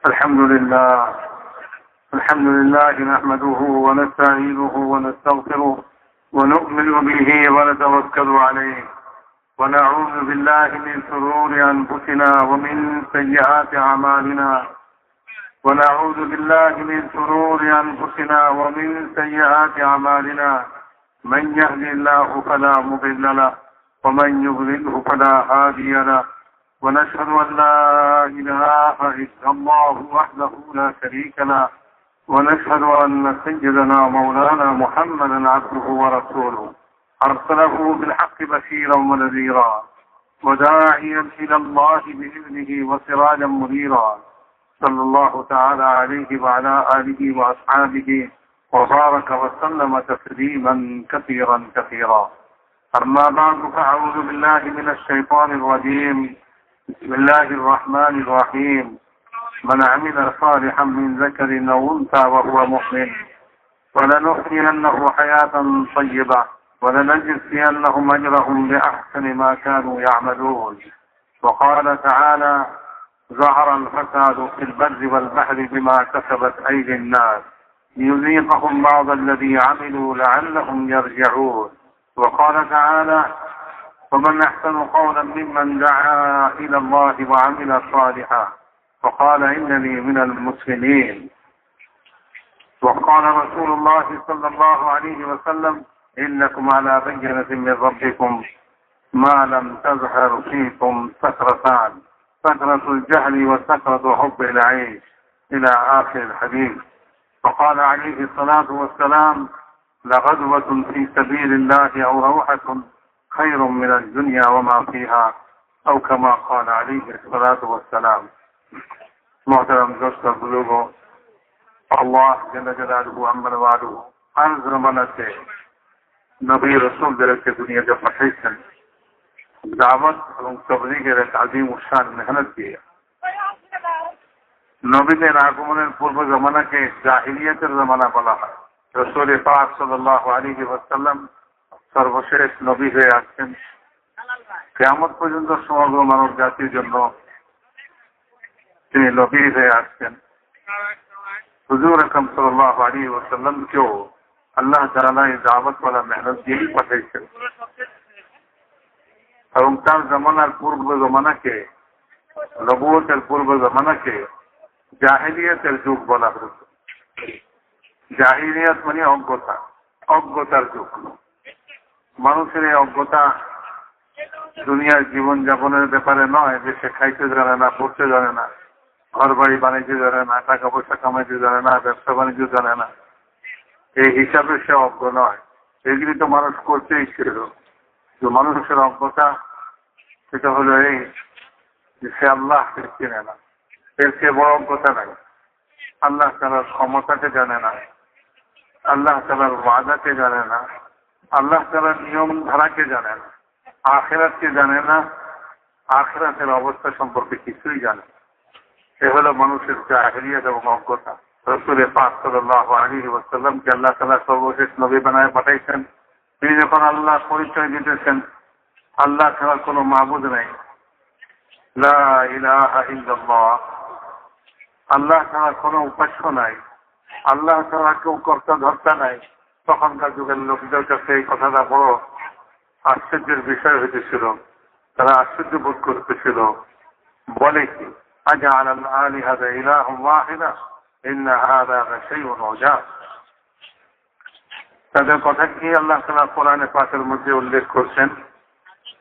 الحمد لله نحمده ونستعينه ونستغفره ونؤمن به ونتوكل عليه ونعوذ بالله من شرور أنفسنا ومن سيئات أعمالنا من يهد الله فلا مضل له ومن يضلله فلا هادي له ونشهد أن لا إله إلا الله وحده لا شريك له ونشهد أن سيدنا مولانا محمدا عبده ورسوله أرسله بالحق بشيرا ونذيرا وداعيا إلى الله بإذنه وسراجا منيرا صلى الله تعالى عليه وعلى آله وأصحابه وبارك وسلم تسليما كثيرا أما بعد فأعوذ بالله من الشيطان الرجيم بسم الله الرحمن الرحيم من عمل صالحا من ذكر أو أنثى وهو مؤمن فلنحيينه حياة طيبة ولنجزينهم أجرهم بأحسن ما كانوا يعملون. وقال تعالى ظهر الفساد في البر والبحر بما كسبت أيدي الناس ليذيقهم بعض الذي عملوا لعلهم يرجعون. وقال تعالى ومن أحسن قولا ممن دعا إلى الله وعمل صالحا وقال إنني من المسلمين. وقال رسول الله صلى الله عليه وسلم إنكم على بينة من ربكم ما لم تظهر فيكم سكرتان سكرة الجهل وسكرة حب العيش إلى آخر الحديث. وقال عليه الصلاة والسلام لغدوة في سبيل الله أو روحة خير من الدنيا وما فيها أو كما قال عليه الصلاة والسلام. محترم دوستان बुजुर्गों, আল্লাহ জাল্লা জালালুহু আম্মা ওয়ালুহু আর জামানাতে নবী রাসূলদেরকে দুনিয়াতে পাঠিয়েছেন দাওয়াত এবং তাবলীগের এক আযীম শান মেহনত দিয়ে। নবীদের আগমনের পূর্ব জামানাকে জাহিলিয়াতের জামানা বলা হয়। রাসূল পাক সাল্লাল্লাহু আলাইহি ওয়াসাল্লাম সর্বশেষ নবী হয়ে আসছেন। কিয়ামত পর্যন্ত সমগ্র মানব জাতির জন্য তিনি নবী হয়ে আসছেন। হুজুর আকরাম সাল্লাল্লাহু আলাইহি ওয়াসাল্লামকেও আল্লাহ তাআলা এই দাওয়াত ওয়ালা মেহনত দিয়েই পাঠিয়েছেন এবং তার জামানার পূর্ব জামানাকে, নবুয়তের পূর্ব জামানাকে জাহিলিয়াতের যুগ বলা হতো। জাহিলিয়াত মানে অজ্ঞতার যুগ। মানুষের এই অজ্ঞতা দুনিয়ার জীবন যাপনের ব্যাপারে নয় যে সে খাইতে জানে না, পড়তে জানে না, ঘর বাড়ি বাণিজ্য জানে না, টাকা পয়সা কামাইতে জানে না, ব্যবসা বাণিজ্য জানে না, এই হিসাবে সে অজ্ঞ নয়। এগুলি তো মানুষ করতেই ছিল। যে মানুষের অজ্ঞতা সেটা হলো এই যে সে আল্লাহকে চেনে না। এর চেয়ে বড় অজ্ঞতা নাই। আল্লাহ তাআলার ক্ষমতাকে জানে না, আল্লাহ তাআলার ওয়াদাকে জানে না, আল্লাহ তাআলার নিয়ম ধারাকে জানে না, আখিরাতকে জানে না, আখিরাতের অবস্থা সম্পর্কে কিছুই জানে না। এ হলো মানুষের জাহিলিয়াত এবং অজ্ঞতা। রাসূল পাক সাল্লাল্লাহু আলাইহি ওয়াসাল্লামকে আল্লাহ তাআলা সর্বশেষ নবী বানায় পাঠাইছেন। তিনি যখন আল্লাহ পরিচয় দিতেছেন আল্লাহ ছাড়া কোনো মাবুদ নেই, লা ইলাহা ইল্লাল্লাহ, আল্লাহ ছাড়া কোনো উপাস্য নাই, আল্লাহ ছাড়া কেউ কর্তা ধর্তা নাই, তখনকার যুগের লোকদের কাছে এই কথাটা বড় আশ্চর্যের বিষয় হইতেছিল। তারা আশ্চর্য বোধ করতেছিল, বলে কি আজআলা আল-আলিহাতা ইলাহান ওয়াহিদা ইন্না হাযা লাশাইউন উজাব। তাদের কথা কি আল্লাহ তাআলা কোরআনে পাকের মধ্যে উল্লেখ করছেন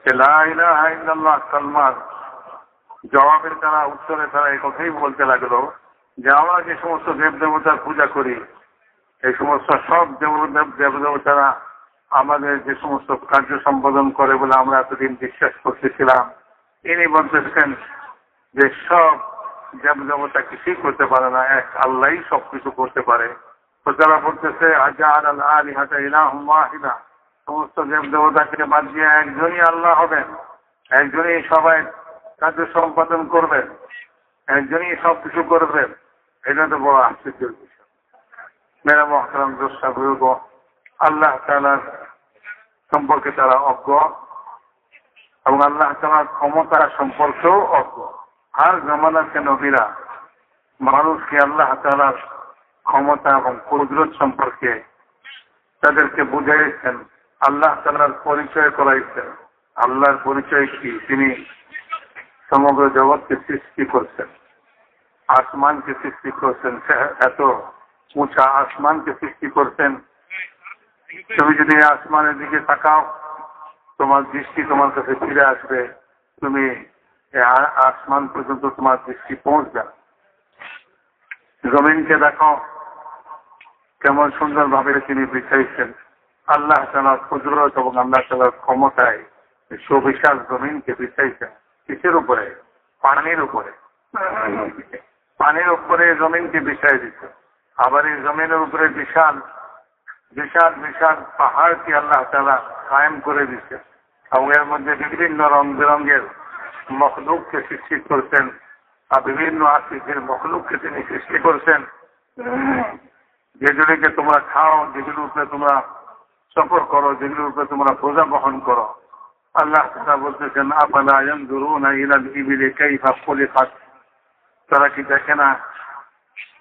যে লা ইলাহা ইল্লাল্লাহ কালমার জবাবের তারা উত্তরে তারা এই কথাই বলতে লাগলো যে আমরা যে সমস্ত দেব দেবতার পূজা করি এই সমস্ত সব দেব দেবতারা আমাদের যে সমস্ত কার্য সম্পাদন করে বলে আমরা এতদিন বিশ্বাস করতেছিলাম, ইনি বলতেছেন যে সব দেব দেবতা কিছুই করতে পারে না, এক আল্লাহই সবকিছু করতে পারে। তো তারা বলতেছে আজআলা আল-আলিহাতা ইলাহান ওয়াহিদা, সমস্ত দেব দেবতাকে বাদ দিয়ে একজনই আল্লাহ হবেন, একজনই সবাই কার্য সম্পাদন করবেন, একজনই সবকিছু করবেন। এটা তো বড় আশ্চর্যের বিষয়। মেরা মুহতারাম দোস্তা বুজুর্গ, আল্লাহ তাআলার সম্পর্কে তারা অজ্ঞ এবং আল্লাহ তাআলার ক্ষমতা সম্পর্কেও অজ্ঞ। আর জামানাতে নবীরা মানুষকে আল্লাহ তাআলার ক্ষমতা এবং কুদরত সম্পর্কে তাদেরকে বুঝাইছেন, আল্লাহ তাআলার পরিচয় করাইছেন। আল্লাহর পরিচয় কি? তিনি সমগ্র জগৎকে সৃষ্টি করছেন, আসমানকে সৃষ্টি করছেন, এত উঁচা আসমানকে সৃষ্টি করছেন। তুমি যদি আসমানের দিকে তাকাও, তোমার দৃষ্টি তোমার কাছে ফিরে আসবে, তুমি আসমান পর্যন্ত তোমার দৃষ্টি পৌঁছবে। জমিনকে দেখো কেমন সুন্দরভাবে তিনি বিছাইছেন। আল্লাহ তাআলার কুদরত এবং আল্লাহ তাআলার ক্ষমতায় সুবিশাল জমিনকে বিছাইছেন। কিসের উপরে? পানির উপরে। পানির উপরে জমিনকে বিছাই দিচ্ছে। আবার এই জমিনের উপরে বিশাল বিশাল বিশাল পাহাড়কে আল্লাহ তাআলা কায়েম করে দিচ্ছে এবং এর মধ্যে বিভিন্ন রং বেরঙের মখলুককে সৃষ্টি করছেন, আর বিভিন্ন আকৃতির মখলুককে তিনি সৃষ্টি করছেন, যেগুলিকে তোমরা খাও, যেগুলির উপরে তোমরা সফর করো, যেগুলির উপরে তোমরা বোঝা বহন করো। আল্লাহ তাআলা বলতেছেন, আফালা ইয়ানজুরুনা ইলাল ইবিলি কাইফা খুলিকাত। তারা কি দেখে না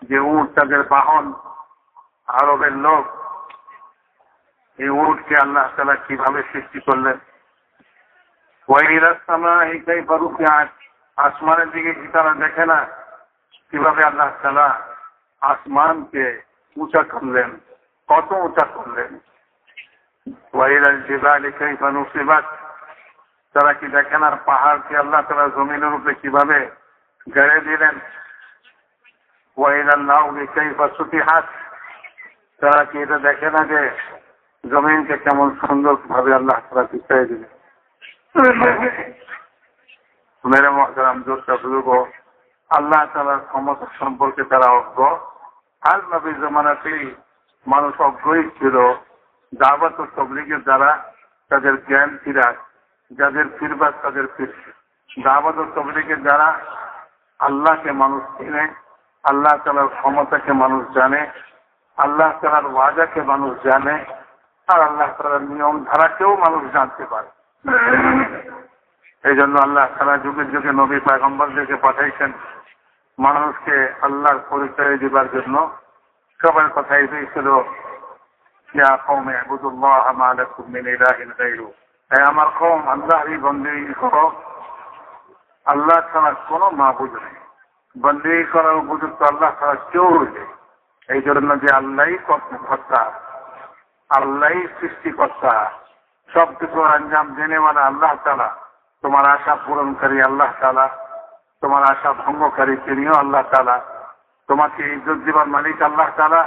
যে উট তাদের বাহন? আরবের লোক এই উটকে আল্লাহ তাআলা কিভাবে সৃষ্টি করলেন। ওয়া ইলাস সামাই কাইফা রুফিআত। আসমানের দিকে কি তারা দেখে না কিভাবে আল্লাহ তাআলা আসমানকে উঁচা করলেন, কত উঁচা করলেন। ওয়া ইলাল জিবালি কাইফা নুসিবাত। তারা কি দেখে না পাহাড়কে আল্লাহ তাআলা জমিনের উপরে কিভাবে গেড়ে দিলেন। ওয়া ইলাল নাউমি কাইফা সুতিহাত। তারা কি এটা দেখে না যে জমিনকে কেমন সুন্দরভাবে আল্লাহ তাআলা বিছাই দিলেন। মেরে মুহতারাম দোস্ত বুজুর্গ, আল্লাহ তাআলার ক্ষমতা সম্পর্কে তারা অজ্ঞ। আর নবীর জামানাতেই মানুষ অজ্ঞই ছিল। দাওয়াত ও তাবলীগের দ্বারা তাদের জ্ঞান ফিরায়, যাদের ফিরবার তাদের ফিরছে। দাওয়াত ও তাবলীগের দ্বারা আল্লাহকে মানুষ চিনে, আল্লাহ তাআলার ক্ষমতাকে মানুষ জানে, আল্লাহ তাআলার ওয়াদাকে মানুষ জানে, আর আল্লাহ তাআলার নিয়ম ধারাকেও মানুষ জানতে পারে। এই জন্য আল্লাহ তাআলা যুগে যুগে নবী পয়গম্বরদেরকে পাঠাইছেন মানুষকে আল্লাহর পরিচয় দিবার জন্য। সবার কথা এটাই ছিল, ইয়া কওমি ইবুদুল্লাহ মা লাকুম মিন ইলাহিন গায়রু। হে আমার কওম, আল্লাহরই বন্দেগী করো, আল্লাহ ছাড়া কোনো মাবুদ নেই। বন্দেগী করার উপযুক্ত আল্লাহ ছাড়া কেউ নেই। এই জন্য যে আল্লাহই কর্তা, আল্লাহই সৃষ্টিকর্তা, সব কিছুর আঞ্জাম জেনেওয়ালা আল্লাহ তাআলা, তোমার আশা পূরণকারী আল্লাহ তাআলা, তোমার আশা ভঙ্গকারী তিনিও আল্লাহ তাআলা, তোমাকে ইজ্জত দিবার মালিক আল্লাহ তাআলা,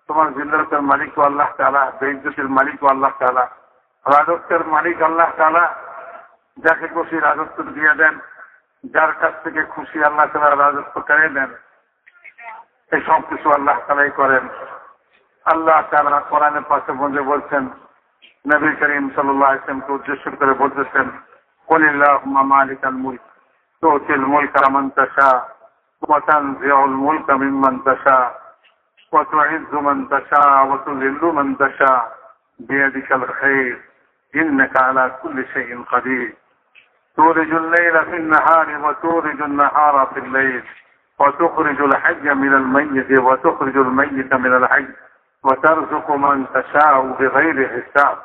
তোমার জিল্লাতের মালিকও আল্লাহ তাআলা, বেইজ্জতের মালিকও আল্লাহ তাআলা, রাজত্বের মালিক আল্লাহ তাআলা। যাকে খুশি রাজত্ব দিয়ে দেন, যার কাছ থেকে খুশি আল্লাহ তাআলা রাজত্ব কেড়ে দেন। এই সব কিছু আল্লাহ তাআলাই করেন। আল্লাহ তাআলা কোরআনের পাশে বসে বলছেন, নবী করিম সাল্লাল্লাহু আলাইহি ওয়াসাল্লামকে উদ্দেশ্য করে বলতেছেন, কুলিল্লাহুম্মা মালিকাল মুলক তুতিল মুলকা মান তাশা ওয়া তানজিউল মুলকা মিম্মান তাশা ওয়া তুইজ্জু মান তাশা ওয়া তুযিল্লু মান তাশা বিয়াদিকাল খায়র ইন্নাকা আলা কুল্লি শাইইন কাদির তুলিজুল লাইলা ফিন নাহারি ওয়া তুলিজুন নাহারা ফিল লাইল ওয়া তুখরিজুল হাইয়্যা মিনাল মাইয়্যিতি ওয়া তুখরিজুল মাইয়্যিতা মিনাল হাইয়্য ওয়া তারযুকু মান তাশাউ বিগাইরি হিসাব।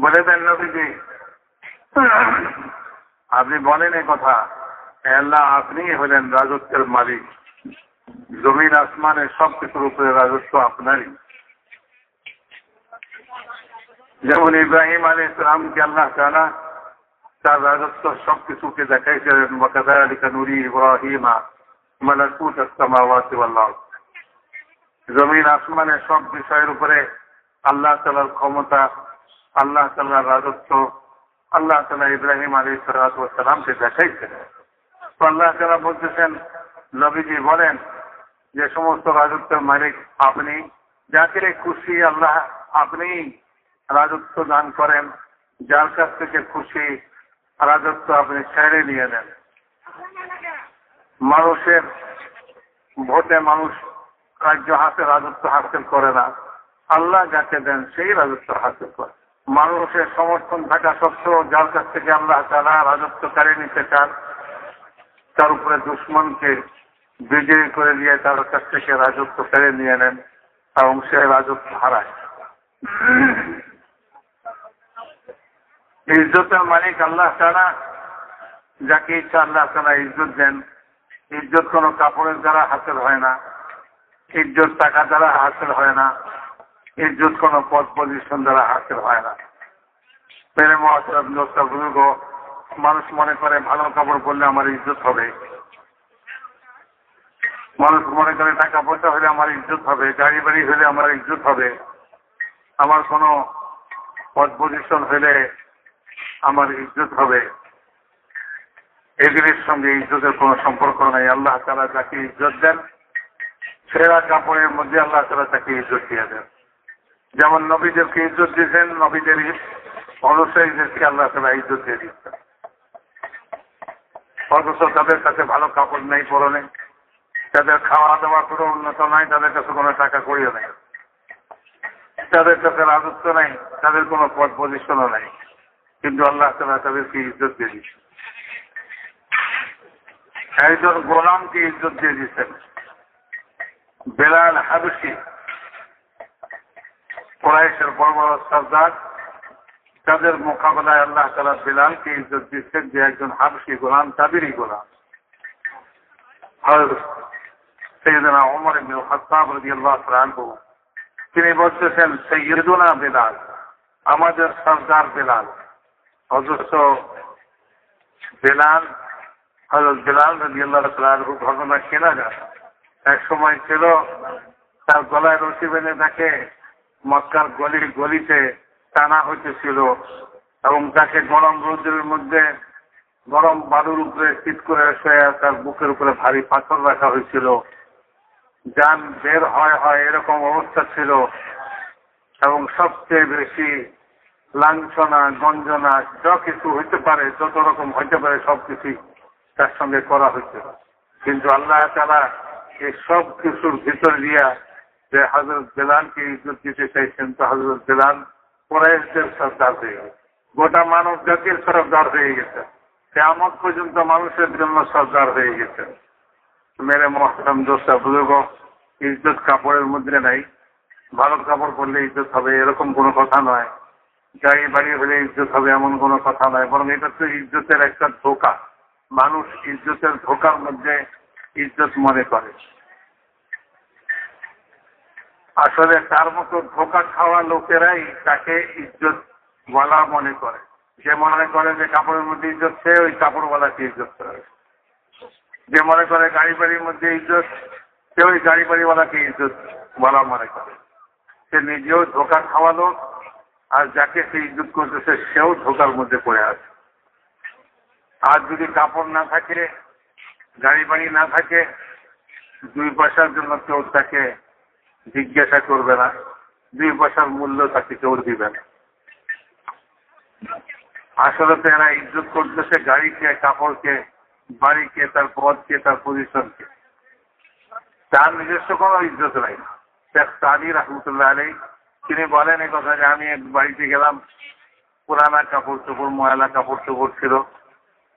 বলে দেন নবীজি, আপনি বলেন এই কথা, আল্লাহ আপনি হলেন রাজত্বের মালিক, জমিন আসমানের সবকিছুর উপরে রাজত্ব আপনারই। যেমন ইব্রাহিম আলাইহিস সালামকে আল্লাহ তাআলা তার রাজত্ব সবকিছুকে দেখাইছিলেন, ওয়া কাযালিকা নুরি ইব্রাহিমা মালাকুতাস সামাওয়াতি ওয়াল আরদ। জমিন আসমানের সব বিষয়ের উপরে আল্লাহ তাআলার ক্ষমতা, আল্লাহ তাআলার রাজত্ব আল্লাহ তাআলা ইব্রাহিম আলাইহিস সালামকে দেখাইছেন। তো আল্লাহ তাআলা বলতেছেন, নবীজি বলেন যে সমস্ত রাজত্বের মালিক আপনি, যাকে খুশি আল্লাহ আপনি রাজত্ব দান করেন, যার কাছ থেকে খুশি রাজত্ব আপনি ছেড়ে নিয়ে নেন। মানুষের ভোটে মানুষ রাজ্য হাতে রাজত্ব হাসিল করে না, আল্লাহ যাকে দেন সেই রাজত্ব হাসিল করে। মানুষের সমর্থন থাকা সত্ত্বেও যার কাছ থেকে আল্লাহ তাআলা রাজত্ব কেড়ে নিতে চান, তার উপরে দুশমনকে বিজয়ী করে দিয়ে তার কাছ থেকে রাজত্ব কেড়ে নিয়ে নেন এবং সে রাজত্ব হারায়। ইজ্জতের মালিক আল্লাহ তাআলা, যাকে ইচ্ছা আল্লাহ তাআলা ইজ্জত দেন। ইজ্জত কোনো কাপড়ের দ্বারা হাসিল হয় না, ইজ্জত টাকা দ্বারা হাসিল হয় না, ইজ্জত কোনো পদ পজিশন দ্বারা হাসিল হয় না। মেরে মহাসব দোস্তা বুজুর্গ, মানুষ মনে করে ভালো কাপড় পরলে আমার ইজ্জত হবে, মানুষ মনে করে টাকা পয়সা হলে আমার ইজ্জত হবে, গাড়ি বাড়ি হলে আমার ইজ্জত হবে, আমার কোনো পদ পজিশন হলে আমার ইজ্জত হবে। এগুলির সঙ্গে ইজ্জতের কোনো সম্পর্ক নাই। আল্লাহ তাআলা যাকে ইজ্জত দেন, সেরা কাপড়ের মধ্যে আল্লাহ তাআলা তাকে ইজ্জত দিয়ে দেন। যেমন নবীদেরকে ইজ্জত দিয়েছেন, নবীদের অনুসারীদেরকে আল্লাহ তাআলা ইজ্জত দিয়ে দিচ্ছেন। অথচ তাদের কাছে ভালো কাপড় নেই, পরনে, তাদের খাওয়া দাওয়া কোনো উন্নত নাই, তাদের কাছে কোনো টাকা করিও নাই, তাদের কাছে রাজত্ব নাই, তাদের কোনো পদ পজিশনও নাই, কিন্তু আল্লাহ তাআলা তাদেরকে ইজ্জত দিয়ে দিচ্ছেন। একজন গোলামকে ইজ্জত দিয়ে দিচ্ছেন, বেলাল হাবশী, কুরাইশের বড় বড় সরদার, তাদের মোকাবেলায় আল্লাহ তাআলা বেলালকে ইজ্জত দিচ্ছেন যে একজন হাবশী গোলাম, তাদেরই গোলাম। সাইয়েদনা ওমর ইবনে খাত্তাব রাদিয়াল্লাহু তাআলা আনহু তিনি বলতেছেন, সাইয়্যিদুনা বেলাল, আমাদের সরদার বেলাল। অথচ বেলাল, হযরত বেলাল রাদিয়াল্লাহু তাআলা আনহু ঘটনা কেনা যায়। এক সময় ছিল তার গলায় রশি বেঁধে তাকে মক্কার গলিতে টানা হইতেছিল এবং তাকে গরম রোদের মধ্যে গরম বালুর উপরে শীত করে শুয়ে তার বুকের উপরে ভারী পাথর রাখা হয়েছিল। যান বের হয় এরকম অবস্থা ছিল এবং সবচেয়ে বেশি লাঞ্ছনা গঞ্জনা যা কিছু হইতে পারে, যত রকম হইতে পারে সবকিছুই তার সঙ্গে করা হয়েছিল। কিন্তু আল্লাহ তাআলা এই সব কিছুর ভিতর দিয়া যে হযরত বেলালকে ইজ্জত দিতে চাইছেন, তো হযরত বেলাল কুরাইশদের সরদার হয়ে গেছে, গোটা মানব জাতির সরদার হয়ে গেছে, কিয়ামত পর্যন্ত মানুষের জন্য সরদার হয়ে গেছে। মেরে মোহতারাম দোস্তা বুজুর্গ, ইজ্জত কাপড়ের মধ্যে নাই। ভালো কাপড় পরলে ইজ্জত হবে এরকম কোনো কথা নয়, গাড়ি বাড়ি হলে ইজ্জত হবে এমন কোনো কথা নয়, বরং এটা তো ইজ্জতের একটা ধোঁকা। মানুষ ইজ্জতের ধোঁকার মধ্যে ইজ্জত মনে করে। আসলে তার মতো ধোঁকা খাওয়া লোকেরাই তাকে ইজ্জত ওয়ালা মনে করে। যে মনে করে যে কাপড়ের মধ্যে ইজ্জত, সে ওই কাপড়ওয়ালাকে ইজ্জত করে। যে মনে করে গাড়ি বাড়ির মধ্যে ইজ্জত, সে ওই গাড়ি বাড়িওয়ালাকে ইজ্জত ওয়ালা মনে করে। সে নিজেও ধোঁকা খাওয়া লোক, আর যাকে সে ইজ্জত করতেছে সেও ধোঁকার মধ্যে পড়ে আছে। আর যদি কাপড় না থাকে, গাড়ি বাড়ি না থাকে, 2 পয়সার জন্য কেউ তাকে জিজ্ঞাসা করবে না, 2 পয়সার মূল্য তাকে কেউ দিবে না। আসলে তো এরা ইজ্জত করতেছে গাড়িকে, কাপড়কে, বাড়িকে, তার পদকে, তার পজিশনকে। তার নিজস্ব কোনো ইজ্জত নাই। শেখ সাদি রহমতুল্লাহ আলাইহি তিনি বলেন এই কথা যে আমি এক বাড়িতে গেলাম, পুরানা কাপড় চোপড়, ময়লা কাপড় চোপড় ছিল,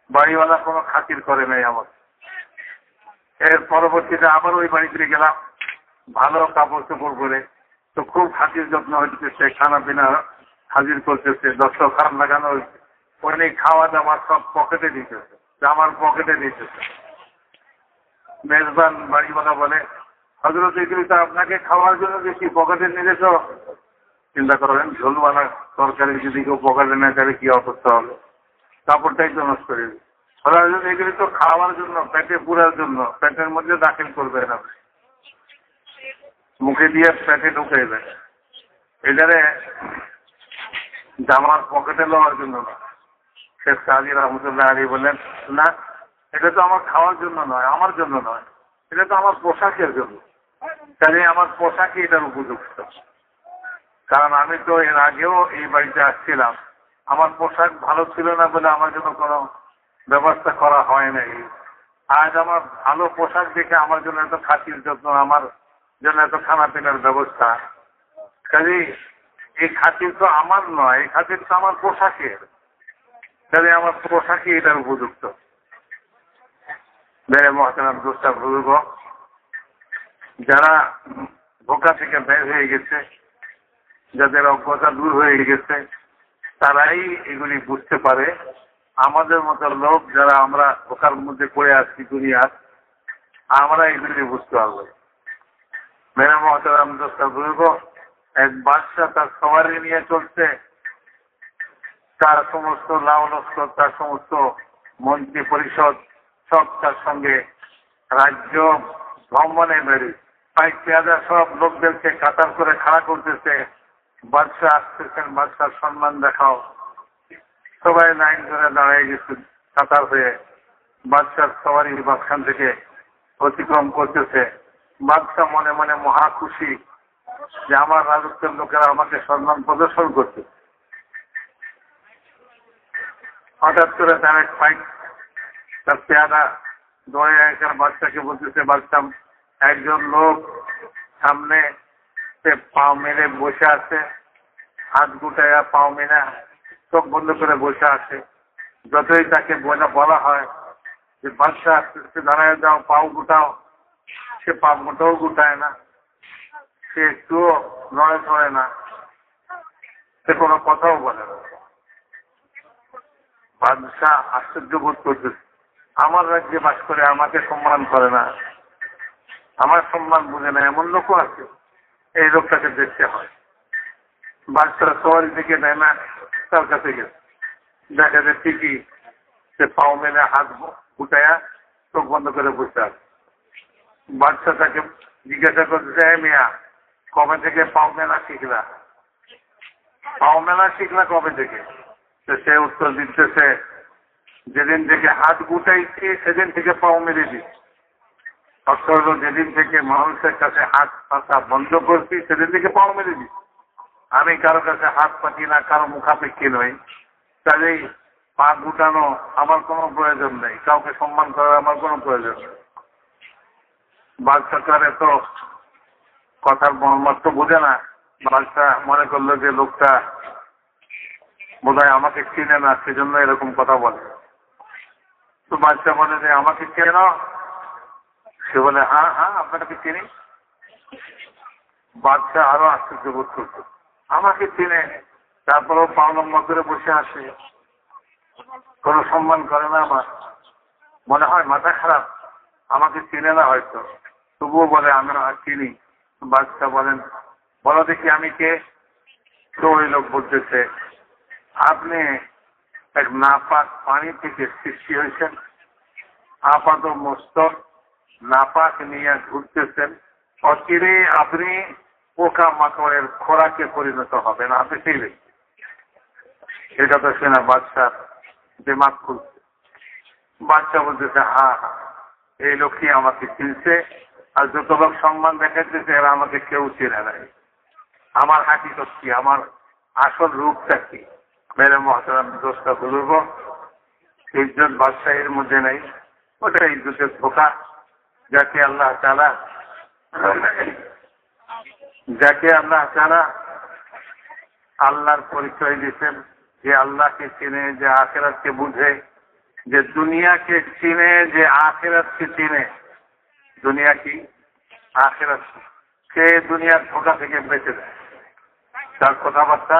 বাড়িওয়ালা কোনো খাতির করে নাই আমার। এর পরবর্তীতে আবার ওই বাড়িতে গেলাম, ভালো কাপড় চোপড় করে, তো খুব খাতির যত্ন হইতেছে, খানা পিনা হাজির করতেছে, দস্তরখান লাগানো হয়েছে, অনেক খাওয়া দাওয়া সব পকেটে দিতেছে, জামার পকেটে দিতেছে। মেজবান বাড়িওয়ালা বলে, হযরত এগুলি তো আপনাকে খাওয়ার জন্য বেশি পকেটে নিয়েছ। চিন্তা করবেন, ঝোলওয়ালা তরকারি যদি কেউ পকেটে নেয় তাহলে কি অবস্থা হবে, কাপড়টাই তো নষ্ট করে দিবে। এগুলি তো খাওয়ার জন্য, পেটে পুরার জন্য, পেটের মধ্যে দাখিল করবেন আপনি, মুখে দিয়ে পেটে ঢুকে দেবেন, এটারে জামার পকেটে লওয়ার জন্য না। শেখ সাদি রহমতুল্লাহ আলাইহি বললেন, না, এটা তো আমার খাওয়ার জন্য নয়, আমার জন্য নয়, এটা তো আমার পোশাকের জন্য। তাহলে আমার পোশাকই এটার উপযুক্ত, কারণ আমি তো এর আগেও এই বাড়িতে আসছিলাম, আমার পোশাক ভালো ছিল না বলে আমার জন্য কোনো ব্যবস্থা করা হয় নাই। আজ আমার ভালো পোশাক দেখে আমার জন্য এত খাতির যত্ন, আমার জন্য এত খানা পিনার ব্যবস্থা। কাজে এই খাতির তো আমার নয়, এই খাতির তো আমার পোশাকের, তাহলে আমার পোশাকই এটার উপযুক্ত। মেরে মহতারাম দোস্তা বুজুর্গ, যারা ধোঁকা থেকে বের হয়ে গেছে, যাদের অজ্ঞতা দূর হয়ে গেছে, তারাই এগুলি বুঝতে পারে। আমাদের মতো লোক যারা আমরা ধোঁকার মধ্যে পড়ে আছি দুনিয়ার, আমরা এগুলি বুঝতে পারবো। মেরে মহতারাম দোস্তা বুজুর্গ, এক বাদশা তার সবারই নিয়ে চলছে, তার সমস্ত লাউ লস্কর, তার সমস্ত মন্ত্রী পরিষদ সব তার সঙ্গে, রাজ্য ভ্রমণে বেরি পাই পেয়াদা সব লোকদেরকে কাতার করে খাড়া করতেছে। বাদশা আসতেছেন, বাদশার সম্মান দেখাও। সবাই লাইন ধরে দাঁড়িয়ে গেছে কাতার হয়ে, বাদশার সবারই মাঝখান থেকে অতিক্রম করতেছে। বাদশা মনে মনে মহা খুশি যে আমার রাজত্বের লোকেরা আমাকে সম্মান প্রদর্শন করছে। হঠাৎ করে তার এক পাইক তার পেয়াদা দৌড়ে একটা বাচ্চাকে বলতেছে, বাচ্চা একজন লোক সামনে পাও মেলে বসে আছে, হাত গুটাইয়া পাও মেলা চোখ বন্ধ করে বসে আছে। যতই তাকে বলা হয় যে বাচ্চা আস্তে দাঁড়ায় যাও, পাও গুটাও, সে পা মোটাও গুটায় না, সে একটুও নড়ে চড়ে না, সে কোনো কথাও বলে না। বাদশাহ আশ্চর্য বোধ করতেছে, আমার রাজ্যে বাস করে আমাকে সম্মান করে না, আমার সম্মান বুঝে না, এমন লোকও আছে। এই লোকটাকে দেখতে হয়। বাদশাহ সবারই দিকে নেয় না, তার কাছে গেছে, দেখা যায় ঠিকই সে পাও মেলে হাত গুটাইয়া চোখ বন্ধ করে বসে আছে। বাদশাহ তাকে জিজ্ঞাসা করতেছে, মিয়া কবে থেকে পাও মেলা শিখলা? পাও মেলা শিখলা কবে থেকে? সে উত্তর দিতেছে, যেদিন থেকে হাত গুটাইছি সেদিন থেকে পাও মেরে দিচ্ছি। অর্থ হল যেদিন থেকে মানুষের কাছে হাত পাতা বন্ধ করছি সেদিন থেকে পাও মেরে দিচ্ছি। আমি কারো কাছে হাত পাতি না, কারো মুখাপেক্ষী নই, কাজেই পা গুটানো আমার কোনো প্রয়োজন নেই, কাউকে সম্মান করার আমার কোনো প্রয়োজন নেই। বাদশাহ এত কথার মর্মার্থ বোঝে না। বাদশাহ মনে করলো যে লোকটা বোধহয় আমাকে চিনে না, সেজন্য এরকম কথা বলে। তো বাদশাহ বলে যে আমাকে চেন? সে বলে হ্যাঁ হ্যাঁ, আপনাকে চিনি। বাদশাহ আরো আশ্চর্য বোধ করতো, আমাকে চিনে, তারপরেও পাও লম্বা করে বসে আসে, কোনো সম্মান করে না। আমার মনে হয় মাথা খারাপ, আমাকে চিনে না হয়তো, তবুও বলে আমি চিনি। বাদশাহ বলেন, বলো দেখি আমি কে? তো ওই লোক বলতেছে, আপনি এক নাপাক পানি থেকে সৃষ্টি হয়েছেন, আপাত মস্তক নাপাক নিয়ে ঘুরতেছেন, অচিরে আপনি পোকা মাকড়ের খোরাকে পরিণত হবেন, আপনি সেই ব্যক্তি। এটা তো শুনে বাদশাহ দিমাগ খুলছে। বাদশাহ বলতেছে, হ্যাঁ হ্যাঁ, এই লোকই আমাকে চিনছে, আর যত লোক সম্মান দেখাইতেছে এরা আমাকে কেউ চেনে নাই। আমার হাকিকত কি, আমার আসল রূপটা কি? মেরে মহতারাম দোস্তা বুজুর্গ, ইজ্জত বাদশাহের মধ্যে নেই, ওটা ইজ্জতের ধোঁকা। যাকে আল্লাহ তাআলা আল্লাহর পরিচয় দিচ্ছেন, যে আল্লাহকে চিনে, যে আখিরাতকে বুঝে, যে দুনিয়াকে চিনে, যে আখিরাতকে চিনে। দুনিয়া কি, আখিরাত কি, সে দুনিয়ার ধোঁকা থেকে বেঁচে দেয়। তার কথাবার্তা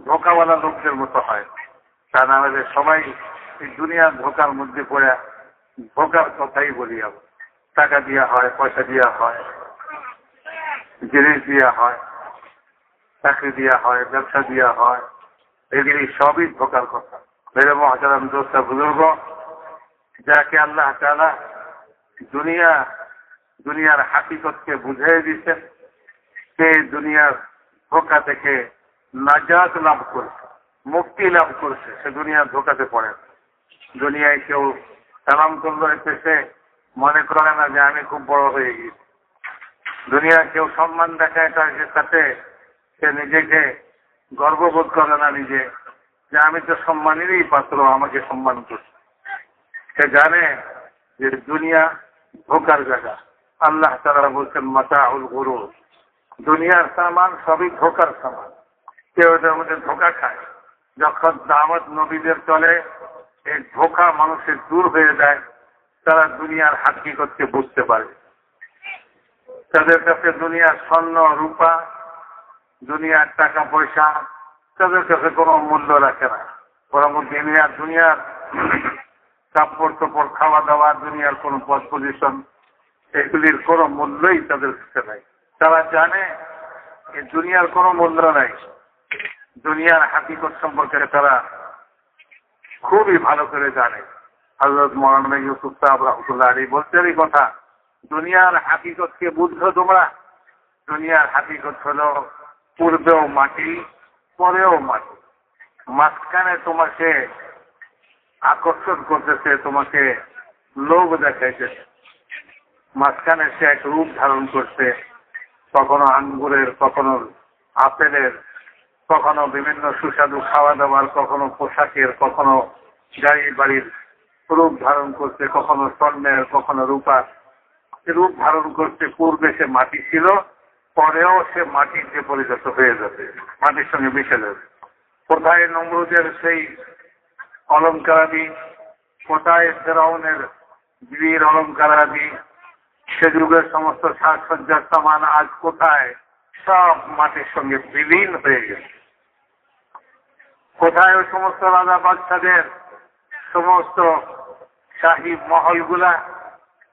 ধোঁকাওয়ালা লোকদের মতো হয়। তা না হলে সবাই এই দুনিয়ার ধোঁকার মধ্যে পড়ে ধোঁকার কথাই বলি। টাকা দেওয়া হয়, পয়সা দেওয়া হয়, জিনিস দেওয়া হয়, চাকরি দেওয়া হয়, ব্যবসা দেওয়া হয়, এগুলি সবই ধোঁকার কথা। মেরে মহতারাম দোস্তা বুজুর্গ, যাকে আল্লাহ তাআলা দুনিয়ার হাকিকতকে বুঝিয়ে দিচ্ছেন, সে দুনিয়ার ধোঁকা থেকে নাজাত লাভ করছে, মুক্তি লাভ করছে, সে দুনিয়ার ধোঁকাতে পড়ে। দুনিয়ায় কেউ সালাম করলো, এসে মনে করে না যে আমি খুব বড় হয়ে গেছি। দুনিয়ার কেউ সম্মান দেখায় তার সাথে, সে নিজেকে গর্ববোধ করে না নিজে, যে আমি তো সম্মানেরই পাত্র, আমাকে সম্মান করছে। সে জানে যে দুনিয়া ধোঁকার জায়গা। আল্লাহ তাআলা বলছেন মাতাউল গুরুর, দুনিয়ার সামান সবই ধোঁকার সামান। কেউ এটার মধ্যে ধোঁকা খায়। যখন দাওয়াত নবীদের চলে, এই ধোঁকা মানুষের দূর হয়ে যায়, তারা দুনিয়ার হাকিকতকে বুঝতে পারে। তাদের কাছে দুনিয়ার স্বর্ণ রূপা, দুনিয়ার টাকা পয়সা তাদের কাছে কোনো মূল্য রাখে না। বরং দুনিয়ার কাপড় চোপড়, খাওয়া দাওয়া, দুনিয়ার কোনো পদ পজিশন, এগুলির কোনো মূল্যই তাদের কাছে নাই। তারা জানে এই দুনিয়ার কোনো মূল্য নাই। দুনিয়ার হাকিকত সম্পর্কে তারা খুবই ভালো করে জানে। হযরত মাওলানা ইউসুফ সাহেব রাহমাতুল্লাহ আলাইহি বলতেন এই কথা, দুনিয়ার হাকিকতকে বুঝছো তোমরা? দুনিয়ার হাকিকত হলো পূর্বেও মাটি, পরেও মাটি। মাঝখানে তোমাকে আকর্ষণ করতেছে, তোমাকে লোভ দেখাইতেছে। মাঝখানে সে এক রূপ ধারণ করছে, কখনো আঙ্গুরের, কখনো আপেলের, কখনো বিভিন্ন সুস্বাদু খাওয়া দাওয়ার, কখনো পোশাকের, কখনো গাড়ি বাড়ির রূপ ধারণ করছে, কখনো স্বর্ণের, কখনো রূপার রূপ ধারণ করছে। পূর্বে সে মাটি ছিল, পরেও সে মাটিতে পরিণত হয়ে যাবে, মাটির সঙ্গে মিশে যাবে। কোথায় নমরুদের সেই অলঙ্কারাদি, কোথায় ফেরাউনের বীর অলঙ্কারাদি, সে যুগের সমস্ত সাজসজ্জার সামান আজ কোথায়? সব মাটির সঙ্গে বিলীন হয়ে গেছে। কোথায় ওই সমস্ত রাজা বাদশাদের সমস্ত শাহী মহলগুলা?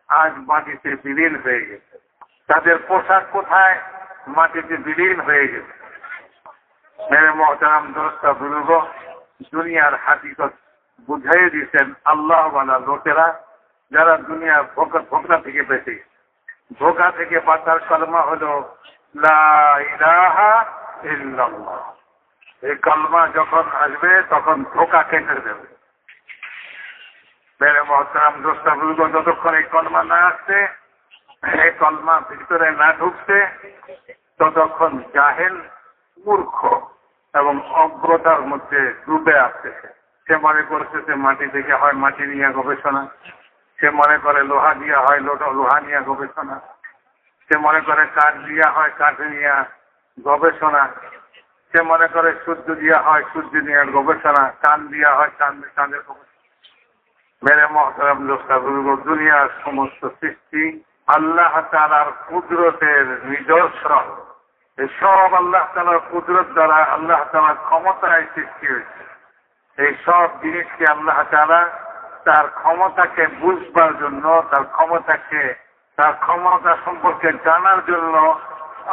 আজ মাটিতে বিলীন হয়ে গেছে। তাদের পোশাক কোথায়? মাটিতে বিলীন হয়ে গেছে। মেরে মোহতারাম দোস্তা বুজুর্গ, দুনিয়ার হাকিকত বুঝাই দিয়েছেন আল্লাহ ওয়ালা লোকেরা, যারা দুনিয়ার ধোঁকা থেকে বেঁচে। ধোঁকা থেকে বাঁচার কলমা হলো লা ইলাহা ইল্লাল্লাহ। এই কলমা যখন আসবে তখন ধোঁকা কেটে দেবে। মেরে মোহতারাম দোস্তা বুজুর্গ, যতক্ষণ এই কলমা না আসছে, এই কলমা ভিতরে না ঢুকছে, ততক্ষণ জাহেল, মূর্খ এবং অজ্ঞতার মধ্যে ডুবে আসতেছে। সে মনে করতেছে মাটি থেকে হয় মাটি নিয়ে গবেষণা, সে মনে করে লোহা দিয়া হয় লোহা নিয়ে গবেষণা, সে মনে করে কাঠ দিয়া হয় কাঠ নিয়ে গবেষণা, সে মনে করে সূর্য দিয়া হয় সূর্য নিয়ে গবেষণা, চাঁদ দিয়া হয় চাঁদের গবেষণা। মেরে মোহতারাম দোস্তা বুজুর্গ, দুনিয়ার সমস্ত সৃষ্টি আল্লাহ তাআলার কুদরতের নিদর্শন। সব আল্লাহ তাআলার কুদরত দ্বারা, আল্লাহ তাআলার ক্ষমতায় সৃষ্টি হয়েছে। এই সব জিনিসকে আল্লাহ তাআলা তার ক্ষমতাকে বুঝবার জন্য, তার ক্ষমতা সম্পর্কে জানার জন্য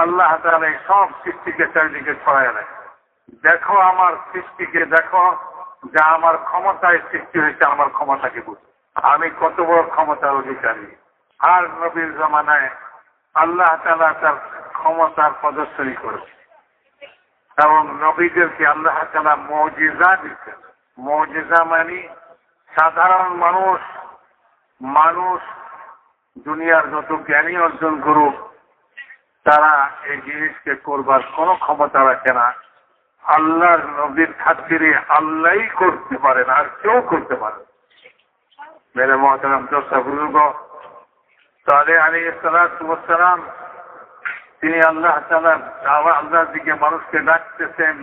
আল্লাহ তাআলা এই সব সৃষ্টিকে চারিদিকে ছড়ায় রাখে। দেখো আমার সৃষ্টিকে, দেখো যা আমার ক্ষমতায় সৃষ্টি হয়েছে, আমার ক্ষমতাকে বুঝো, আমি কত বড় ক্ষমতার অধিকারী। আর নবীর জামানায় আল্লাহ তাআলা তার ক্ষমতার প্রদর্শনী করেছে এবং নবীদেরকে আল্লাহ তাআলা মুজিজা দিচ্ছেন। মুজিজা মানে সাধারণ মানুষ দুনিয়ার যত জ্ঞানী অর্জন করুক, তারা এই জিনিসকে করবার কোনো ক্ষমতা রাখে না। আল্লাহর নবীর খাতিরে আল্লাহই করতে পারেন, আর কেউ করতে পারে। মেরে মোহতারাম দোস্তা বুজুর্গ, সালেহ আলাইহিস সালাতু ওয়াস সালাম তিনি আল্লাহ তাআলার আল্লাহর দিকে মানুষকে ডাকতেছেন,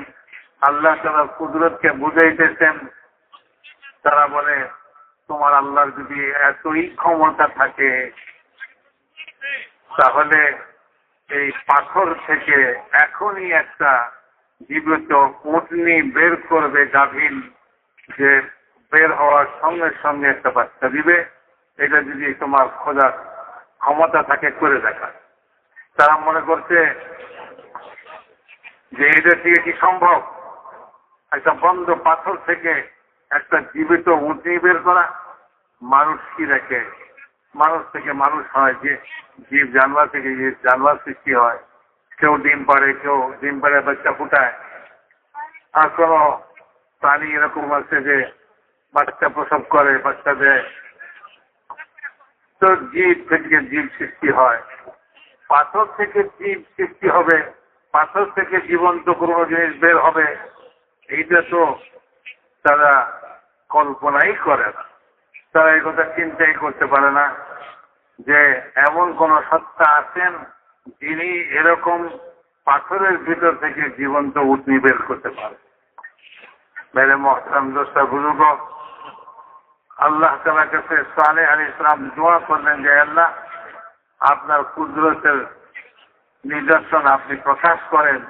আল্লাহ তাআলার কুদরতকে বুঝাইতেছেন। তারা বলে, তোমার আল্লাহর যদি এতই ক্ষমতা থাকে, তাহলে এই পাথর থেকে এখনই একটা জীবিত উটনি বের করবে, গাভীন, যে বের হওয়ার সঙ্গে সঙ্গে একটা বাচ্চা দিবে। এটা যদি তোমার খোঁজার ক্ষমতা থাকে করে দেখা। তারা মনে করছে যে এটা দিয়ে কি সম্ভব, একটা বন্ধ পাথর থেকে একটা জীবিত উটনি বের করা? মানুষ কি দেখে? মানুষ থেকে মানুষ হয়, যে জীব জানোয়ার থেকে জানোয়ার সৃষ্টি হয়। কেউ ডিম পাড়ে, কেউ ডিম পাড়ে বাচ্চা ফুটায়। আর কোন প্রাণী এরকম আছে যে বাচ্চা প্রসব করে, বাচ্চা দেয়। তো জীব থেকে জীব সৃষ্টি হয়, পাথর থেকে জীব সৃষ্টি হবে, পাথর থেকে জীবন্ত কোনো জিনিস বের হবে, এইটা তো তারা কল্পনাই করে না। তারা এই কথা চিন্তাই করতে পারে না যে এমন কোন সত্তা আছেন যিনি এরকম পাথরের ভিতর থেকে জীবন্ত উটনি বের করতে পারে। মেরে মোহতারাম দোস্তা বুজুর্গ, আল্লাহ তাআলার কাছে সালেহ আলাইহিস সালাম দোয়া করলেন যে আল্লাহ আপনার কুদরতের নিদর্শন আপনি প্রকাশ করেন।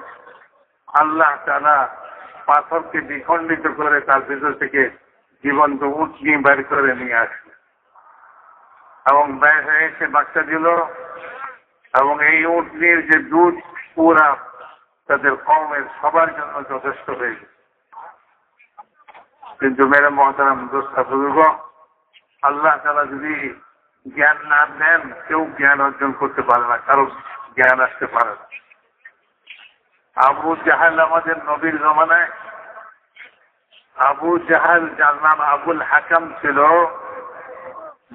আল্লাহ তাআলা পাথরকে দ্বিখণ্ডিত করে তার ভিতর থেকে জীবন্ত উটনি বের করে নিয়ে আসলেন এবং বের হয়ে এসে বাচ্চা দিল এবং এই উটনির যে দুধ পুরা তাদের কওমের সবার জন্য যথেষ্ট হয়ে গেছে। কিন্তু মেরে মহতারাম দোস্ত বুজুর্গ, আল্লাহ তাআলা যদি জ্ঞান না দেন কেউ জ্ঞান অর্জন করতে পারে না, কারো জ্ঞান আসতে পারে না। আবু জাহাল আমাদের নবীর জমানায়, আবু জাহাল যার নাম আবুল হাকাম ছিল,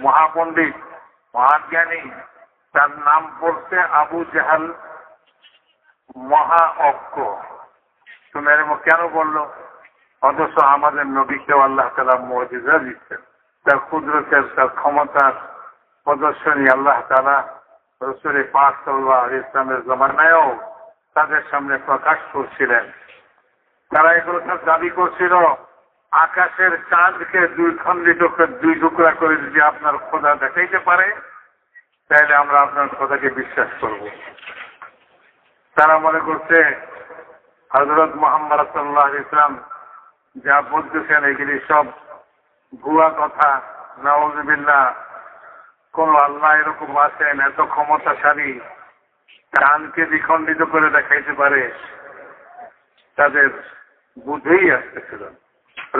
মহাপণ্ডিত মহাজ্ঞানী, তার নাম পড়ছে আবু জাহাল মহা অজ্ঞ। তুমি কেন বললো? অথচ আমাদের নবীকেও আল্লাহ তাআলা মুজিজা দিচ্ছেন, তার কুদরতের তার ক্ষমতার প্রদর্শনী আল্লাহ তাআলা রাসূল পাক সাল্লাল্লাহু আলাইহি ওয়াসাল্লামের জমানায়ও তাদের সামনে প্রকাশ করছিলেন। তারা এগুলো দাবি করছিল আকাশের চাঁদকে দুই খণ্ডিত দুই টুকরা করে যদি আপনার খোদা দেখাইতে পারে তাহলে আমরা আপনার খোদাকে বিশ্বাস করব। তারা মনে করছে হযরত মুহাম্মদ সাল্লাল্লাহু আলাইহি ওয়াসাল্লাম যা বলতেছেন এগুলি সব ভুয়া কথা, নাউযুবিল্লাহ। কোন আল্লাহ এরকম আছেন এত ক্ষমতাশালী চাঁদকে দ্বিখণ্ডিত করে দেখাইতে পারে? তাদের বুঝেই আসতেছিল।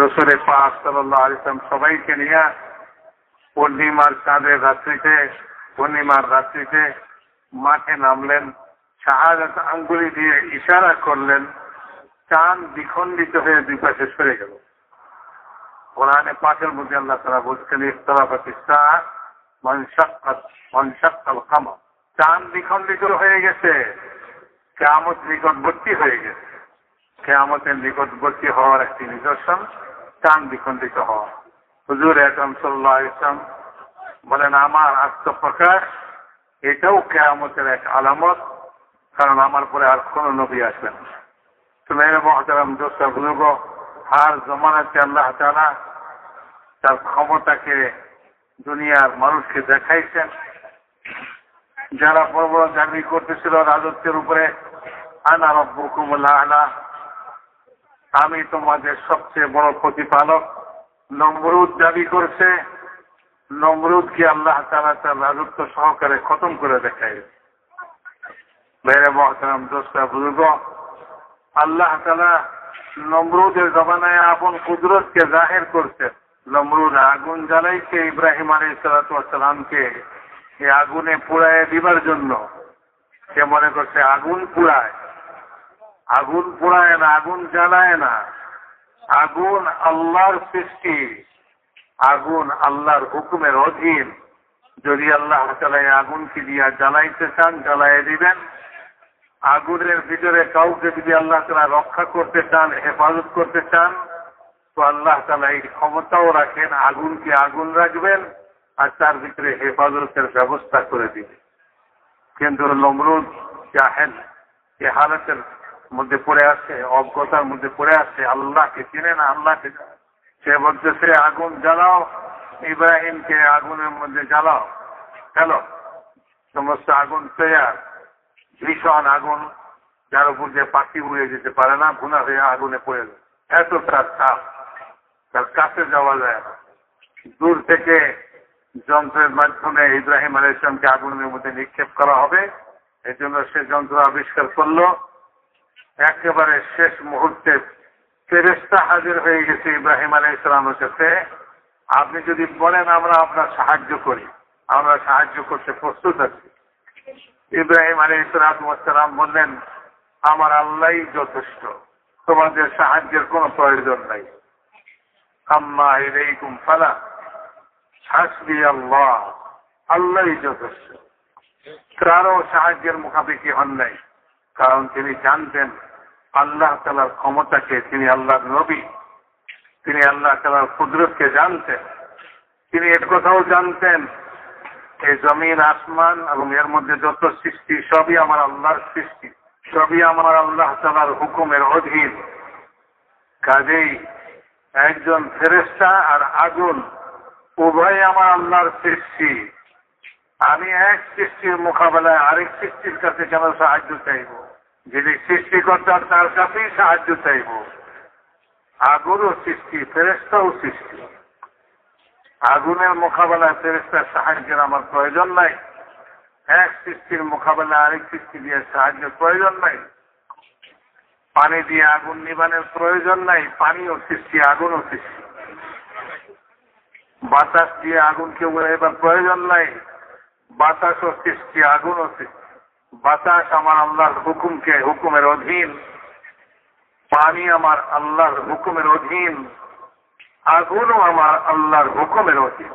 রাসূল পাক সাল্লাল্লাহু আলাইহি ওয়াসাল্লাম সবাইকে নিয়ে পূর্ণিমার চাঁদের রাত্রিতে, পূর্ণিমার রাত্রিতে মাঠে নামলেন, শাহাদাত আঙ্গুলি দিয়ে ইশারা করলেন, চাঁদ দ্বিখণ্ডিত হয়ে দুই পাশে সরে গেল। কোরআনে পাকের মধ্যে আল্লাহ তাআলা বলছেন ইখতারাবাতিস সাআ ওয়ানশাক্কাল কামার, চাঁদ দ্বিখণ্ডিত হয়ে গেছে, কিয়ামত নিকটবর্তী হয়ে গেছে। কিয়ামতের নিকটবর্তী হওয়ার একটি নিদর্শন চাঁদ দ্বিখণ্ডিত হওয়া। হুজুর আকরাম সাল্লাল্লাহু আলাইহি ওয়াসাল্লাম বলেন আমার আত্মপ্রকাশ এটাও কিয়ামতের এক আলামত, কারণ আমার পরে আর কোন নবী আসবেন না। মেরে মহতারাম দোস্ত বুজুর্গ, হার জমানাতে আল্লাহ তাআলা তার ক্ষমতাকে দুনিয়ার মানুষকে দেখাইছেন। যারা বড় বড় দাবি করতেছিল রাজত্বের উপরে, আনা রাব্বুকুমুল আ'লা, আমি তোমাদের সবচেয়ে বড় প্রতিপালক, নমরুদ দাবি করছে। নমরুদকে আল্লাহ তাআলা তার রাজত্ব সহকারে খতম করে দেখায়। মেরে মহতারাম দোস্ত বুজুর্গ, আল্লাহ তাআলা নমরুদের জমানায় আপন কুদরতকে জাহির করছেন। নমরুদ আগুন জ্বালাইছে ইব্রাহিম আলাইহিস সালাতু ওয়াস সালামকে এই আগুনে পুড়ায় দিবার জন্য। সে মনে করছে আগুন পুড়ায়, আগুন পুড়ায় না, আগুন জ্বালায় না। আগুন আল্লাহর সৃষ্টি, আগুন আল্লাহর হুকুমের অধীন। যদি আল্লাহ তাআলা এই আগুনকে দিয়া জ্বালাইতে চান জ্বালাইয়ে দিবেন। আগুনের ভিতরে কাউকে যদি আল্লাহ তাআলা রক্ষা করতে চান, হেফাজত করতে চান, তো আল্লাহ তাআলা এই ক্ষমতাও রাখেন, আগুনকে আগুন রাখবেন আর তার ভিতরে হেফাজতের ব্যবস্থা করে দিবেন। কিন্তু নমরুদ জাহেল, এ হালতের মধ্যে পড়ে আছে, অজ্ঞতার মধ্যে পড়ে আছে, আল্লাহকে চিনে না, আল্লাহকে। সে বলতেছে আগুন জ্বালাও, ইব্রাহিমকে আগুনের মধ্যে জ্বালাও, চলো। সমস্ত আগুন তৈয়ার, ভীষণ আগুন, যার উপর যে পাখি উড়ে যেতে পারে না, ভুনা হয়ে আগুনে পড়ে যায়। এত তার তাপ, তার কাছে যাওয়া যায় না। দূর থেকে যন্ত্রের মাধ্যমে ইব্রাহিম আলাইহিস সালামকে আগুনের মধ্যে নিক্ষেপ করা হবে, এই জন্য সে যন্ত্র আবিষ্কার করলো। একেবারে শেষ মুহূর্তে ফেরেশতা হাজির হয়ে গেছে ইব্রাহিম আলাইহিস সালামের কাছে। আপনি যদি বলেন আমরা আপনার সাহায্য করি, আমরা সাহায্য করতে প্রস্তুত আছি। ইব্রাহিম আলাইহিস সালাম বললেন আমার আল্লাহই যথেষ্ট, তোমাদের সাহায্যের কোনো প্রয়োজন নাই। আম্মা ইলাইকুম ফালা হাসবি আল্লাহ, আল্লাহই যথেষ্ট, কারো সাহায্যের মুখাপেক্ষি হন নাই। কারণ তিনি জানতেন আল্লাহ তাআলার ক্ষমতাকে, তিনি আল্লাহর নবী, তিনি আল্লাহ তাআলার কুদরতকে জানতেন। তিনি এর কথাও জানতেন এই জমিন আসমান এবং এর মধ্যে যত সৃষ্টি সবই আমার আল্লাহর সৃষ্টি, সবই আমার আল্লাহ তাআলার হুকুমের অধীন। কাজেই একজন ফেরেশতা আর আগুন উভয় আমার আল্লাহর সৃষ্টি। আমি এক সৃষ্টির মোকাবেলায় আরেক সৃষ্টির কাছে কেন সাহায্য চাইব? যিনি সৃষ্টিকর্তা তার কাছেই সাহায্য চাইব। আগুনও সৃষ্টি, ফেরেশতাও সৃষ্টি। আগুনের মোকাবেলায় ফেরেশতার সাহায্যের আমার প্রয়োজন নাই। এক সৃষ্টির মোকাবেলায় আরেক সৃষ্টি দিয়ে সাহায্যের প্রয়োজন নাই। পানি দিয়ে আগুন নিবানের প্রয়োজন নাই। পানিও সৃষ্টি, আগুনও সৃষ্টি। বাতাস দিয়ে আগুনকে উড়াইবার প্রয়োজন নাই। বাতাসও সৃষ্টি, আগুনও সৃষ্টি। বাতাস আমার আল্লাহর হুকুমের অধীন। পানি আমার আল্লাহর হুকুমের অধীন। আগুনও আমার আল্লাহর হুকুমের অধীন।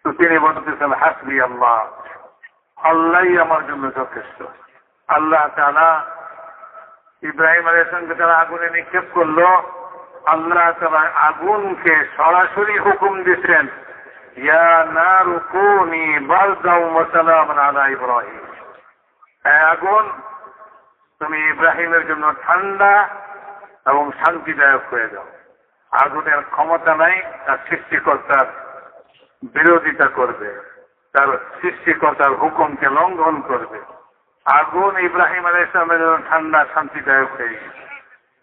তো তিনি বলতেছেন হাসবি আল্লাহ, আল্লাহই আমার জন্য যথেষ্ট। আল্লাহ তাআলা ইব্রাহিম আলাইহিস সালামকে তারা আগুনে নিক্ষেপ করলো। আল্লাহ তাআলা আগুনকে সরাসরি হুকুম দিচ্ছেন, ইয়া নারু কুনি বারদাও ওয়া সালামান আলা ইব্রাহিম। আগুন, তুমি ইব্রাহিমের জন্য ঠান্ডা এবং শান্তিদায়ক হয়ে যাও। আগুনের ক্ষমতা নাই তার সৃষ্টিকর্তার বিরোধিতা করবে, তার সৃষ্টিকর্তার হুকুমকে লঙ্ঘন করবে। আগুন ইব্রাহিম আলাইহিস সালামের জন্য ঠান্ডা শান্তিদায়ক হয়ে গেছে।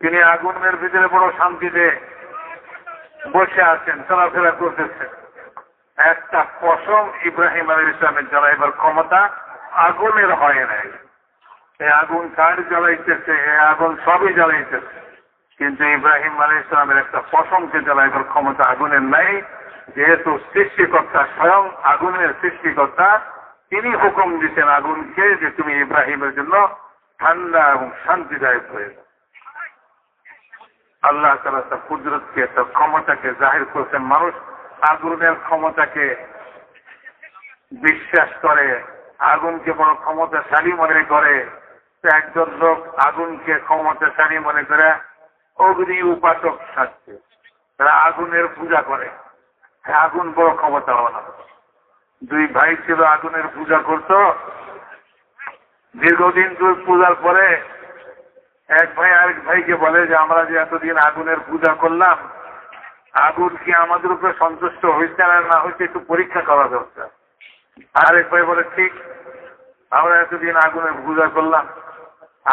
তিনি আগুনের ভিতরে বড় শান্তিতে বসে আছেন, চলাফেরা করতেছেন। একটা পশম ইব্রাহিম আলাইহিস সালামের জ্বালাইবার ক্ষমতা আগুনের হয় নাই। এই আগুন কার জ্বালাইতেছে? এই আগুন সবই জ্বালাইতেছে, কিন্তু ইব্রাহিম আলাইহিস সালামের একটা পশমকে জ্বালাইবার ক্ষমতা আগুনের নাই। যেহেতু সৃষ্টিকর্তা স্বয়ং আগুনের সৃষ্টিকর্তা, তিনি হুকুম দিচ্ছেন আগুনকে যে তুমি ইব্রাহিমের জন্য ঠান্ডা এবং শান্তিদায়ক হয়ে যাও। আল্লাহ তাআলা তার কুদরতকে, তার ক্ষমতাকে জাহির করেছেন। মানুষ আগুনের ক্ষমতাকে বিশ্বাস করে, আগুনকে বড় ক্ষমতাশালী মনে করে। একজন লোক আগুনকে ক্ষমতাশালী মনে করে অগ্নি উপাসক থাকছে, তারা আগুনের পূজা করে। আগুন বড় ক্ষমতাওয়ালা। দুই ভাই ছিল, আগুনের পূজা করত। দীর্ঘদিন পূজার পরে এক ভাই আরেক ভাইকে বলে যে আমরা যে এতদিন আগুনের পূজা করলাম, আগুন কি আমাদের উপরে সন্তুষ্ট হয়েছে না হয়েছে একটু পরীক্ষা করা দরকার। আরেক ভাই বলে ঠিক, আমরা এতদিন আগুনের পূজা করলাম,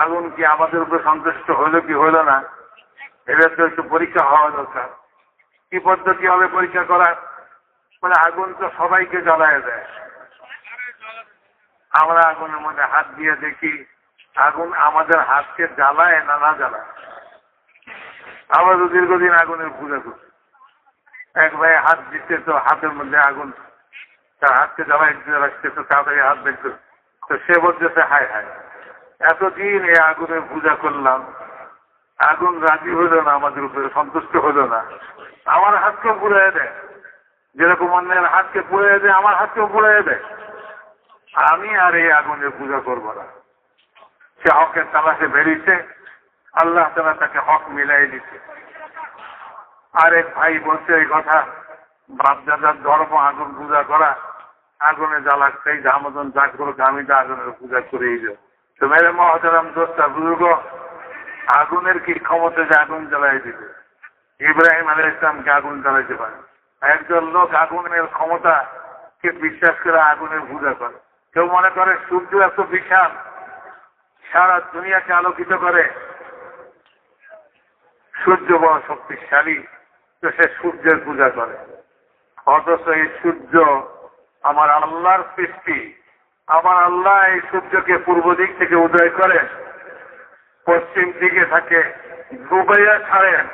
আগুন কি আমাদের উপরে সন্তুষ্ট হইল কি হইল না, এটা তো একটু পরীক্ষা হওয়া দরকার। কি পদ্ধতি হবে পরীক্ষা করার? মানে আগুন তো সবাইকে জ্বালায় দেয়। আমরা আগুনের মধ্যে হাত দিয়ে দেখি আগুন আমাদের হাতকে জ্বালায় না না জ্বালায়। আমরা তো দীর্ঘদিন আগুনের পূজা করছি। এক ভাই হাত দিচ্ছে তো হাতের মধ্যে আগুন তার হাতকে জ্বালায় দিতে রাখছে, তো তাড়াতাড়ি হাত দেখতে, তো সে বলতেছে হায় হায়, এতদিন এই আগুনের পূজা করলাম, আগুন রাজি হইল না, আমাদের উপরে সন্তুষ্ট হইল না, আমার হাতকেও পুড়িয়ে দেয়। যেরকম অন্যের হাতকে পুড়িয়ে দেয়, আমার হাতকেও পুড়িয়ে দেয়। আমি আর এই আগুনের পূজা করবো না। সে হকের তালাশে বেরিয়েছে, আল্লাহ তাআলা তাকে হক মিলাই দিচ্ছে। আরেক ভাই বলছে এই কথা, বাপদাদার ধর্ম আগুন পূজা করা, আগুনে জ্বালাক সেই জামতন যা করুক, আমি তো আগুনের পূজা করেই যাও। তো মেরে মহতারাম দোস্তা বুজুর্গ, আগুনের কি ক্ষমতা যে আগুন জ্বালাই দিবে? ইব্রাহিম আলাইহিস সালামকে আগুন জ্বালাইতে পারে। একজন লোক আগুনের ক্ষমতাকে বিশ্বাস করে আগুনের পূজা করে। কেউ মনে করে সূর্য এত বিশাল, সারা দুনিয়াকে আলোকিত করে, সূর্য বড় শক্তিশালী, তো সে সূর্যের পূজা করে। অথচ এই সূর্য আমার আল্লাহর সৃষ্টি। আমার আল্লাহ এই সূর্যকে পূর্ব দিক থেকে উদয় করে, পশ্চিম দিকে থাকে, ডুবাইয়া ছাড়েন,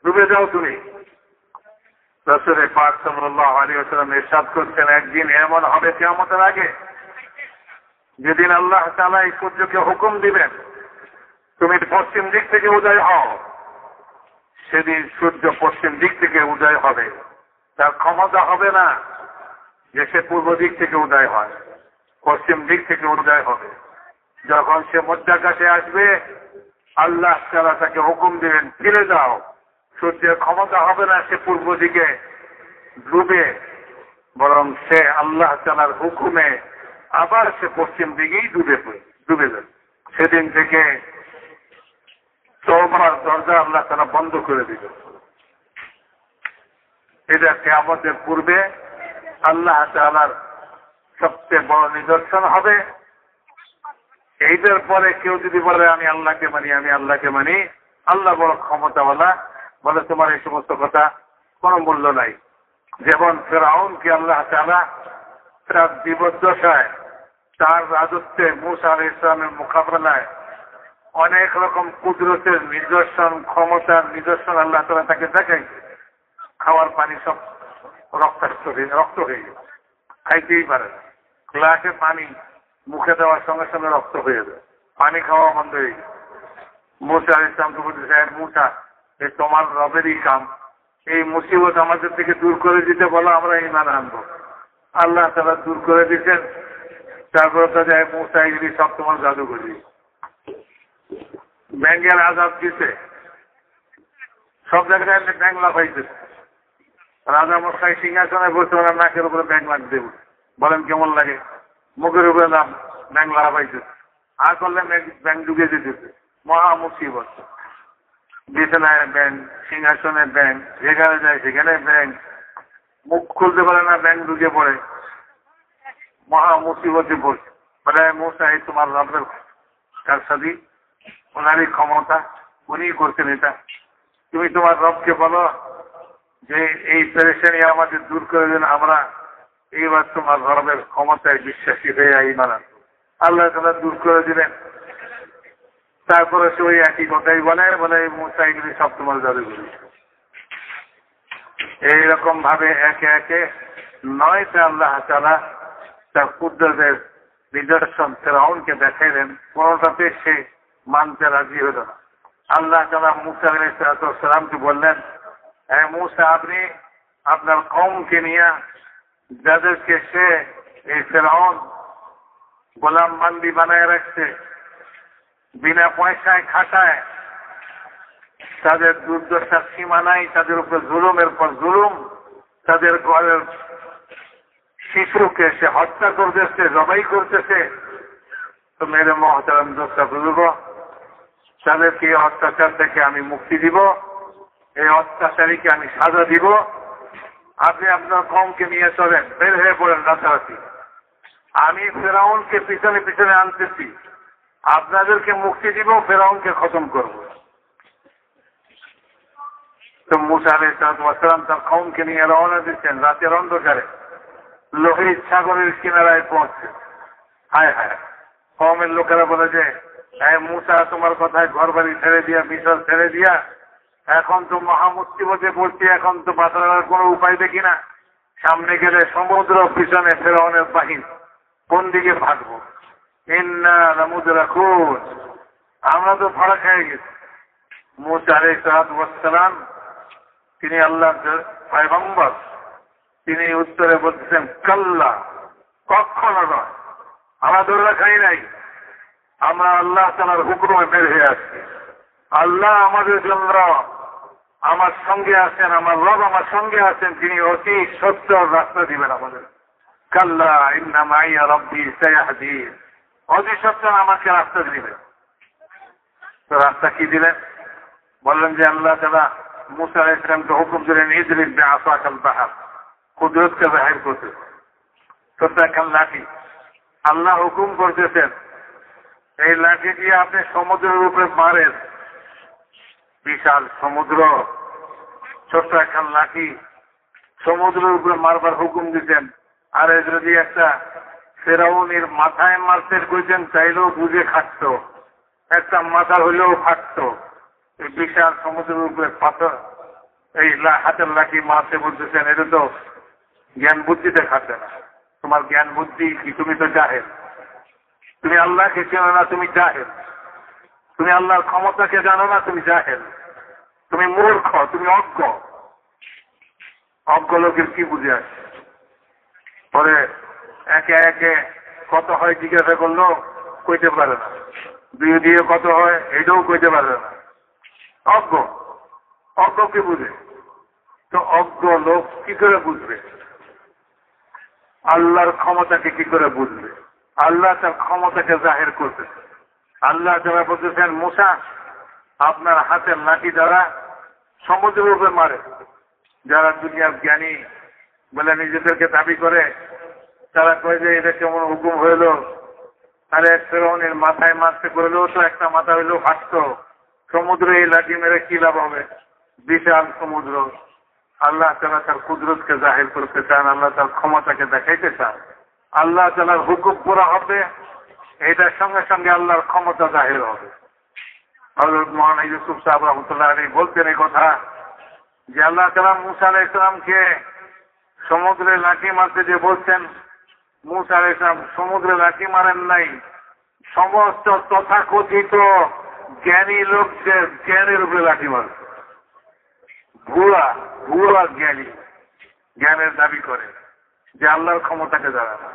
ডুবে যাও তুমি। রাসূল পাক সাল্লাল্লাহু আলাইহি ওয়াসাল্লাম ইরশাদ করছেন, একদিন এমন হবে কিয়ামতের আগে, যেদিন আল্লাহ তাআলা এই সূর্যকে হুকুম দিবেন তুমি পশ্চিম দিক থেকে উদয় হও, সেদিন সূর্য পশ্চিম দিক থেকে উদয় হবে। তার ক্ষমতা হবে না যে সে পূর্ব দিক থেকে উদয় হয়, পশ্চিম দিক থেকে উদয় হবে। যখন সে মধ্যাকাশে আসবে, আল্লাহ তাআলা তাকে হুকুম দিবেন ফিরে যাও। সূর্যের ক্ষমতা হবে না সে পূর্ব দিকে ডুবে, বরং সে আল্লাহ তাআলার হুকুমে আবার সে পশ্চিম দিকেই ডুবে যাবে। সেদিন থেকে তওবার দরজা আল্লাহ তাআলা বন্ধ করে দিবে। এটা কিয়ামতের পূর্বে আল্লাহ তাআলার সবচেয়ে বড় নিদর্শন হবে। এইটার পরে কেউ যদি বলে আমি আল্লাহকে মানি, আমি আল্লাহকে মানি, আল্লাহ বড় ক্ষমতাওয়ালা, বলে তোমার এই সমস্ত কথা কোনো মূল্য নাই। যেমন ফিরআউনকে আল্লাহ তাআলা তার বিপর্যশায়, তার রাজত্বে মূসা আলাইহিস সালামের মোকাবেলায় অনেক রকম কুদরতের নিদর্শন, ক্ষমতার নিদর্শন আল্লাহ তাআলা তাকে দেখাইছে। খাওয়ার পানি সব রক্ত হয়ে গেছে, খাইতেই পারে না। গ্লাসে পানি মুখে দেওয়ার সঙ্গে সঙ্গে রক্ত হয়ে যায়, পানি খাওয়া বন্ধ হয়ে গেছে। মূসা আলাইহিস সালামকে বলছে, সাহেব মূসা, এই তোমার রবেরই কাম, এই মুসিবত আমাদের থেকে দূর করে দিতে বলো, আমরা ঈমান আনবো। আল্লাহ তাআলা দূর করে দিচ্ছেন। তারপরে তো যায় মূসা এগুলি সব তোমার জাদুঘরি। ব্যাঙ্গের আজাদ দিতে সব জায়গায় ব্যাং লাফাইছে। রাজা মশাই সিংহাসনে বসে ওনার নাকের উপরে ব্যাং লাগ দেব, বলেন কেমন লাগে? মুখের উপরে ব্যাং লাফাইছে, আর করলে ব্যাং ঢুকে যেতেছে। মহা মুসিবত। বিছানায় ব্যাং, সিংহাসনে ব্যাং, যেখানে যায় সেখানে ব্যাং, মুখ খুলতে পারে না, ব্যাং ঢুকে পড়ে, মহা মুসিবতে পড়ছে। বলে মূসা, এই তোমার রবের কারসাদি, ওনারই ক্ষমতা, উনি করছেন এটা। তুমি তোমার রবকে বলো যে এই পেরেশানি আমাদের দূর করে দেন, আমরা এইবার তোমার রবের ক্ষমতায় বিশ্বাসী হয়ে ঈমান আনবো। আল্লাহ তাআলা দূর করে দিলেন। তারপরে সে ওই একই কথাই বলে মূসা এগুলি সব তোমার জাদুঘরি। এইরকম ভাবে একে একে নয়টা আল্লাহ তাআলা তার কুদরতের নিদর্শন ফিরআউনকে দেখাইলেন। কোনটাতে সে মানতে রাজি হল না। আল্লাহ তাআলা মূসা আলাইহিস সালামকে বললেন, হে মূসা, আপনি আপনার কওমকে নিয়ে, যাদেরকে সে এই ফিরআউন গোলাম বান্দি বানায় রাখছে, বিনা পয়সায় খাটায়, তাদের দুর্দশার সীমা নাই, তাদের উপর জুলুমের পর জুলুম, তাদের ঘরের শিশুকে সে হত্যা করতেছে, জবাই করতেছে। তো মেরে মহতারাম দোস্তা বুজুর্গ, তাদেরকে এই অত্যাচার থেকে আমি মুক্তি দিব, এই অত্যাচারীকে আমি সাজা দিব। আপনি আপনার কওমকে নিয়ে চলেন, বের হয়ে পড়েন রাতারাতি। আমি ফিরআউনকে পিছনে পিছনে আনতেছি, আপনাদেরকে মুক্তি দিব, ফিরআউনকে খতম করব। তো মূসা আলাইহিস সালাম তার কওমকে নিয়ে রওনা দিচ্ছেন রাতের অন্ধকারে, লোহিত সাগরের কিনারায় পৌঁছছে। হায় হায়, কওমের লোকেরা বলে যে, হ্যাঁ মূসা, তোমার কথায় ঘর বাড়ি ছেড়ে দিয়া, মিশর ছেড়ে দিয়া, এখন তো মহা মুসিবতে পড়ছি, এখন তো বাঁচার কোনো উপায় দেখি না। সামনে গেলে সমুদ্র, পিছনে ফিরআউনের বাহিনী, কোন দিকে ভাগবো? ইন্না লামুদরাকুন, আমরা তো ভাড়া খেয়ে গেছি। মূসা আলাইহিস সালাম, তিনি আল্লাহর পয়গম্বর, তিনি উত্তরে বলতেছেন, কাল্লা, কখনো নয়, আমরা ধরে খাই নাই, আমরা আল্লাহ তাআলার হুকুমে বের হয়ে আসছি। আল্লাহ আমাদের জন্য আমার সঙ্গে আছেন, আমার রব আমার সঙ্গে আছেন, তিনি অতি সত্য রাস্তা দিবেন আমাদের। কাল্লা ইন্না মাইয়া রব্বি সায়াহদিন, অতি সত্য আমাকে রাস্তা দিবেন। তো রাস্তা কি দিলেন? বললেন যে আল্লাহ তাআলা মূসা আলাইহিস সালামকে হুকুম দিলেন, ইদরিব বিআসাকাল বাহর, কুদরতকে জাহির করতে। তো দেখেন লাঠি, আল্লাহ হুকুম করতেছেন, এই লাঠি দিয়ে আপনি সমুদ্রের উপরে মারেন। বিশাল সমুদ্র, ছোট্ট একখান লাঠি, সমুদ্রের উপরে মারবার হুকুম দিতেন। আর যদি একটা ফেরাউনের মাথায় মারতে কইতেন, চাইলেও বুঝে খাটত, একটা মাথা হইলেও ফাটত। এই বিশাল সমুদ্রের উপরে পাথর, এই হাতের লাঠি মারতে বলতেছেন, এটা তো জ্ঞান বুদ্ধিতে খাটে না। তোমার জ্ঞান বুদ্ধি কি? তুমি তো জাহেল, তুমি আল্লাহকে চেনো না, তুমি জাহেল, তুমি আল্লাহর ক্ষমতাকে জানো না, তুমি জাহেল, তুমি মূর্খ, তুমি অজ্ঞ। অজ্ঞ লোকের কি বুঝে আসে? পরে একে একে কত হয় জিজ্ঞাসা করলো, কইতে পারে না। দুই দিয়ে কত হয় এটাও কইতে পারে না। অজ্ঞ, অজ্ঞ কি বুঝে? তো অজ্ঞ লোক কি করে বুঝবে? আল্লাহর ক্ষমতাকে কি করে বুঝবে? আল্লাহ তার ক্ষমতাকে জাহির করতেছে। আল্লাহ যারা বলতেছেন, মূসা আপনার হাতের লাঠি দ্বারা সমুদ্রের উপরে যারা দুনিয়ার জ্ঞানী বলে নিজেদেরকে দাবি করে, তারা কয় যে এটা কেমন হুকুম হইল, আরে ফেরাউনের মাথায় মারতে করলেও তো একটা মাথা হইলেও ফাটত, সমুদ্রে এই লাঠি মেরে কি লাভ হবে? বিশাল সমুদ্র। আল্লাহ তাআলা তার কুদরতকে জাহির করতে চান, আল্লাহ তার ক্ষমতাকে দেখাইতে চান। আল্লাহ তাআলার হুকুম পুরা হবে, এটার সঙ্গে সঙ্গে আল্লাহর ক্ষমতা জাহির হবে। হযরত মাওলানা ইউসুফ সাহেব রাহমাতুল্লাহ আলাইহি বলতেন এই কথা যে আল্লাহ তাআলা মূসা আলাইহিস সালামকে সমুদ্রে লাঠি মারতে যে বলছেন, মূসা আলাইহিস সালাম সমুদ্রে লাঠি মারেন নাই, সমস্ত তথাকথিত জ্ঞানী লোকদের জ্ঞানের উপরে লাঠি মারছে। ভুয়া জ্ঞানী জ্ঞানের দাবি করে যে আল্লাহর ক্ষমতাকে জানে না,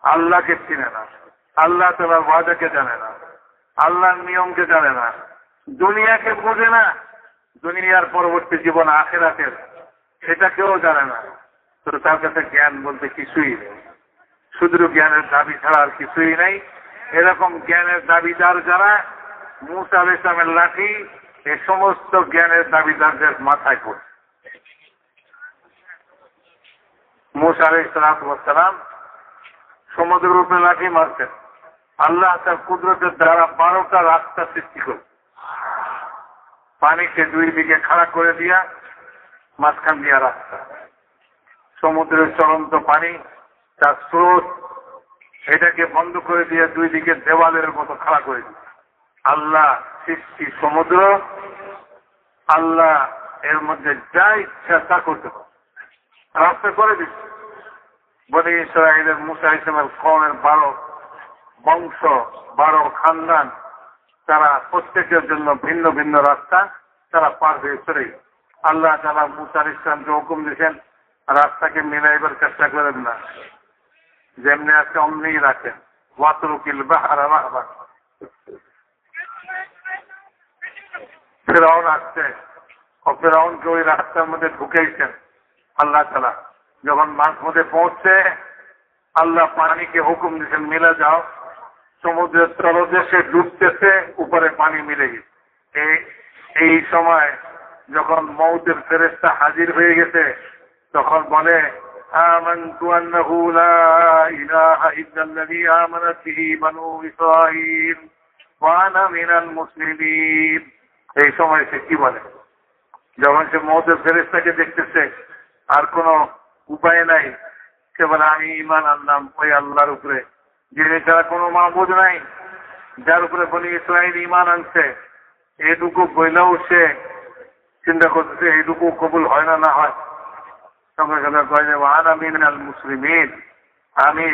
আল্লাহকে চিনে না, আল্লাহ তাআলার ওয়াদাকে জানে না, আল্লাহর নিয়মকে জানে না, দুনিয়াকে বোঝে না, দুনিয়ার পরবর্তী জীবন আখিরাতের সেটা কেউ জানে না। তো তার কাছে জ্ঞান বলতে কিছুই নেই, শুধু জ্ঞানের দাবি ছাড়া আর কিছুই নেই। এরকম জ্ঞানের দাবিদার যারা, মূসা আলাইহিস সালামের লাঠি এই সমস্ত জ্ঞানের দাবিদারদের মাথায় পড়ে। মূসা আলাইহিস সালাম সমুদ্রের উপরে লাঠি মারতেন, আল্লাহ তার কুদরতের দ্বারা 12টা রাস্তা সৃষ্টি করে পানিকে দুই দিকে খাড়া করে দিয়া মাঝখান দিয়া রাস্তা, সমুদ্রের চলন্ত পানি তার স্রোত এটাকে বন্ধ করে দিয়ে দুই দিকে দেওয়ালের মতো খাড়া করে দিয়ে আল্লাহ সৃষ্টি সমুদ্র, আল্লাহ এর মধ্যে যা ইচ্ছা তা করতে পারে, রাস্তা করে দিচ্ছে। বনি ইসরাঈলের মূসা আলাইহিস সালামের কওমের 12 বংশ, 12 খানদান, তারা প্রত্যেকের জন্য ভিন্ন ভিন্ন রাস্তা তারা পার হয়ে চলে। আল্লাহ তাআলা মূসা আলাইহিস সালামকে হুকুম দিয়েছেন রাস্তাকে মিলাইবার চেষ্টা করেন না, যেমনি আছে অমনি রাখেন। ওয়াতরুকিল বাহরা রাহবা। ফেরাউন আসছে, ফেরাউনকে ওই রাস্তার মধ্যে ঢুকেইছেন আল্লাহ তাআলা। যখন মাঝ মধ্যে পৌঁছছে, আল্লাহ পানিকে হুকুম দিয়েছেন মিলে যাও। সমুদ্রের তলদেশে ডুবতেছে, উপরে পানি মিলে গেছে। এই সময় যখন মউতের ফেরেশতা হাজির হয়ে গেছে, তখন বলে আমানতু আন্নাহু লা ইলাহা ইল্লাল্লাযী আমানাত বিহি বানু ইসরাঈল ওয়া আনা মিনাল মুসলিমিন। এই সময় সে কি বলে? যখন সে মউতের ফেরেশতাকে দেখতেছে, আর কোনো উপায় নাই, সে বলে আমি ঈমান আনলাম ওই আল্লাহর উপরে যিনি ছাড়া কোনো মাবুদ নাই, যার উপরে বনি ইসরাঈল ঈমান আনছে। এটুকু বইলেও সে চিন্তা করতেছে এইটুকু কবুল হয় না হয়। সঙ্গে সঙ্গে কয় যে আনা মিনাল মুসলিমিন, আমি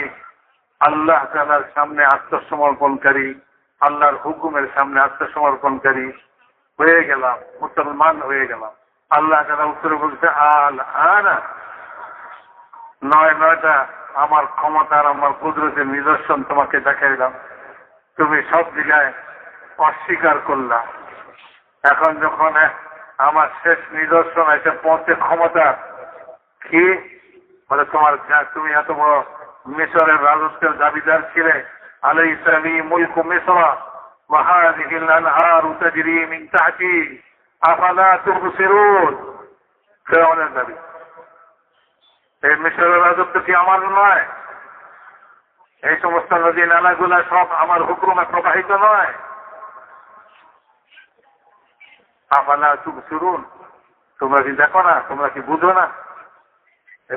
আল্লাহ তাআলার সামনে আত্মসমর্পণকারী, আল্লাহর হুকুমের সামনে আত্মসমর্পণকারী হয়ে গেলাম, মুসলমান হয়ে গেলাম। আল্লাহ তাআলা উত্তরে বলছে আল আনা, নয়টা আমার ক্ষমতার আমার কুদরতের নিদর্শন তোমাকে দেখাইলাম, তুমি সব জায়গায় অস্বীকার করলা। এখন যখন আমার শেষ নিদর্শন এসে পৌঁছে ক্ষমতা কি বলে, তুমি এত বড় মিশরের রাজত্বের দাবিদার ছিলে, আলাইসা লি মুলকু মিসরা ওয়া হাযিহিল আনহারু তাজরি মিন তাহতি আফালা তুবসিরুন। ফেরাউনের দাবি, এই মিশরের রাজত্ব কি আমার নয়? এই সমস্ত নদী নালাগুলা সব আমার হুকুমে প্রবাহিত নয়? আফালা তুবসিরুন, তোমরা কি দেখো না, তোমরা কি বুঝো না?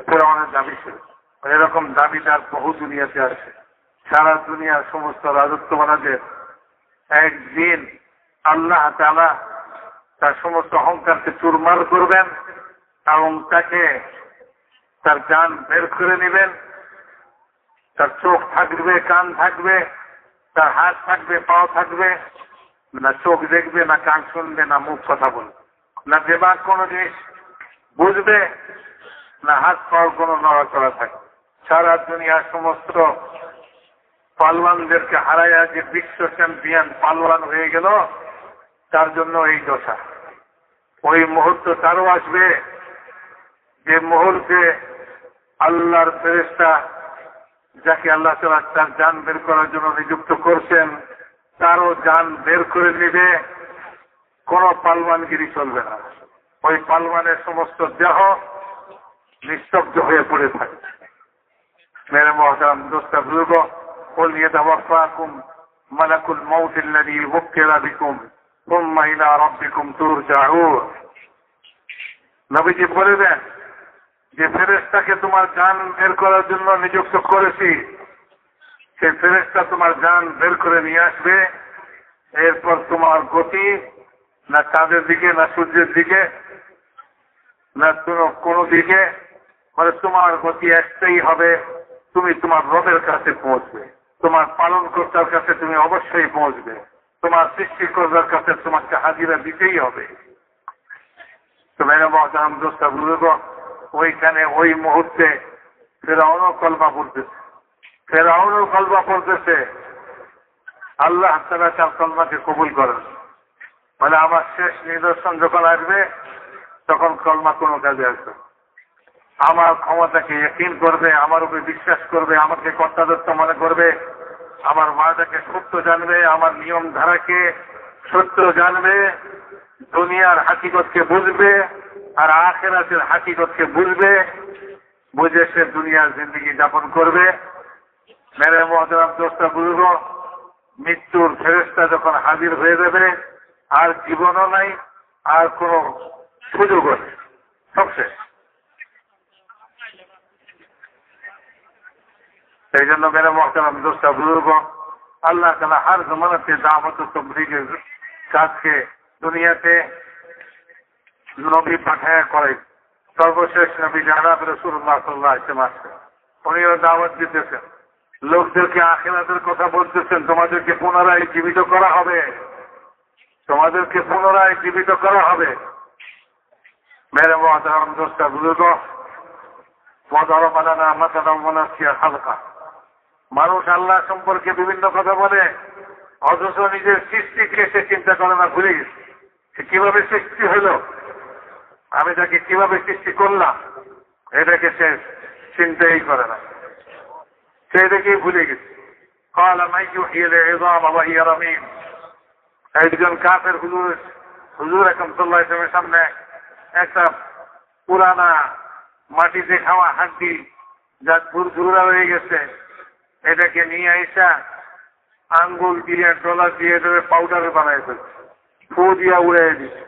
ফেরাউনের দাবি ছিল। এরকম দাবিদার বহু দুনিয়াতে আছে। সারা দুনিয়ার সমস্ত রাজত্ববানাদের একদিন আল্লাহ তাআলা তার সমস্ত অহংকারকে চুরমার করবেন এবং তাকে তার জান বের করে নেবেন। তার চোখ থাকবে, কান থাকবে, তার হাত থাকবে, পাও থাকবে, না চোখ দেখবে, না কান শুনবে, না মুখ কথা বলবে, না দেবাক কোনো জিনিস বুঝবে, না হাত পাওয়ার কোনো নড়াচড়া থাকবে। সারা দুনিয়ার সমস্ত পালওয়ানদেরকে হারাইয়া যে বিশ্ব চ্যাম্পিয়ন পালওয়ান হয়ে গেল, তার জন্য এই দশা। ওই মুহূর্ত তারও আসবে যে মুহূর্তে আল্লাহর ফেরেশতা যাকে আল্লাহ তাআলা তার জান বের করার জন্য নিযুক্ত করছেন, তারও জান বের করে নেবে। কোন পালওয়ানগিরি চলবে না। ওই পালওয়ানের সমস্ত দেহ নিস্তব্ধ হয়ে পড়ে থাকে। মেরে মহতারাম দোস্তা বুজুর্গ, قل يتوفاكم ملك الموت الذي وكل بكم ثم إلى ربكم ترجعون। নবীজি বলে দেন যে ফেরেশতাকে তোমার জান বের করার জন্য নিযুক্ত করেছি, সেই ফেরেশতা তোমার জান বের করে নিয়ে আসবে। এরপর তোমার গতি না চাঁদের দিকে, না সূর্যের দিকে, না কোনো দিকে, মানে তোমার গতি একটাই হবে, তুমি তোমার রবের কাছে পৌঁছবে, তোমার পালন কর্তার কাছে তুমি অবশ্যই পৌঁছবে, তোমার সৃষ্টিকর্তার কাছে তোমাকে হাজিরা দিতেই হবে। তো মেরে মহতারাম দোস্তা বুজুর্গ, ওইখানে ওই মুহূর্তে ফেরাউনও কলমা পড়তেছে, আল্লাহ তাআলা তার কলমাকে কবুল করেন। মানে আমার শেষ নিদর্শন যখন আসবে তখন কলমা কোনো কাজে আসবে। আমার ক্ষমতাকে ইয়াকিন করবে, আমার উপরে বিশ্বাস করবে, আমাকে কর্তাদত্ত মনে করবে, আমার মাটাকে সত্য জানবে, আমার নিয়ম ধারাকে সত্য জানবে, দুনিয়ার হাকিকতকে বুঝবে আর আখিরাতের হাকিকতকে বুঝবে, বুঝে সে দুনিয়ার জিন্দেগি যাপন করবে। মেরে মুহতারাম দোস্তা বুজুর্গ, মৃত্যুর ফেরেশতা যখন হাজির হয়ে যাবে আর জীবনও নাই, আর কোনো সুযোগও নেই, সব শেষ। সেই জন্য মেরে মুহতারাম দোস্তা বুজুর্গ, আল্লাহ তাআলা হর জমানাতে দাওয়াত ও তাবলীগের কাজকে দুনিয়াতে নবী পাঠায়া করে। সর্বশেষ নবী জনাব রাসূলুল্লাহ সাল্লাল্লাহু আলাইহি ওয়াসাল্লাম, উনিও দাওয়াত দিতেছেন, লোকদেরকে আখিরাতের কথা বলতেছেন, তোমাদেরকে পুনরায় জীবিত করা হবে, তোমাদেরকে পুনরায় জীবিত করা হবে। মেরে মুহতারাম দোস্তা বুজুর্গ, ওয়াদারব লানা মাসালাম ওয়া নাসিয়া খালকা। মানুষ আল্লাহ সম্পর্কে বিভিন্ন কথা বলে, অথচ নিজের সৃষ্টিকে সে চিন্তা করে না, ভুলে গেছে সে কিভাবে সৃষ্টি হলো, আমি তাকে কিভাবে সৃষ্টি করলাম, এটাকে সে চিন্তাই করে না, সে এটাকেই ভুলে গেছে। قال من يحيي العظام وهي رميم। একজন কাফের হুজুর আকরাম সাল্লাল্লাহু আলাইহি ওয়াসাল্লামের সামনে একটা পুরানা মাটিতে খাওয়া হাড্ডি যা ঝুরঝুরা হয়ে গেছে, এটাকে নিয়ে আইসা আঙ্গুল দিয়ে ডলার দিয়ে দেবে পাউডারে বানাই ফেলছে, ফু দিয়া উড়াই দিচ্ছে।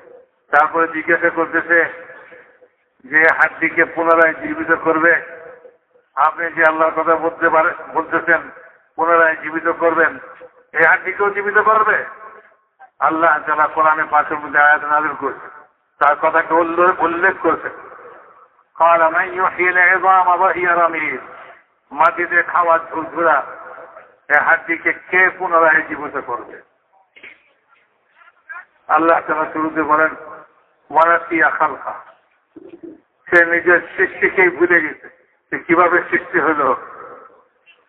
তারপরে জিজ্ঞাসা করতেছে যে হাড্ডিকে পুনরায় জীবিত করবে, আপনি যে আল্লাহর কথা বলতেছেন পুনরায় জীবিত করবেন, এই হাড্ডিকেও জীবিত করবে? আল্লাহ তাআলা কোরআনে পাকের মধ্যে আয়াত নাযিল করছে, তার কথাকে উল্লেখ করছে। قال من يحيي العظام وهي رميم। মাটিতে খাওয়া ঝুরঝুরা এই হাড্ডিকে কে পুনরায় জীবিত করবে? আল্লাহ তাআলা শুরুতে বলেন ওয়া নাসিয়া খালকা। সে নিজের সৃষ্টিকেই ভুলে গেছে, সে কিভাবে সৃষ্টি হলো,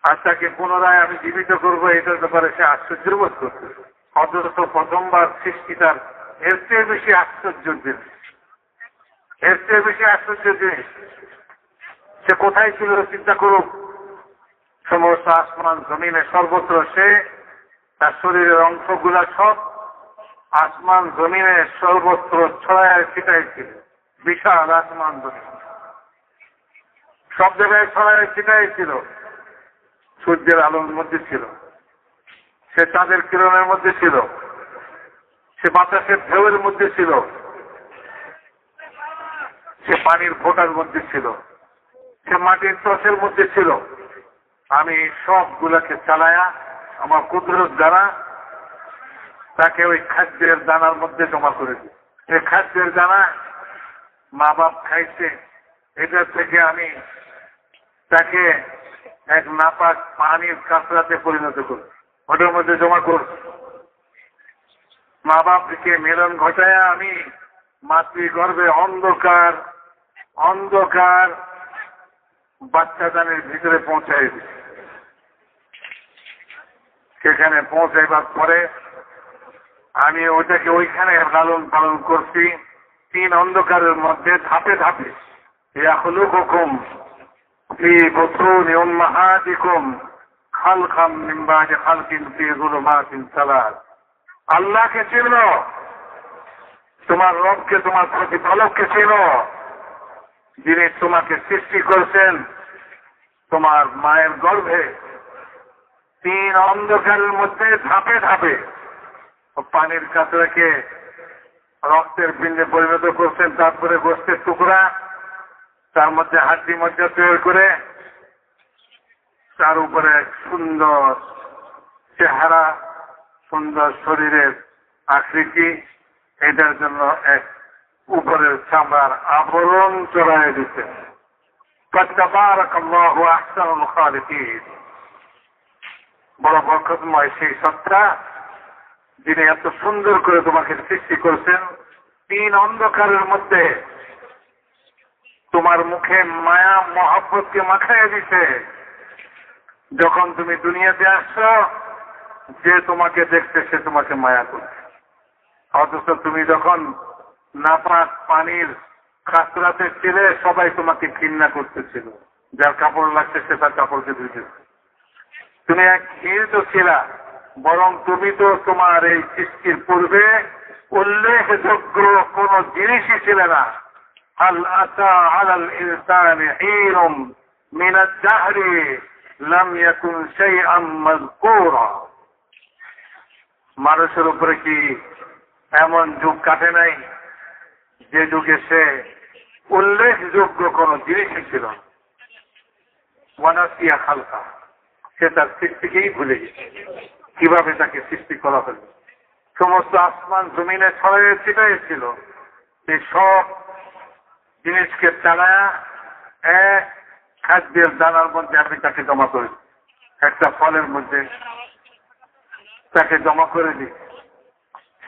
আর তাকে পুনরায় আমি জীবিত করবো এটার ব্যাপারে সে আশ্চর্য বোধ করছে। অথচ প্রথমবার সৃষ্টি তার এর চেয়ে বেশি আশ্চর্যের জিনিস, এর চেয়ে বেশি আশ্চর্যের জিনিস। সে কোথায় ছিল চিন্তা করুক, সমস্ত আসমান জমিনে সর্বত্র সে তার শরীরের অংশগুলা সব আসমান জমিনে সর্বত্র ছড়ায় ছিটায় ছিল। বিশাল আসমান জমিন সব জায়গায় ছড়ায় ছিটায় ছিল, সূর্যের আলোর মধ্যে ছিল, সে চাঁদের কিরণের মধ্যে ছিল, সে বাতাসের ঢেউয়ের মধ্যে ছিল, সে পানির ফোঁটার মধ্যে ছিল, সে মাটির টসের মধ্যে ছিল। আমি সবগুলাকে চালায়া আমার কুদরত দ্বারা তাকে ওই খাদ্যের দানার মধ্যে জমা করে দিই। এই খাদ্যের দানা মা বাপ খাইছে, এটা থেকে আমি তাকে এক নাপাক পানির কাঁচরাতে পরিণত করি, ওটার মধ্যে জমা করি। মা বাপকে মিলন ঘটায় আমি মাতৃগর্ভে অন্ধকার অন্ধকার বাচ্চাদানের ভিতরে পৌঁছাই দিই। সেখানে পৌঁছাইবার পরে আমি ওটাকে ওইখানে লালন পালন করছি 3 অন্ধকারের মধ্যে ধাপে ধাপে। ইয়াখলুকুকুম ফি বুতুনি উম্মাহাতিকুম খালকাম মিন বা'দি খালকিন ফি যুলুমাতিন সালাস। আল্লাহকে চিনল, তোমার রবকে, তোমার প্রতিপালককে চেনো, যিনি তোমাকে সৃষ্টি করেছেন তোমার মায়ের গর্ভে, 3 অন্ধকারের মধ্যে ধাপে ধাপে পানির কাতরাকে রক্তের পিণ্ডে পরিণত করছেন, তারপরে গোস্তের টুকরা, তার মধ্যে হাড্ডি মজ্জা তৈরি করে তার উপরে সুন্দর চেহারা, সুন্দর শরীরের আকৃতি, এটার জন্য এক উপরের চামড়ার আবরণ চড়াই দিতে। ফাতাবারাকাল্লাহু আহসানুল খালিকিন। বড় বরকতময় সেই সত্তা, যিনি এত সুন্দর করে তোমাকে সৃষ্টি করেছেন, 3 অন্ধকারের মধ্যে তোমার মুখে মায়া মহব্বতকে মাখাইয়া দিছে। যখন তুমি দুনিয়াতে আসছো, যে তোমাকে দেখছে সে তোমাকে মায়া করছে, অথচ তুমি যখন নাপাক পানির কাতরাতে ছিলে সবাই তোমাকে ঘৃণা করতেছিল, যার কাপড় লাগছে সে তার কাপড়কে ধুইতেছে। তুমি এক ঘৃণিত ছিলা, বরং তুমি তো তোমার এই সৃষ্টির পূর্বে উল্লেখযোগ্য কোন জিনিসই ছিল না। হাল আতা আলাল ইনসানি হিনুম মিনাদ দাহরি লাম ইয়াকুন শাইআম মাযকুরা। মানুষের উপরে কি এমন যুগ কাটে নাই যে যুগে সে উল্লেখযোগ্য কোন জিনিসই ছিল না। ওয়ানাসিয়া খালকা, সে তার সৃষ্টিকেই ভুলে গেছে, কিভাবে তাকে সৃষ্টি করা হলো। সমস্ত আসমান জমিনে ছড়িয়ে ছিটাইছিল, এই সব জিনিসকে চালায়া এক খাদ্যের দানার মধ্যে আমি তাকে জমা করেছি, একটা ফলের মধ্যে তাকে জমা করে দিই।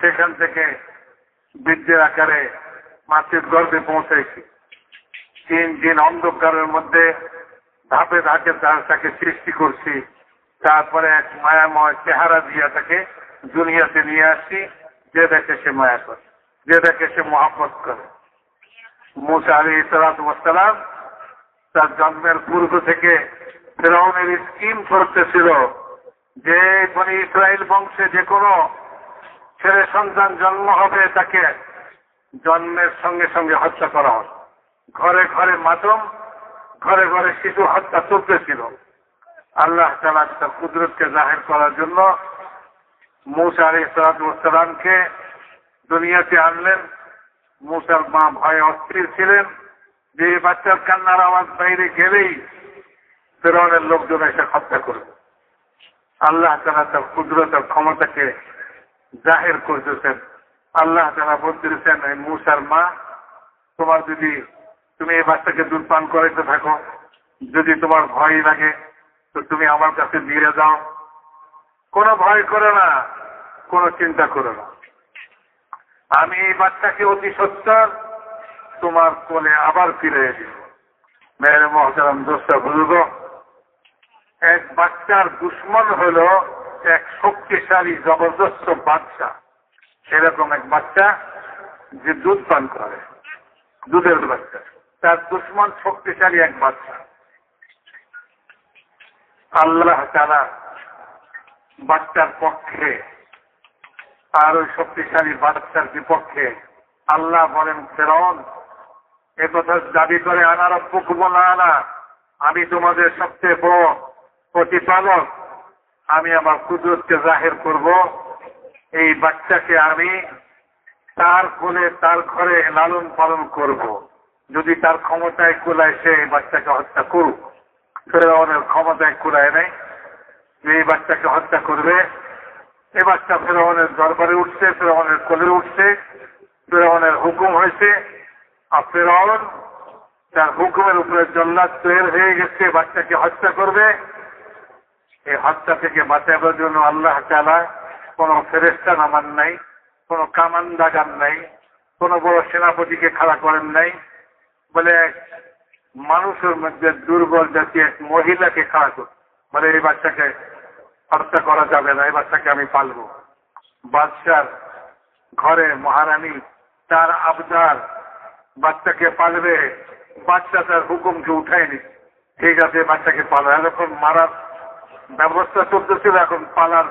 সেখান থেকে বীর্যের আকারে মাছের গর্ভে পৌঁছাইছি। 3 দিন অন্ধকারের মধ্যে ধাপে ধাপে তাকে সৃষ্টি করছি, তারপরে এক মায়াময় চেহারা দিয়ে তাকে দুনিয়াতে নিয়ে আসছি। যে দেখে সে মায়া করে, যে দেখে সে মহব্বত করে। মুসা আলাইহিস সালাম তার জন্মের পূর্ব থেকে ফিরআউনের স্কিম করতেছিল যে বনি ইসরায়েল বংশে যে কোনো ছেলে সন্তান জন্ম হবে তাকে জন্মের সঙ্গে সঙ্গে হত্যা করা হয়। ঘরে ঘরে মাতম, ঘরে ঘরে শিশু হত্যা চলতেছিল। আল্লাহ তাআলা তার কুদরতকে জাহির করার জন্য মুসা আলাইহিস সালামকে দুনিয়াতে আনলেন। মুসার মা ভয়ে অস্থির ছিলেন যে বাচ্চার কান্নার আওয়াজ বাইরে গেলেই ফিরআউনের লোকজন এসে হত্যা করবে। আল্লাহ তাআলা তার কুদরত আর ক্ষমতাকে জাহির করতেছেন। আল্লাহ তাআলা বলতেছেন, এই মুসার মা, তোমার যদি তুমি এই বাচ্চাকে দুধ পান করাইতে থাকো, যদি তোমার ভয় লাগে তো তুমি আমার কাছে দিয়ে যাও, কোনো ভয় করো না, কোনো চিন্তা করো না, আমি এই বাচ্চাকে অতি সত্বর তোমার কোলে আবার ফিরে দিব। মেরে মহতারাম দোস্তা বুঝব, এক বাচ্চার দুশ্মন হলো এক শক্তিশালী জবরদস্ত বাচ্চা। এরকম এক বাচ্চা যে দুধ পান করে, দুধের বাচ্চা, তার দুশ্মন শক্তিশালী এক বাচ্চা। আল্লাহ তাআলা বাচ্চার পক্ষে আর ওই শক্তিশালী বাচ্চার বিপক্ষে আল্লাহ বলেন, ফিরআউন একথা দাবি করে, আনা রাব্বুকুম আ'লা, আমি তোমাদের সবচেয়ে বড় প্রতিপালক, আমি আমার কুদরতকে জাহির করব। এই বাচ্চাকে আমি তার কোলে তার ঘরে লালন পালন করব। যদি তার ক্ষমতায় কুলায় সে এই বাচ্চাকে হত্যা করুক। ফিরআউনের ক্ষমতায় কুলায় নাই যে এই বাচ্চাকে হত্যা করবে। এই বাচ্চা ফিরআউনের দরবারে উঠছে, ফিরআউনের কোলে উঠছে, ফিরআউনের হুকুম হয়েছে, আর ফিরআউন তার হুকুমের উপরে জল্লাদ তৈরি হয়ে গেছে, বাচ্চাকে হত্যা করবে। এই হত্যা থেকে বাঁচাবার জন্য আল্লাহ তাআলা কোনো ফেরেশতা নামান নাই, কোনো কামান দাগান নাই, কোনো বড় সেনাপতিকে খাড়া করেন নাই, বলে মানুষের মধ্যে দুর্বল জাতি এক মহিলাকে খাড়া করে বলে এই বাচ্চাকে হত্যা করা যাবে না, এই বাচ্চাকে আমি পালবো। বাদশার ঘরে মহারানী তার আবদার বাচ্চাকে পালবে, বাচ্চা তার হুকুমকে উঠায়নি, ঠিক আছে বাচ্চাকে পালো। এখন মারার ব্যবস্থা চলতেছিল, এখন পালার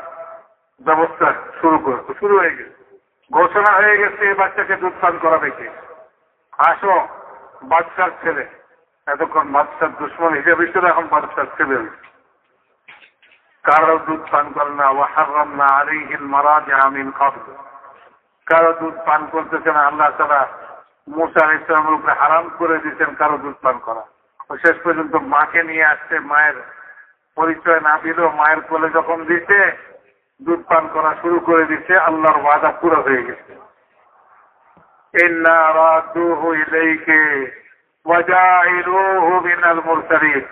ব্যবস্থা শুরু হয়ে গেছে। ঘোষণা হয়ে গেছে এই বাচ্চাকে দুধ পান করাবে কে? আসো, বাচ্চার ছেলে। এতক্ষণ বাচ্চার দুশ্মন হিসেবে ছিল, এখন বাচ্চার ছেলে। কারো দুধ পান করে না। ওয়াহাররামনা আলাইহিল মারাজিআ মিন ক্বাবল। কারো দুধ পান করতেছে না। আল্লাহ তাআলা মুসা আলাইহিস সালামের উপরে হারাম করে দিয়েছেন কারো দুধ পান করা। শেষ পর্যন্ত মাকে নিয়ে আসছে, মায়ের পরিচয় না দিলেও মায়ের কোলে যখন দিচ্ছে দুধ পান করা শুরু করে দিচ্ছে। আল্লাহর ওয়াদা পুরো হয়ে গেছে। ইন্না রাদুহু ইলাইকা ওয়া জাইলুহু মিনাল মুরসালিন।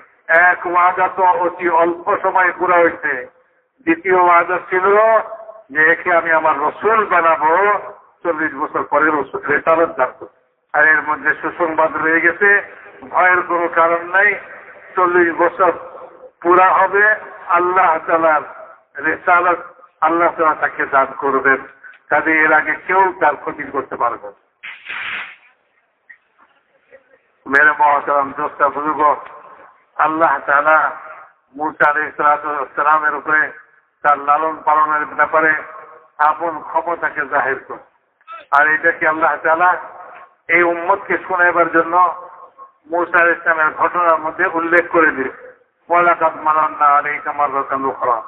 এক ওয়াদা তো অতি অল্প সময় পুরো হয়েছে। দ্বিতীয় ওয়াদা ছিল যে একে আমি আমার রসুল বানাবো, 40 বছর পরে রসুল রেসালত দাঁড়াবো। আর এর মধ্যে সুসংবাদ রয়ে গেছে, ভয়ের কোনো কারণ নাই। 40 বছর পুরা হবে, আল্লাহ তাআলার রেসালত আল্লাহ তাআলা তাকে দান করবেন। কাজে এর আগে কেউ তার ক্ষতি করতে পারবে না। মেরে মহতারাম দোস্তা বুজুর্গ, আল্লাহ তাআলা মুসা আলাইহিস সালামের উপরে তার লালন পালনের ব্যাপারে আপন ক্ষমতাকে জাহির করে। আর এটাকে আল্লাহ তাআলা এই উম্মতকে শোনাবার জন্য মুসা আলাইহিস সালামের ঘটনার মধ্যে উল্লেখ করে দিয়েছে। ওয়ালাকাদ মানান্না আলাইকা মাররাতান উখরা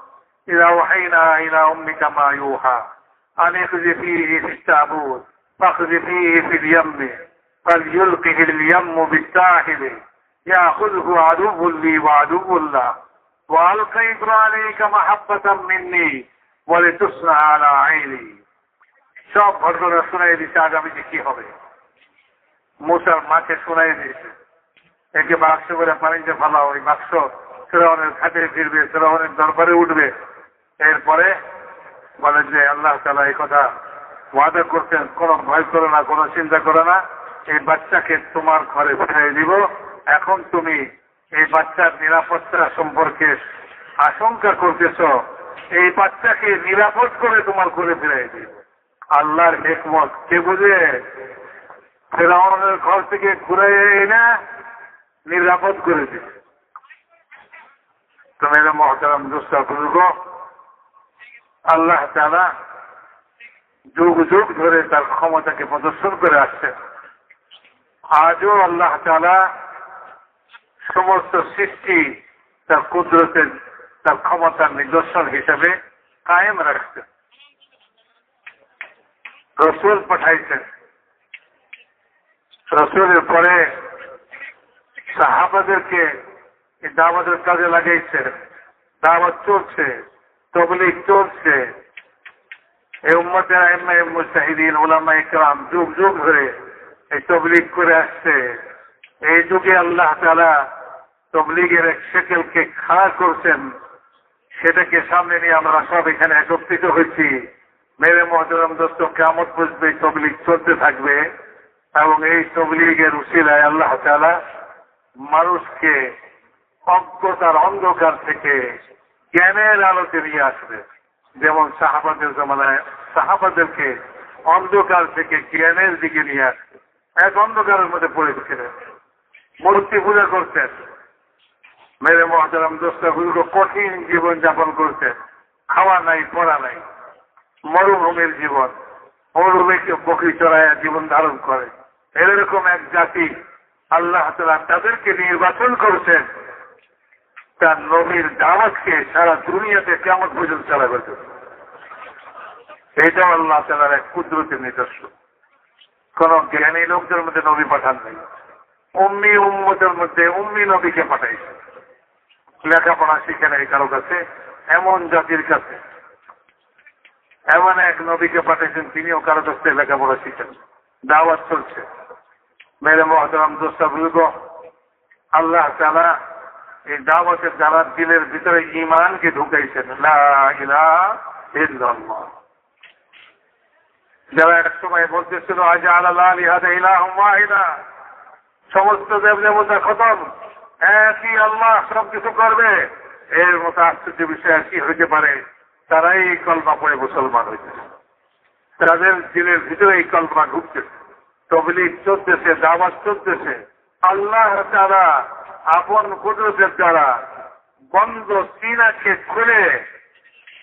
ইযা ওয়াহাইনা ইলা উম্মিকা মা ইউহা আন ইখযিফিহি ফিত তাবুত ফাখযিফিহি ফিল ইয়াম্মি ফালইউলকিহিল ইয়াম্মু বিস-সাহিলি ইয়াখুযহু আদুউন লি ওয়া আদুউন লাহ ওয়া আলকাইতু আলাইকা মাহাব্বাতাম মিন্নী ওয়া লিতুসনা আলা আইনি। সব ঘটনা শোনাই দিচ্ছে আগামীতে কি হবে। মুসার মাকে শোনাই দিয়েছে, একে বাক্স করে পানিতে ফালাও, ওই বাক্স ফিরআউনের ঘাটে ফিরবে, ফিরআউনের দরবারে উঠবে। এরপরে বলে যে আল্লাহ তাআলা এই কথা ওয়াদা করতেন, কোনো ভয় করো না, কোনো চিন্তা করো না, এই বাচ্চাকে তোমার ঘরে ফিরিয়ে দিব। এখন তুমি এই বাচ্চার নিরাপত্তা সম্পর্কে আশঙ্কা করতেছ, এই বাচ্চাকে নিরাপদ করে তোমার ঘরে ফিরিয়ে দিব। আল্লাহর হিকমত কে বুঝে? ফিরআউনের ঘর থেকে ঘুরে এনে নিরাপদ করে দিবে। তো মেরে মহতারাম দোস্তা বুজুর্গ, আল্লাহ তাআলা যুগ যুগ ধরে তার ক্ষমতাকে প্রদর্শন করে আসছেন। আজও আল্লাহ তাআলা সমস্ত সৃষ্টি তার কুদরতের, তার ক্ষমতার নিদর্শন হিসেবে কায়েম রাখছেন। রসুল পাঠাইছেন, রসুলের পরে সাহাবাদেরকে এই দাওয়াতের কাজে লাগাইছে। দাওয়াত চলছে, তাবলীগ চলছে। এই উম্মতের আইম্মায়ে মুজতাহিদিন উলামায়ে কেরাম যুগ যুগ ধরে এই তাবলীগ করে আসছে। এই যুগে আল্লাহ তাআলা তাবলীগের এক শেকেলকে খাড়া করছেন, সেটাকে সামনে নিয়ে আমরা সব এখানে একত্রিত হয়েছি। মেরে মহতারাম দোস্ত, কিয়ামত পর্যন্ত এই তাবলীগ চলতে থাকবে এবং এই তাবলীগের উসিলায় আল্লাহ তাআলা মানুষকে অজ্ঞতার অন্ধকার থেকে জ্ঞানের আলোতে নিয়ে আসবে। যেমন সাহাবাদের জমানায় সাহাবাদেরকে অন্ধকার থেকে জ্ঞানের দিকে নিয়ে আসবে। এক অন্ধকারের মধ্যে পড়েছিলেন, মূর্তি পূজা করতেন। মেরে মহতারাম দোস্ত বুজুর্গ কঠিন জীবন যাপন করতেন, খাওয়া নাই, পড়া নাই, মরুভূমির জীবন, মরুভূমিকে বকরি চড়াইয়া জীবন ধারণ করে। এরকম এক জাতি আল্লাহ তাআলা তাদেরকে নির্বাচন করেছেন তার নবীর দাওয়াতকে সারা দুনিয়াতে কিয়ামত পর্যন্ত চালাবে। এটাও আল্লাহ তাআলার এক কুদরতের নিদর্শন। কোন জ্ঞানী লোকদের মধ্যে নবী পাঠান নাই, উম্মি উম্মতের মধ্যে উম্মি নবীকে পাঠাইছে। লেখাপড়া শিখে নাই কারো কাছে, এমন জাতির কাছে এমন এক নবীকে পাঠাইছেন, তিনিও কারো কাছে লেখাপড়া শিখেন। দাওয়াত চলছে। মেরে মহতারাম দোস্তা বুজুর্গ, আল্লাহ তাআলা এই দাওয়াতের দ্বারা দিলের ভিতরে ঈমানকে ঢুকাইছেন। লা ইলাহা ইল্লাল্লাহ। যারা এক সময় বলতেছিল আজআল আলিহাতা ইলাহাম ওয়াহিদা, সমস্ত দেবদেবতা খতম, একই আল্লাহ সব কিছু করবে, এর মতো আশ্চর্য বিষয় আর কি হইতে পারে? তারাই এই কলমা পড়ে মুসলমান হইতেছে, তাদের দিলের ভিতরে এই কলমা ঢুকতেছে। তাবলীগ চলতেছে, দাওয়াত চলতেছে। আল্লাহ তাআলা আপন কুদরতের দ্বারা বন্ধ সিনাকে খুলে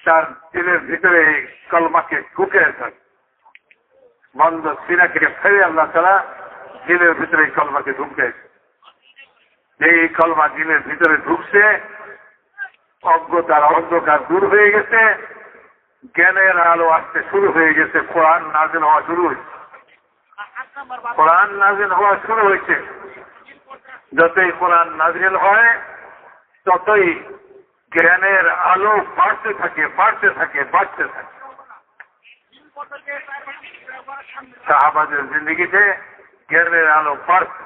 তার দিলের ভিতরে কলমাকে ঢুকে থাকে। বন্ধ সিনাকে ফেরে আল্লাহ তাআলা দিলের ভিতরে এই কলমাকে ঢুকিয়েছে। এই কলমা দিলের ভিতরে ঢুকছে, অজ্ঞতার অন্ধকার দূর হয়ে গেছে, জ্ঞানের আলো আসতে শুরু হয়ে গেছে, কোরআন নাযিল হওয়া শুরু হয়েছে। কোরআন নাযিল হওয়া শুরু হয়েছে। যতই কোরআন নাযিল হয় ততই জ্ঞানের আলো বাড়তে থাকে, বাড়তে থাকে, বাড়তে থাকে। সাহাবাদের জিন্দেগিতে জ্ঞানের আলো বাড়ছে।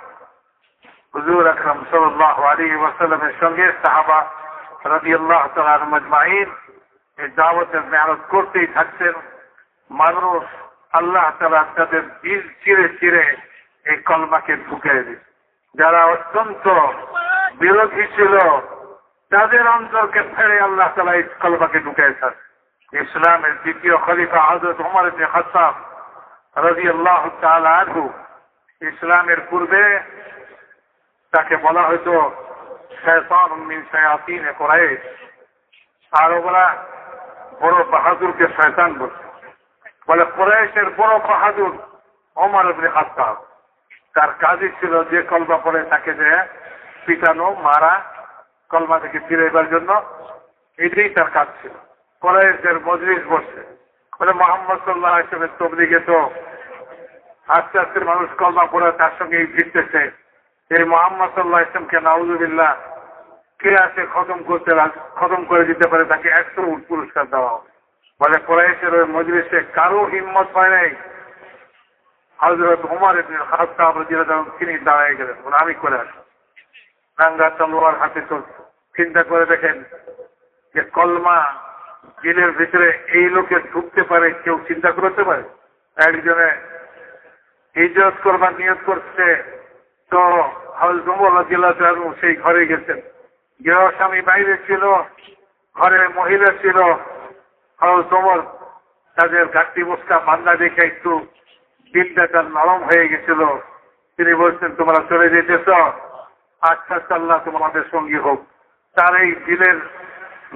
হুজুর আকরাম সাল্লাল্লাহু আলাইহি ওয়াসাল্লামের সঙ্গে সাহাবা রাদিয়াল্লাহু তাআলা আনহুম আজমাইন এই দাওয়াতের মেহনত করতেই থাকতেন। মানুষ আল্লাহ তাআলা তাদের দিল চিরে চিরে এই কলমাকে ঢুকিয়ে দিত। যারা অত্যন্ত বিরোধী ছিল তাদের অন্তরকে ফেরে আল্লাহ তাআলা এই কলমাকে ঢুকিয়েছেন। ইসলামের দ্বিতীয় খলিফা হযরত ওমর ইবনে খাত্তাব রাদিয়াল্লাহু তাআলা আনহু, ইসলামের পূর্বে তাকে বলা হয়তো শয়তান মিন শায়াতিন কুরাইশ, আরবরা বড় বাহাদুরকে শয়তান বলছে। বলে কুরাইশের বড় বাহাদুর ওমর ইবনে খাত্তাব, তার কাজই ছিল যে কলমা পড়ে তাকে যে পিটানো, মারা, কলমা থেকে ফিরাইবার জন্য, এটাই তার কাজ ছিল। কুরাইশের মজলিস বসছে, বলে মুহাম্মদ সাল্লাল্লাহু আলাইহি ওয়াসাল্লামের তবলিগে তো আস্তে আস্তে মানুষ কলমা পড়ে তার সঙ্গে ভিড়তেছে। এই মুহাম্মদ সাল্লাল্লাহু আলাইহি ওয়াসাল্লামকে নাউযুবিল্লাহ কে আছে খতম করে দিতে পারে, তাকে 100 উট পুরস্কার দেওয়া হবে। বলে কুরাইশের ওই মজলিসে কারো হিম্মত হয় নাই। হযরত ওমর ইবনে খাত্তাব রাদিয়াল্লাহু আনহু তিনি দাঁড়ায় গেলেন, বলে আমি করে আসি। নাঙ্গা তলোয়ার হাতে চলছে। চিন্তা করে দেখেন যে কলমা দিলের ভিতরে এই লোকে ঢুকতে পারে, কেউ চিন্তা করতে পারে? একজনে হিজরত করবার নিয়ত করছে, তো হযরত ওমর রাদিয়াল্লাহু আনহু সেই ঘরে গেছেন। গৃহস্বামী বাইরে ছিল, ঘরে মহিলা ছিল। হযরত ওমর তাদের গাঁটি মুস্কা বান্ধা দেখে একটু দিলটা তার নরম হয়ে গেছিল। তিনি বলছেন, তোমরা চলে যেতেছ, আচ্ছা আল্লাহ তোমাদের সঙ্গী হোক। তার এই দিলের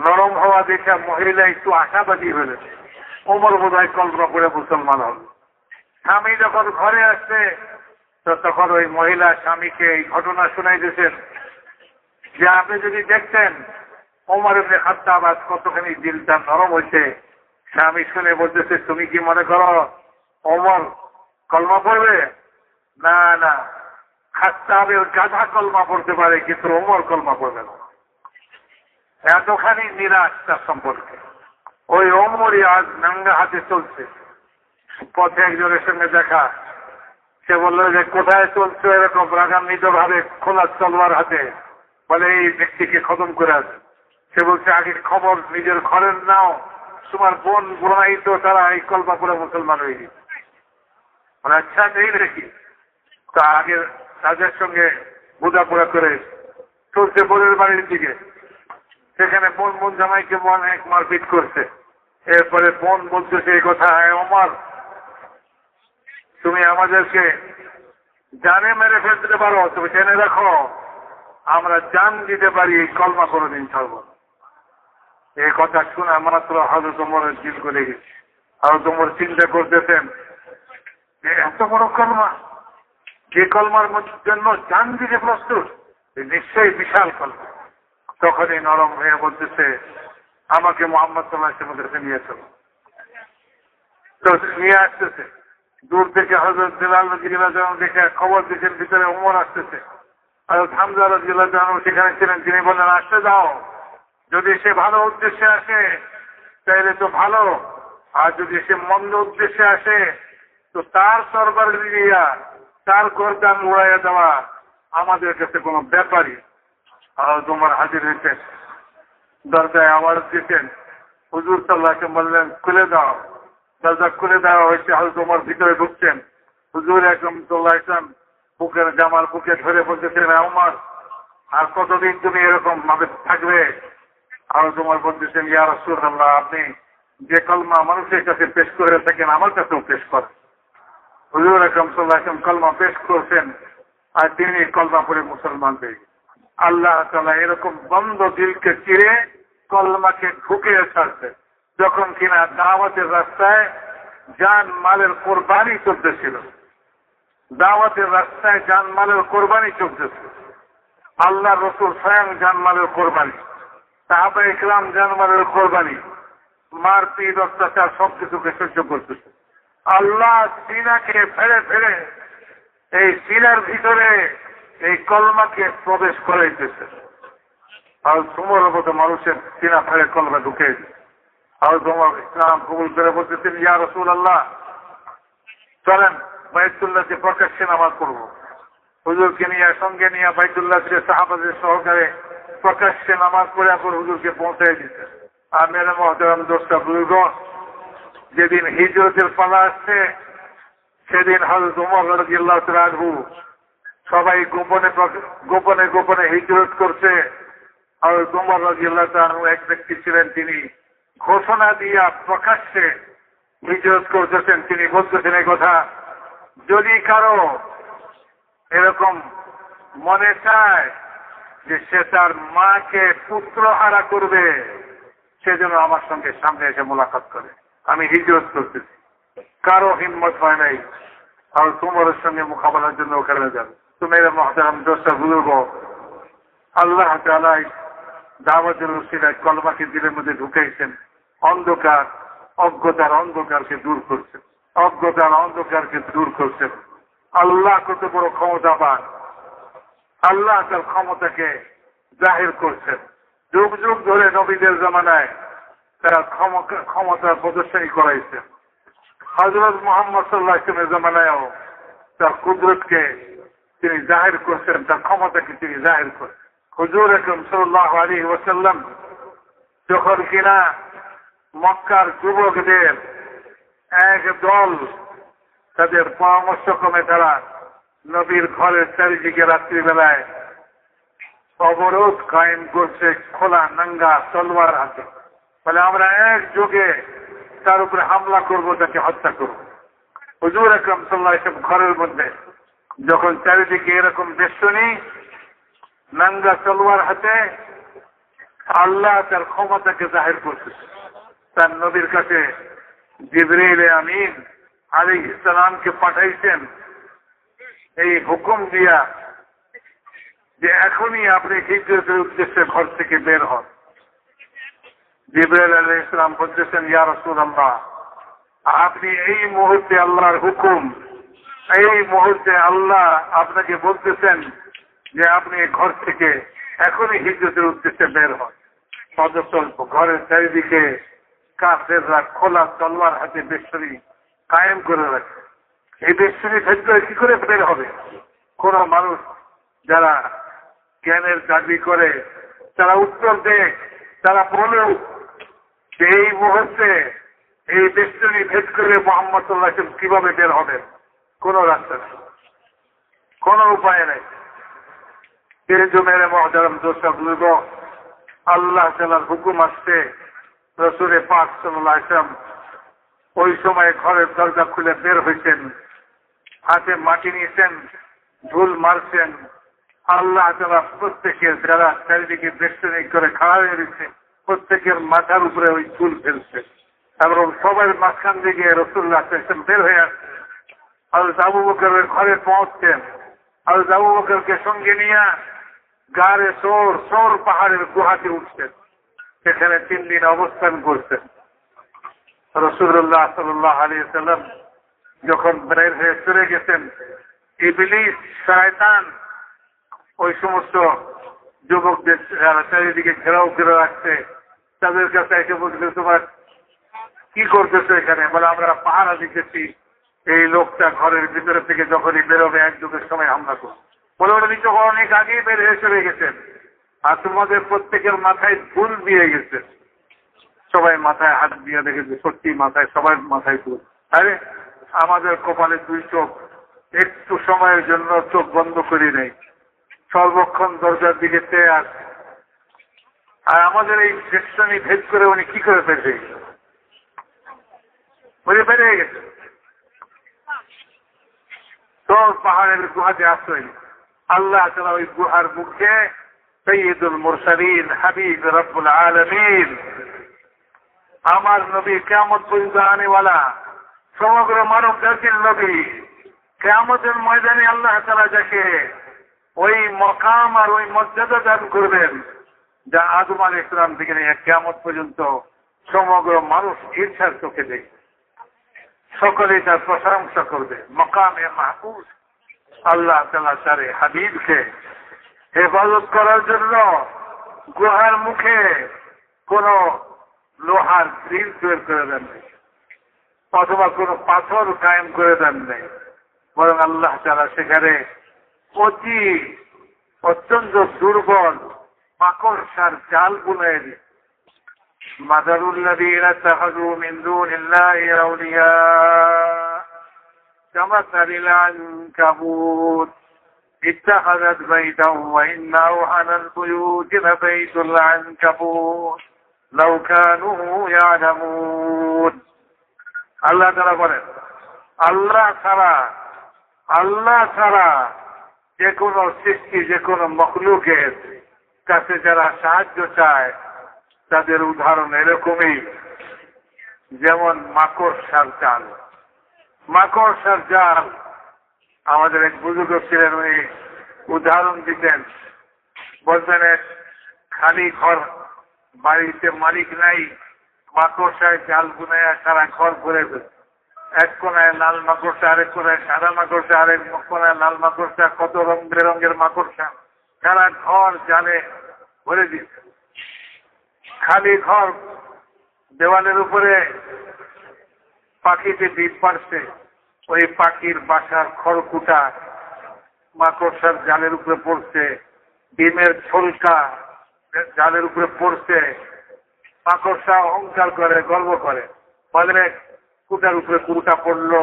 নরম হওয়া দেখে মহিলা একটু আশাবাদী হলেন, ওমর বোধহয় কলমা পড়ে মুসলমান হল। স্বামী যখন ঘরে আসছে তো তখন ওই মহিলা স্বামীকে এই ঘটনা শোনাই দিয়েছেন যে আপনি যদি দেখতেন ওমর ইবনে খাত্তাব আজ কতখানি দিলটা নরম হয়েছে। স্বামী শুনে বলতেছে, তুমি কি মনে করো ওমর কলমা পড়বে? না না, খাত্তাবের গাধা কলমা পড়তে পারে, কিন্তু ওমর কলমা পড়বে না। এতখানি নিরাশ তার সম্পর্কে। ওই ওমরই আজ নাঙ্গা হাতে চলছে। পথে একজনের সঙ্গে দেখা, সে বলল যে কোথায় চলছে এরকম রাগান্বিত ভাবে খোলা তলোয়ার হাতে? বলে এই ব্যক্তিকে খতম করে আছে। সে বলছে, আগে খবর নিজের ঘরের নাও, তোমার বোন বোনাই তো তারা এই কলমা পড়ে মুসলমান হয়ে গেছে। মানে আচ্ছা এই দেখি তা আগে তাদের সঙ্গে বোঝাপড়া করে চলছে বোনের বাড়ির দিকে। সেখানে বোন জামাইকে অনেক মারপিট করছে। এরপরে বোন বলতেছে এই কথা, ওমর তুমি আমাদেরকে জানে মেরে ফেলতে পারো, তুমি জেনে রাখো আমরা জান দিতে পারি, এই কলমা কোনোদিন ছাড়ব না। এই কথা শুনে মাত্র হযরত ওমরের দিল গলে গেছে। হযরত ওমর চিন্তা করতেছেন যে এত বড় কলমা, যে কলমার জন্য জান দিতে প্রস্তুত, নিশ্চয়ই বিশাল কলমা। তখনই নরম হয়ে বলতেছে, আমাকে মুহাম্মদ সাল্লাল্লাহু আলাইহি ওয়াসাল্লামের কাছে নিয়ে চলো। তো নিয়ে আসতেছে। দূর থেকে হযরত বিলাল রাদিয়াল্লাহু আনহু দেখে খবর দিচ্ছেন ভিতরে ওমর আসতেছে। হযরত হামজা রাদিয়াল্লাহু আনহু সেখানে ছিলেন। তিনি বললেন, আসতে দাও, যদি সে ভালো উদ্দেশ্যে আসে তাহলে তো ভালো, আর যদি সে মন্দ উদ্দেশ্যে আসে তো তার তরবারি দিয়া তার গর্দান উড়াইয়া দেওয়া আমাদের কাছে কোনো ব্যাপারই। হযরত ওমর হাজির হয়েছেন, দরজায় আওয়াজ দিতেন। হুজুর সাল্লাল্লাহু আলাইহি ওয়াসাল্লাম বললেন, খুলে দাও। দরজা খুলে দেওয়া হয়েছে। হযরত ওমর ভিতরে ঢুকছেন। হুজুর আকরাম সাল্লাল্লাহু আলাইহি ওয়াসাল্লাম বুকের জামার বুকে ধরে বলতেছেন, ওমর আর কতদিন তুমি এরকম ভাবে থাকবে? হযরত ওমর বলতেছেন, ইয়া রাসূলুল্লাহ, আপনি যে কলমা মানুষের কাছে পেশ করে থাকেন আমার কাছেও পেশ করেন। হুজুর আকরাম সাল্লাল্লাহু আলাইহি ওয়াসাল্লাম কলমা পেশ করছেন, আর তিনি কলমা পড়ে মুসলমান হয়ে গেছেন। আল্লাহ তাআলা এরকম বন্ধ দিলকে চিরে কলমাকে ঢুকিয়ে ছাড়ছে। যখন কিনা দাওয়াতের রাস্তায় জান মালের কোরবানি চলতেছিল, দাওয়াতের রাস্তায় জান মালের কোরবানি চলতেছে। আল্লাহ রসুল স্বয়ং জান মালের কোরবানি, সাহাবা ইকরাম জান মালের কোরবানি, মারপিট অত্যাচার সবকিছুকে সহ্য করতেছে। আল্লাহ সিনাকে ফেলে ফেলে এই সিনার ভিতরে এই কলমাকে প্রবেশ করাইতেছে। আর তোমার মতো মানুষের সিনা ফেলে কলমা ঢুকে দিচ্ছে। আর তোমার ইসলাম কবুল করে বলতেছেন, ইয়া রাসূলুল্লাহ, চলেন বাইতুল্লাহকে প্রকাশ্যে নামাজ পড়বো। হুজুরকে নিয়ে সঙ্গে নিয়ে বাইতুল্লাহ থেকে সাহাবাদের সহকারে প্রকাশ্যে নামাজ পড়ে হুজুরকে পৌঁছাই দিচ্ছে। আর মেরে মহতারাম দোস্তা বুজুর্গণ, যেদিন হিজরতের পালা আসছে সেদিন হযরত ওমর রাদিয়াল্লাহু তাআলা আনহু সবাই গোপনে গোপনে গোপনে হিজরত করছে। হযরত ওমর রাদিয়াল্লাহু তাআলা আনহু এক ব্যক্তি ছিলেন, তিনি ঘোষণা দিয়া প্রকাশ্যে হিজরত করতেছেন। তিনি বলতেছেন এই কথা, যদি কারো এরকম মনে চায় যে সে তার মাকে পুত্রহারা করবে, সেজন্য আমার সঙ্গে সামনে এসে মোলাকাত করে। আমি হিজরত করতেছি। কারো হিম্মত হয় নাই আর তোমার সঙ্গে মোকাবেলার জন্য ওখানে যাবে। তুমি মহতারাম দোস্তা বুজুর্গ, আল্লাহ তাআলা দাওয়াতের উসিলায় কলমাকে দিলের মধ্যে ঢুকাইছেন। অন্ধকার, অজ্ঞতার অন্ধকারকে দূর করছেন, অজ্ঞতার অন্ধকারকে দূর করছেন। আল্লাহ কত বড় ক্ষমতাবান, আল্লাহ তার ক্ষমতাকে জাহির করছেন। যুগ যুগ ধরে নবীদের জামানায় তারা ক্ষমতার প্রদর্শনী করাইছেন। হযরত মুহাম্মদ সাল্লাল্লাহু আলাইহি ওয়াসাল্লামের জামানায়ও তার কুদরতকে তিনি জাহির করছেন, তার ক্ষমতাকে তিনি জাহির করেন। হুজুর আকরাম সাল্লাল্লাহু আলাইহি ওয়াসাল্লাম যখন কিনা মক্কার যুবকদের এক দল তাদের পরামর্শক্রমে তারা নবীর ঘরের চারিদিকে রাত্রিবেলায় অবরোধ কায়েম করছে, খোলা নাঙ্গা তলোয়ার হাতে, বলে আমরা একযোগে তার উপরে হামলা করব, তাকে হত্যা করব। হুজুর আকরাম সাল্লাল্লাহু আলাইহি ওয়াসাল্লাম ঘরের মধ্যে যখন চারিদিকে এরকম বেষ্টনী, নাঙ্গা তলোয়ার হাতে, আল্লাহ তার ক্ষমতাকে জাহির করতেছে। তার নবীর কাছে জিবরীল আমিন আলাইহিস সালামকে পাঠাইছেন এই হুকুম দিয়া যে এখনই আপনি হিজরতের উদ্দেশ্যে ঘর থেকে বের হন। জিবরাইল আলাইহিস সালাম বলতেছেন, ইয়া রাসূলুল্লাহ, আপনি এই মুহূর্তে আল্লাহর হুকুম, এই মুহূর্তে আল্লাহ আপনাকে বলতেছেন যে আপনি ঘর থেকে এখনই হিজরতের উদ্দেশ্যে বের হন। অথচ ঘরের চারিদিকে কাফেররা খোলা তলোয়ার হাতে বেষ্টনী কায়েম করে রাখে। এই বেষ্টনী ভেতরে কি করে বের হবে? কোন মানুষ যারা জ্ঞানের দাবি করে তারা উত্তর দেয়, তারা বলেও যে এই মুহূর্তে এই বেষ্টনী ভেদ করে মুহাম্মদ সাল্লাল্লাহু আলাইহি ওয়াসাল্লাম কিভাবে বের হবেন? কোন রাস্তা নেই, কোন উপায় নেই। কিন্তু মেরে মুহতারাম দোস্ত বুজুর্গ, আল্লাহ তাআলার হুকুম আসছে, রাসূল পাক সাল্লাল্লাহু আলাইহি ওয়াসাল্লাম ওই সময় ঘরের দরজা খুলে বের হয়েছেন, হাতে মাটি নিয়েছেন, ঢোল মারছেন। আল্লাহ তাআলা প্রত্যেকের যারা চারিদিকে বেষ্টনী করে খাড়া হয়ে রয়েছে প্রত্যেকের মাথার উপরে ওই চুল ফেলছে এবং সবার মাঝখান থেকে রাসূলুল্লাহ সাল্লাল্লাহু আলাইহি ওয়াসাল্লাম বের হয়ে আসছে। হযরত আবু বকরের ঘরে পৌঁছতেন। হযরত আবু বকরকে সঙ্গে নিয়ে গাড়ে সোর পাহাড়ের গুহাতে উঠছেন, সেখানে 3 দিন অবস্থান করছেন। রাসূলুল্লাহ সাল্লাল্লাহু আলাইহি ওয়াসাল্লাম যখন বের হয়ে চলে গেছেন, ইবলিস শয়তান ওই সমস্ত যুবকদের যারা চারিদিকে ঘেরাও করে রাখছে তাদের কাছে এসে বলছে, তোমার কি করতেছো এখানে? বলে, আমরা পাহারা দিতেছি, এই লোকটা ঘরের ভিতরে থেকে যখনই বেরোবে এক যুগের সময় হামলা করবে। বলে, ওরা নিচে অনেক আগেই বের হয়ে চলে গেছেন আর তোমাদের প্রত্যেকের মাথায় ফুল দিয়ে গেছে। সবাই মাথায় হাত দিয়ে দেখেছে, সত্যি মাথায়, সবার মাথায় ফুল। আরে আমাদের কপালে 2 চোখ, একটু সময়ের জন্য চোখ বন্ধ করি নেই, সর্বক্ষণ দরজার দিকে চেয়ে আসে। আর আমাদের এই বেষ্টনী ভেদ করে উনি কি করে বেঁধে বেরিয়ে গেছে। তো পাহাড়ের গুহাতে আশ্রয় আল্লাহ তাআলা ওই গুহার মুখে সাইয়্যিদুল মুরসালিন হাবিব রব্বুল আলামিন আমার নবী কিয়ামত পর্যন্ত আনেওয়ালা সমগ্র মানব জাতির নবী। কিয়ামতের ময়দানে আল্লাহ তাআলা যাকে ওই মকাম আর ওই মর্যাদা দান করবেন যা আদম আলাইহিস সালাম থেকে নিয়ে কিয়ামত পর্যন্ত সমগ্র মানুষ ঈর্ষার চোখে দেখবে, সকলেই তার প্রশংসা করবে। মকামে মাহফুজ আল্লাহ তাআলা তার হাবিবকে হেফাজত করার জন্য গুহার মুখে কোন লোহার গ্রিল তৈরি করে দেন নাই, অথবা কোন পাথর কায়েম করে দেন নাই, বরং আল্লাহ তাআলা সেখানে অত্যন্ত দুর্বল মাকড়সার জাল বুনে দিন। মাদারুল্লাযীনা ইত্তাখাযু মিন দুনিল্লাহি আউলিয়া কামাসালিল আনকাবুত ইত্তাখাযাত বাইতান ওয়া ইন্না আওহানাল বুয়ুতি লাবাইতুল আনকাবুত লাউ কানু ইয়ালামুন। আল্লাহ তাআলা বলেন, আল্লাহ ছাড়া যে কোনো সৃষ্টি, যে কোনো মখলুকের কাছে যারা সাহায্য চায় তাদের উদাহরণ এরকমই, যেমন মাকড়সার জাল। মাকড়সার জাল আমাদের এক বুজুর্গ ছিলেন, উনি উদাহরণ দিতেন, বলতেন এক খালি ঘর, বাড়িতে মালিক নাই, মাকড়সায় জাল বুনাইয়া সারা ঘর ভরে ফেলছে। এক কোনায় লাল মাকড়সা, আরেক কোনায় সাদা মাকড়সা, আরেক কোনায় লাল মাকড়সা, কত রং বেরঙের মাকড়সা, সারা ঘর জালে ভরে দিচ্ছে। খালি ঘর, দেওয়ালের উপরে পাখিতে ডিম পাড়ছে, ওই পাখির বাসার খড়কুটা মাকড়সার জালের উপরে পড়ছে, ডিমের ছোলকা জালের উপরে পড়ছে। মাকড়সা অহংকার করে, গর্ব করে, বলে কুটার উপরে কুটা পড়লো,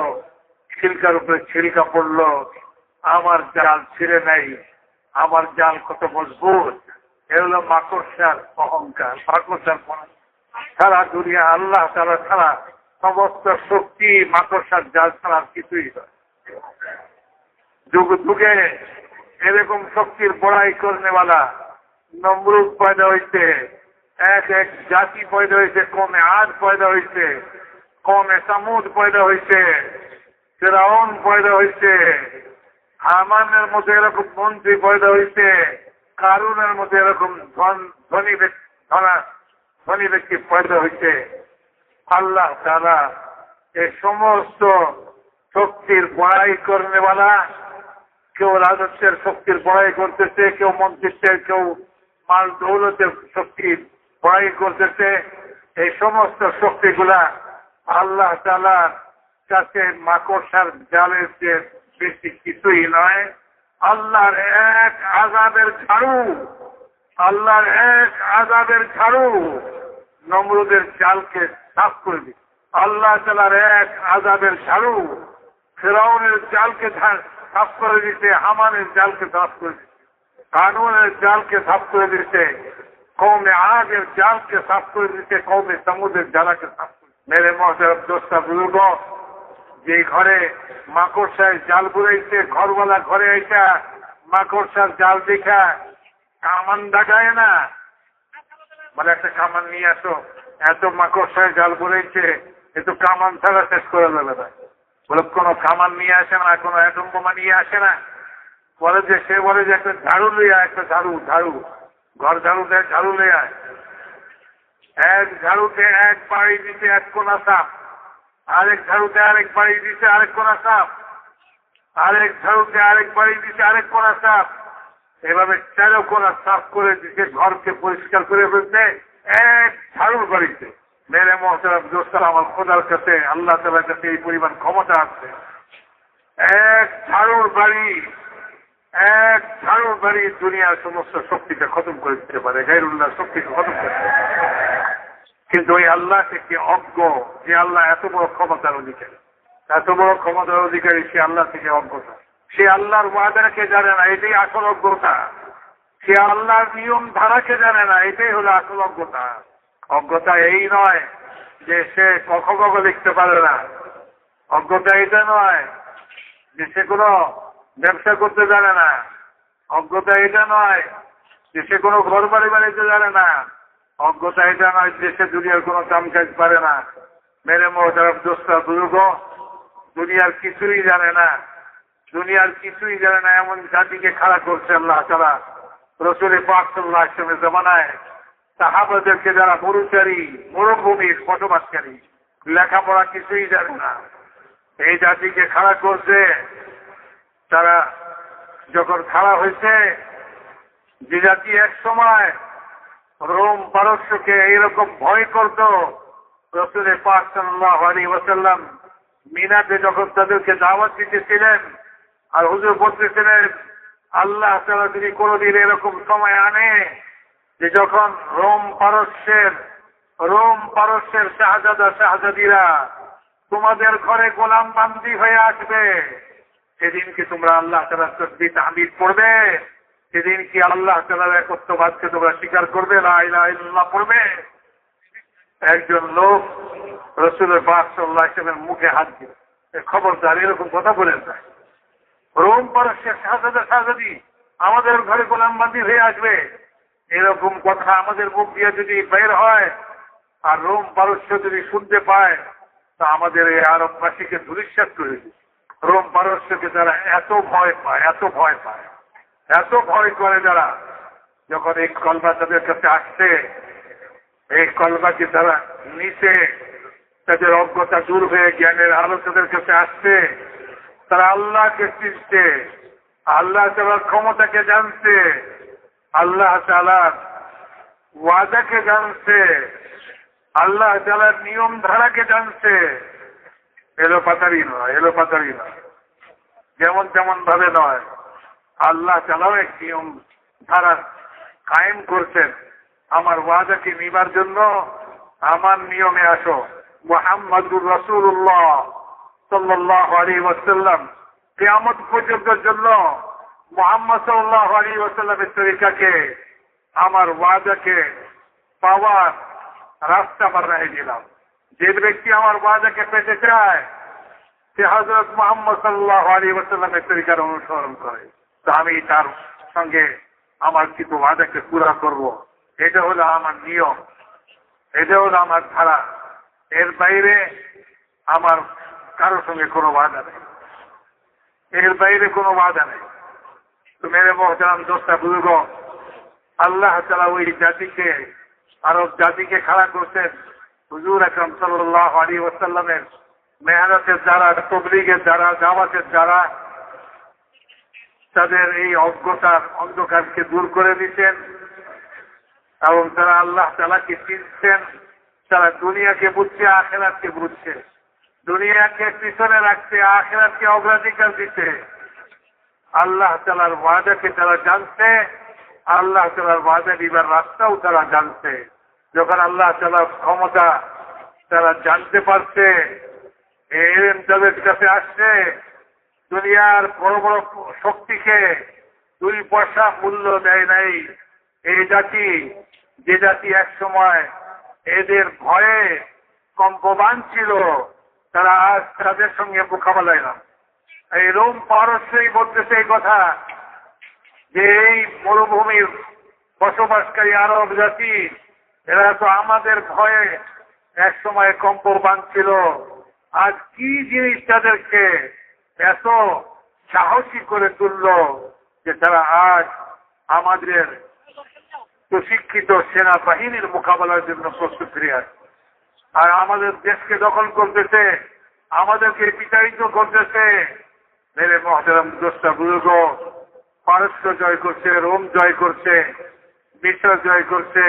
ছিলকার উপরে ছিলকা পড়লো, আমার জাল ছিঁড়ে নাই, আমার জাল কত মজবুত। এ হলো মাকড়সার অহংকার, মাকড়সার সারা দুনিয়া আল্লাহ তাআলা ছাড়া সমস্ত শক্তি মাকড়সার জাল ছাড়া কিছুই নয়। যুগ যুগে এরকম শক্তির বড়াই করনেওয়ালা নমরুদ পয়দা হয়েছে, এক এক জাতি পয়দা হয়েছে, কমে আদ পয়দা হয়েছে, কমে সামুদ পয়দা হয়েছে, ফিরআউন পয়দা হয়েছে, হামানের মধ্যে এরকম মন্ত্রী পয়দা হয়েছে, কারুনের মধ্যে এরকম ধনী ব্যক্তি পয়দা হয়েছে। আল্লাহ তাআলা এই সমস্ত শক্তির বড়াই করনেওয়ালা, কেউ রাজস্বের শক্তির বড়াই করতেছে, কেউ মন্ত্রিত্বের, কেউ মাল দৌলতের শক্তির বড়াই করতেছে। এই সমস্ত শক্তিগুলা আল্লাহ তাআলার কাছে মাকড়সার জালের চেয়ে বেশি কিছুই নয়। আল্লাহর এক আযাবের ঝাড়ু, আল্লাহর এক আযাবের ঝাড়ু নমরুদের জালকে সাফ করে দিচ্ছে। আল্লাহ তাআলার এক আযাবের ঝাড়ু ফিরআউনের জালকে সাফ করে দিচ্ছে, হামানের জালকে সাফ করে দিচ্ছে, কারুনের জালকে সাফ করে দিচ্ছে, কওমে আদের জালকে সাফ করে দিচ্ছে, কওমে সামুদের জালকে সাফ করে। মেরে মহতরম দোস্তা বুজুর্গ, যে ঘরে মাকড়সায় জাল বুড়াইছে, ঘরওয়ালা ঘরে আইসা মাকড়সার জাল দেখা কামান দাগায় না, বলে একটা কামান নিয়ে আসো, এত মাকড়সায় জাল বুড়াইছে, এত কামান ছাড়া শেষ করে দেবে না। বলে কোনো কামান নিয়ে আসে না, কোনো অ্যাটম বোমা নিয়ে আসে না। বলে যে সে বলে যে একটা ঝাড়ু লইয়া, একটা ঝাড়ু ঘর ঝাড়ু দেয়, ঝাড়ু লইয়া এক ঝাড়ুতে এক বাড়ি দিতে এক কোনা সাপ, আরেক ঝাড়ুতে আরেক বাড়ি দিতে আরেক কোনা সাপ, আরেক ঝাড়ুতে আরেক বাড়ি দিতে আরেক কোনা সাপ, এভাবে 13 কোনা সাফ করে দিতে, ঘরকে পরিষ্কার করে ফেলতে এক ঝাড়ুর বাড়িতে। মেরে মহতরম দোস্তারা, আমার খোদার কাছে, আল্লাহ তাআলার কাছে এই পরিমাণ ক্ষমতা আছে। এক ঝাড়ুর বাড়ি দুনিয়ার সমস্ত শক্তিকে খতম করে দিতে পারে, গায়রুল্লাহ শক্তিকে খতম করে দিতে পারে। কিন্তু ওই আল্লাহ থেকে অজ্ঞ, যে আল্লাহ এত বড় ক্ষমতার অধিকারী, সে আল্লাহ থেকে অজ্ঞতা, সে আল্লাহর ওয়াদাকে জানে না, এটাই আসল অজ্ঞতা। সে আল্লাহর নিয়ম ধারাকে জানে না, এটাই হলো আসল অজ্ঞতা। অজ্ঞতা এই নয় যে সে ক খ লিখতে পারে না, অজ্ঞতা এটা নয় যে সে কোনো ব্যবসা করতে জানে না, অজ্ঞতা এটা নয় যে সে কোনো ঘর বাড়ি বানাইতে জানে না, অজ্ঞতা এটা নয় যে সে দুনিয়ার কোনো কাম কাজ পারে না। মেরে মহতরম দোস্তা বুজুর্গ, দুনিয়ার কিছুই জানে না, দুনিয়ার কিছুই জানে না এমন জাতিকে খাড়া করছে আল্লাহ তাআলা রাসূল পাক সাল্লাল্লাহু আলাইহি ওয়াসাল্লামের জামানায় সাহাবাদেরকে যারা মরুচারী মরুভূমির বসবাসকারী, লেখাপড়া কিছুই জানে না, এই জাতিকে খাড়া করছে। তারা যখন খাড়া হয়েছে, যে জাতি এক সময় রোম পারস্যকে এইরকম ভয় করত, রাসূল পাক সাল্লাল্লাহু আলাইহি ওয়াসাল্লাম মিনাতে যখন তাদেরকে দাওয়াত দিতেছিলেন আর হুজুর বলতেছিলেন আল্লাহ তাআলা যদি কোনদিন এরকম সময় আনে যে যখন রোম পারস্যের শাহজাদা শাহজাদিরা তোমাদের ঘরে গোলাম বান্দি হয়ে আসবে, সেদিন কি তোমরা আল্লাহ তাআলার তাসবিহ তাহমিদ পড়বে? সেদিন কি আল্লাহ তাআলার একত্ববাদকে তোমরা স্বীকার করবে? লা ইলাহা ইল্লাল্লাহ পড়বে? একজন লোক রাসূলের পাক সাল্লাল্লাহু আলাইহি ওয়াসাল্লামের মুখে হাত দিয়ে খবরদার এরকম কথা বলেন না, রোম পারস্যের শাহজাদা শাহজাদি আমাদের ঘরে গোলাম বান্দি হয়ে আসবে, এরকম কথা আমাদের মুখ দিয়ে যদি বের হয় আর রোম পারস্য যদি শুনতে পায় তা আমাদের এই আরববাসীকে ধূলিসাৎ করে দিবে। রোম পারস্যকে তারা এত ভয় করে যারা, যখন এই কলমা তাদের কাছে আসছে, এই কলমাকে তারা নিচে তাদের অজ্ঞতা দূর হয়ে জ্ঞানের আলো তাদের কাছে আসছে, তারা আল্লাহকে চিনছে, আল্লাহ তাআলার ক্ষমতাকে জানছে, আল্লাহ তাআলার ওয়াদাকে জানছে, আল্লাহ তাআলার নিয়ম ধারাকে জানছে। এলোপাতারি নয়, যেমন তেমন ভাবে নয়, আল্লাহ তাআলাও এক নিয়ম ধারা কায়েম করছেন। আমার ওয়াদাকে নিবার জন্য আমার নিয়মে আসো। মুহাম্মাদুর রাসূলুল্লাহ সাল্লাল্লাহু আলাইহি ওয়াসাল্লাম কিয়ামত পর্যন্তের জন্য মুহাম্মদ সাল্লাল্লাহু আলাইহি ওয়াসাল্লামের তরিকাকে, আমার ওয়াদাকে পাওয়ার রাস্তা বানাই দিলাম। যে ব্যক্তি আমার ওয়াদাকে পেতে চায় সে হযরত মুহাম্মদ সাল্লাল্লাহু আলাইহি ওয়াসাল্লামের তরিকার অনুসরণ করে, তো আমি তার সঙ্গে আমার কিছু ওয়াদাকে পুরা করব। এটা হলো আমার নিয়ম, এটা হলো আমার ধারা। এর বাইরে আমার কারোর সঙ্গে কোনো ওয়াদা নেই, এর বাইরে কোনো ওয়াদা নেই। তো মেরে মোহতারাম দোস্তা বুজুর্গ, আল্লাহ তাআলা ওই জাতিকে, আরব জাতিকে খাড়া করছেন হুজুর আকরাম সাল্লাল্লাহু আলাইহি ওয়াসাল্লামের মেহনতের দ্বারা, তাবলীগের দ্বারা, দাওয়াতের দ্বারা তাদের এই অন্ধকারকে দূর করে দিচ্ছেন এবং তারা আল্লাহ তাআলাকে চিনছেন। তারা দুনিয়াকে বুঝছে, আখিরাতকে বুঝছে, দুনিয়াকে পিছনে রাখছে, আখিরাতকে অগ্রাধিকার দিচ্ছে। আল্লাহ তাআলার ওয়াদাকে তারা জানছে, আল্লাহ তাআলার ওয়াদা দিবার রাস্তাও তারা জানছে। যখন আল্লাহ তাআলার ক্ষমতা তারা জানতে পারছে, এলেম তাদের কাছে আসছে, দুনিয়ার বড় বড় শক্তিকে 2 পয়সা মূল্য দেয় নাই এই জাতি, যে জাতি এক সময় এদের ভয়ে কম্পমান ছিল, তারা আজ তাদের সঙ্গে মোকাবেলায় না। এই রোম পারস্যই বলতেছে এই কথা যে এই মরুভূমির বসবাসকারী আরব জাতি, এরা তো আমাদের ভয়ে এক সময় কম্পমান ছিল, আজ কি জিনিস তাদেরকে এত সাহসী করে তুলল যে তারা আজ আমাদের প্রশিক্ষিত সেনাবাহিনীর মোকাবেলার জন্য প্রস্তুত হয়ে আছে, আর আমাদের দেশকে দখল করতেছে, আমাদেরকে বিতাড়িত করতেছে। মেরে মহতারাম দোস্তা বুজুর্গ, পারস্য জয় করছে, রোম জয় করছে, মিশর জয় করছে,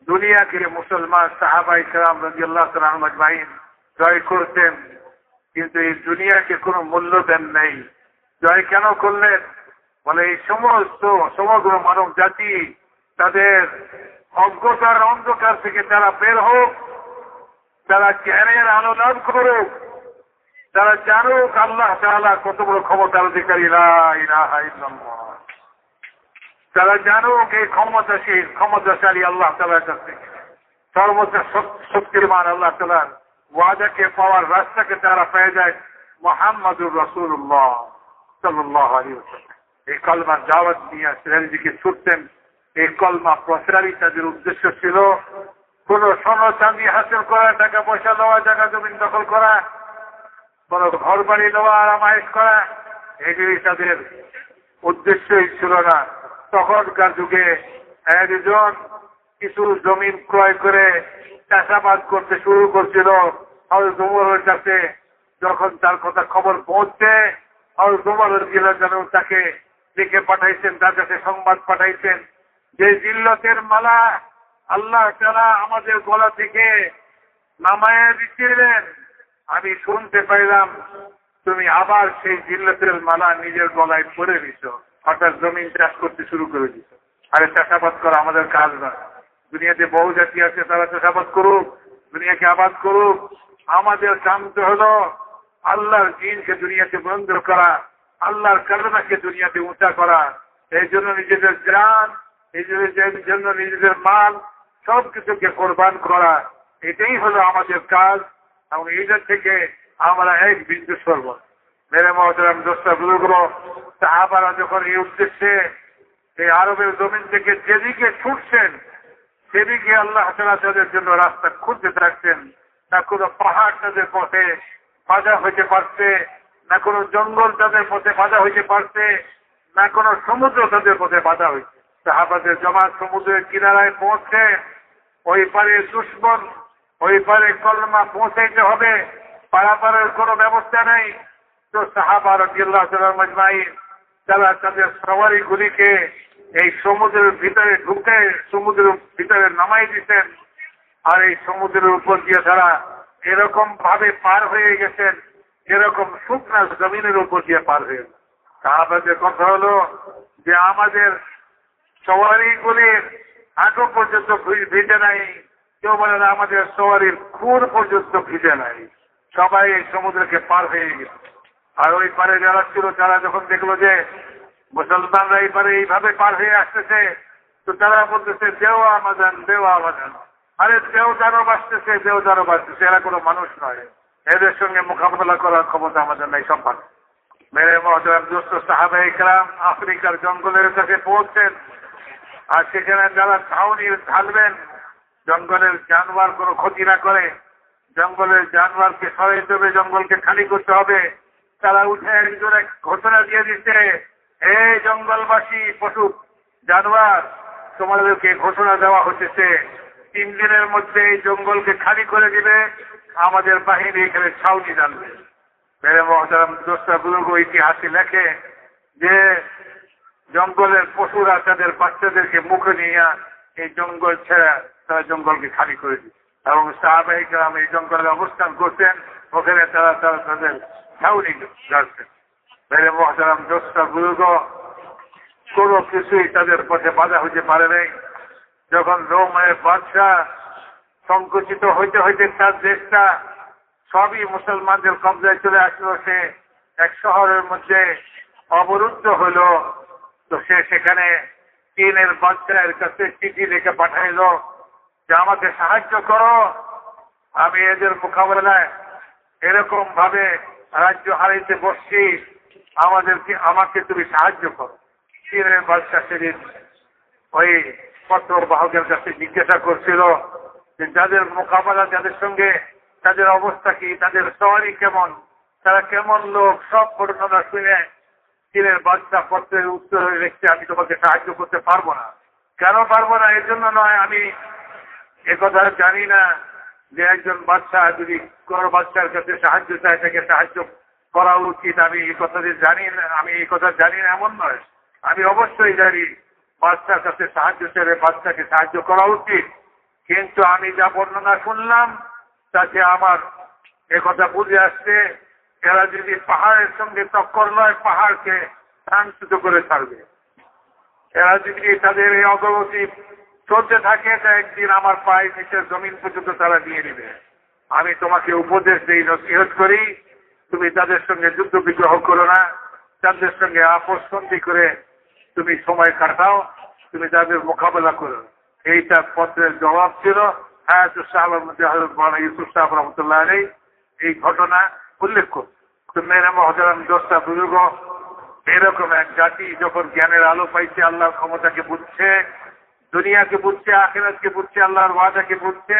দুনিয়াকে মুসলমান সাহাবায়ে কেরাম রাদিয়াল্লাহু তাআলা আনহুম আজমাইন জয় করতেন, কিন্তু এই দুনিয়াকে কোনো মূল্য দেন নাই। জয় কেন করলেন? বলে এই সমগ্র মানব জাতি তাদের অজ্ঞতার অন্ধকার থেকে তারা বের হোক, তারা জ্ঞানের আলো লাভ করুক, তারা জানুক আল্লাহ তাআলা কত বড় ক্ষমতার অধিকারী, লা ইলাহা ইল্লাল্লাহ। তারা জানুক এই ক্ষমতাশালী আল্লাহ তাআলার কাছে, সর্বোচ্চ শক্তিমান আল্লাহ তাআলার ওয়াদাকে পাওয়ার রাস্তাকে তারা পেয়ে যায় মুহাম্মাদুর রাসূলুল্লাহ সাল্লাল্লাহু আলাইহি ওয়াসাল্লাম। এই কলমার দাওয়াত নিয়ে সিরাজদিকে ছুটতেন। এই কলমা প্রচারই তাদের উদ্দেশ্য ছিল। কোন সোনা চাঁদি হাসিল করা, টাকা পয়সা দেওয়া, জায়গা জমিন দখল করা, কোন ঘর বাড়ি নেওয়া আরামায়েশ করা এগুলি তাদের উদ্দেশ্যই ছিল না। তখনকার যুগে একজন কিছু জমিন ক্রয় করে চাষাবাদ করতে শুরু করছিল। হযরত ওমরের কাছে যখন তার কথা খবর পৌঁছছে, হযরত ওমর রাদিয়াল্লাহু যেন তাকে লিখে পাঠাইছেন, তার কাছে সংবাদ পাঠাইছেন যে জিল্লতের মালা আল্লাহ তাআলা আমাদের গলা থেকে নামায়ে দিচ্ছিলেন, আমি শুনতে পাইলাম তুমি আবার সেই জিল্লতের মালা নিজের গলায় পরে দিছ, হঠাৎ জমিন চাষ করতে শুরু করে দিছ। আরে চাষাবাদ করা আমাদের কাজ না। দুনিয়াতে বহু জাতি আছে, তারা চাষাবাদ করুক, দুনিয়াকে আবাদ করুক। আমাদের কাম তো হলো আল্লাহর দ্বীনকে দুনিয়াতে বন্ধ করা, আল্লাহর কালিমাকে দুনিয়াতে উঁচা করা। এই জন্য নিজেদের গ্রাম, এই জন্য নিজেদের মাল সবকিছুকে কোরবান করা, এটাই হলো আমাদের কাজ। এবং এইটার থেকে আমরা এক বিন্দু সরব। মেরে মহতরম দোস্ত বুজুর্গ, সাহাবারা যখন এই উদ্দেশ্যে এই আরবের জমিন থেকে যেদিকে ছুটছেন সেদিকে আল্লাহ তাআলা তাদের জন্য রাস্তা খুঁজতে থাকছেন। না কোনো পাহাড় তাদের পথে বাধা হইতে পারছে, না কোনো জঙ্গল তাদের পথে বাধা হইতে পারছে, না কোনো সমুদ্র তাদের পথে বাধা হইছে। সাহাবাদের জামাত সমুদ্রের কিনারায় পৌঁছে ওই পারে দুশমন, ওই পারে কলমা পৌঁছাইতে হবে, পারাপারের কোনো ব্যবস্থা নেই। তো সাহাবা রাদিয়াল্লাহু তাআলা মাজমাইন তারা তাদের সওয়ারিগুলিকে এই সমুদ্রের ভিতরে ঢুকে সমুদ্রের ভিতরে নামাই দিতেন। আর এই সমুদ্রের উপর দিয়ে তারা এরকম ভাবে পার হয়ে গেছেন যেরকম শুকনা জমিনের উপর দিয়ে পার হয়ে গেছে। সাহাবাদের কথা হলো যে আমাদের সওয়ারিগুলির আগে পর্যন্ত ভিজে নাই, কেউ বলে না আমাদের সওয়ারির খুর পর্যন্ত ভিজে নাই, সবাই এই সমুদ্রকে পার হয়ে গেছে। আর ওই পারে যারা ছিল তারা যখন দেখলো যে মুসলমানরা এই পারে এইভাবে পার হয়ে আসতেছে, তো তারা বলতেছে দেও আমাদান, দেও আমাদান। আরে দেওদারও বাঁচতেছে, দেওদারও বাঁচতেছে, এরা কোনো মানুষ নয়, এদের সঙ্গে মোকাবেলা করার ক্ষমতা আমাদের নাই। সব ভালো মেরে মহতরম দোস্ত, সাহাবায়ে কেরাম আফ্রিকার জঙ্গলের কাছে পৌঁছছেন। আর সেখানে যারা ছাউনি ঢালবেন জঙ্গলের জানোয়ার কোনো ক্ষতি না করে, জঙ্গলের জানোয়ারকে সরাইতে হবে, জঙ্গলকে খালি করতে হবে। তারা উঠে একজন এক ঘোষণা দিয়ে দিচ্ছে, এই জঙ্গলবাসী পশু জানোয়ার, তোমাদেরকে ঘোষণা দেওয়া হচ্ছে 3 দিনের মধ্যে এই জঙ্গলকে খালি করে দিবে, আমাদের বাহিনী এখানে ছাউনি জানবে। মেরে মহতারাম দোস্তা বুজুর্গ ইতিহাসে লেখে যে জঙ্গলের পশুরা তাদের বাচ্চাদেরকে মুখে নিয়ে এই জঙ্গল ছেড়ে তারা জঙ্গলকে খালি করে দিচ্ছে। এবং সাহাবায়ে কেরাম এই জঙ্গলে অবস্থান করছেন, ওখানে তারা তাদের ছাউনি যাচ্ছেন। মেরে মহতারাম দোস্তা বুজুর্গ, কোনো কিছুই তাদের পথে বাধা হইতে পারে নাই। যখন রোমের বাদশাহ সংকুচিত হইতে হইতে তার দেশটা সবই মুসলমানদের কবজায় চলে আসলো, সে এক শহরের মধ্যে অবরুদ্ধ হইল। তো সে সেখানে চীনের বাদশাহের কাছে চিঠি লিখে পাঠাইল যে আমাকে সাহায্য করো, আমি এদের মোকাবেলায় এরকম ভাবে রাজ্য হারাইতে বসছি, আমাকে তুমি সাহায্য করো। চীনের বাদশাহ সেদিন ওই পত্র বাহকের কাছে জিজ্ঞাসা করছিল যে যাদের মোকাবেলা, যাদের সঙ্গে তাদের অবস্থা কি, তাদের সওয়ারি কেমন, তারা কেমন লোক, সব ঘটনা শুনে চীনের বাদশাহ পত্রের উত্তর লিখছে, আমি তোমাকে সাহায্য করতে পারবো না। কেন পারবো না? এর জন্য নয়, আমি একথা জানি না যে একজন বাদশাহ যদি কোন বাদশার কাছে সাহায্য চায় তাকে সাহায্য করা উচিত। আমি এই কথা জানি না, আমি এই কথা জানি না এমন নয়, আমি অবশ্যই জানি বাদশার কাছে সাহায্য চাইলে বাদশাকে সাহায্য করা উচিত। কিন্তু আমি যা বর্ণনা শুনলাম তাতে আমার একথা বুঝে আসছে, এরা যদি পাহাড়ের সঙ্গে টক্কর নয়, পাহাড়কে শান্ত করে ছাড়বে। এরা যদি তাদের এই অগ্রগতি চলতে থাকে তা একদিন আমার পায়ের নিচের জমিন পর্যন্ত তারা নিয়ে নেবে। আমি তোমাকে উপদেশ দিই, নসিহত করি, তুমি তাদের সঙ্গে যুদ্ধ বিগ্রহ করো না, তাদের সঙ্গে আপোষ সন্ধি করে তুমি সময় কাটাও, তুমি তাদের মোকাবেলা করো। এইটা পত্রের জবাব ছিল। হায়াতুস সাহাবার মধ্যে হযরত মাওলানা ইউসুফ সাহেব রহমতুল্লাহ আলাইহি এই ঘটনা উল্লেখ করত। তো মেরে মহতারাম দোস্তা বুজুর্গ, এরকম এক জাতি যখন জ্ঞানের আলো পাইছে, আল্লাহর ক্ষমতাকে বুঝছে, দুনিয়াকে বুঝছে, আখিরাতকে বুঝছে, আল্লাহর ওয়াদাকে বুঝছে,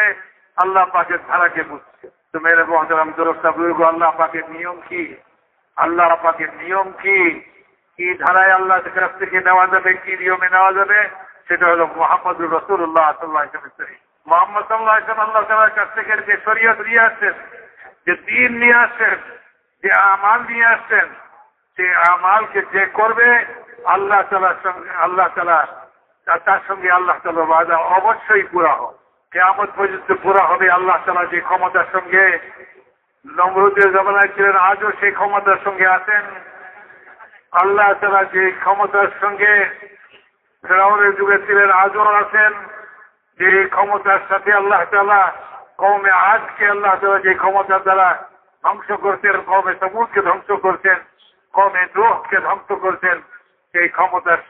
আল্লাহ পাকের ধারাকে বুঝছে, তো মেরে মহতারাম দরস্তা বুজুর্গ, আল্লাহ পাকের নিয়ম কি? আল্লাহ পাকের নিয়ম কি? কি ধারায় আল্লাহ কাছ থেকে নেওয়া যাবে, কি নিয়মে নেওয়া যাবে? সেটা হলো মুহাম্মদুর রাসূলুল্লাহ সাল্লাল্লাহু আলাইহি ওয়াসাল্লাম। মুহাম্মদ সাল্লাল্লাহু আলাইহি ওয়াসাল্লাম আল্লাহ তাআলার কাছ থেকে যে শরীয়ত নিয়ে আসছেন, যে দ্বীন নিয়ে আসছেন, যে আমাল নিয়ে আসছেন, সেই আমালকে যে করবে আল্লাহ তাআলার সঙ্গে তার সঙ্গে আল্লাহ তাআলা ওয়াদা অবশ্যই পুরা হবে। কিয়ামত পর্যন্ত পুরা হবে। আল্লাহ তাআলা যে ক্ষমতার সঙ্গে নমরুদের জমানায় ছিলেন, আজও সেই ক্ষমতার সঙ্গে আছেন। আল্লাহ তাআলা যে ক্ষমতার সঙ্গে ফেরাউনের যুগে ছিলেন, আজও আছেন। যে ক্ষমতার সাথে আল্লাহ তাআলা কওমে আদকে আল্লাহ তাআলা যে ক্ষমতার দ্বারা ধ্বংস করছেন, কওমে সমুদকে ধ্বংস করছেন, কওমে নূহকে ধ্বংস করছেন, সেই ক্ষমতার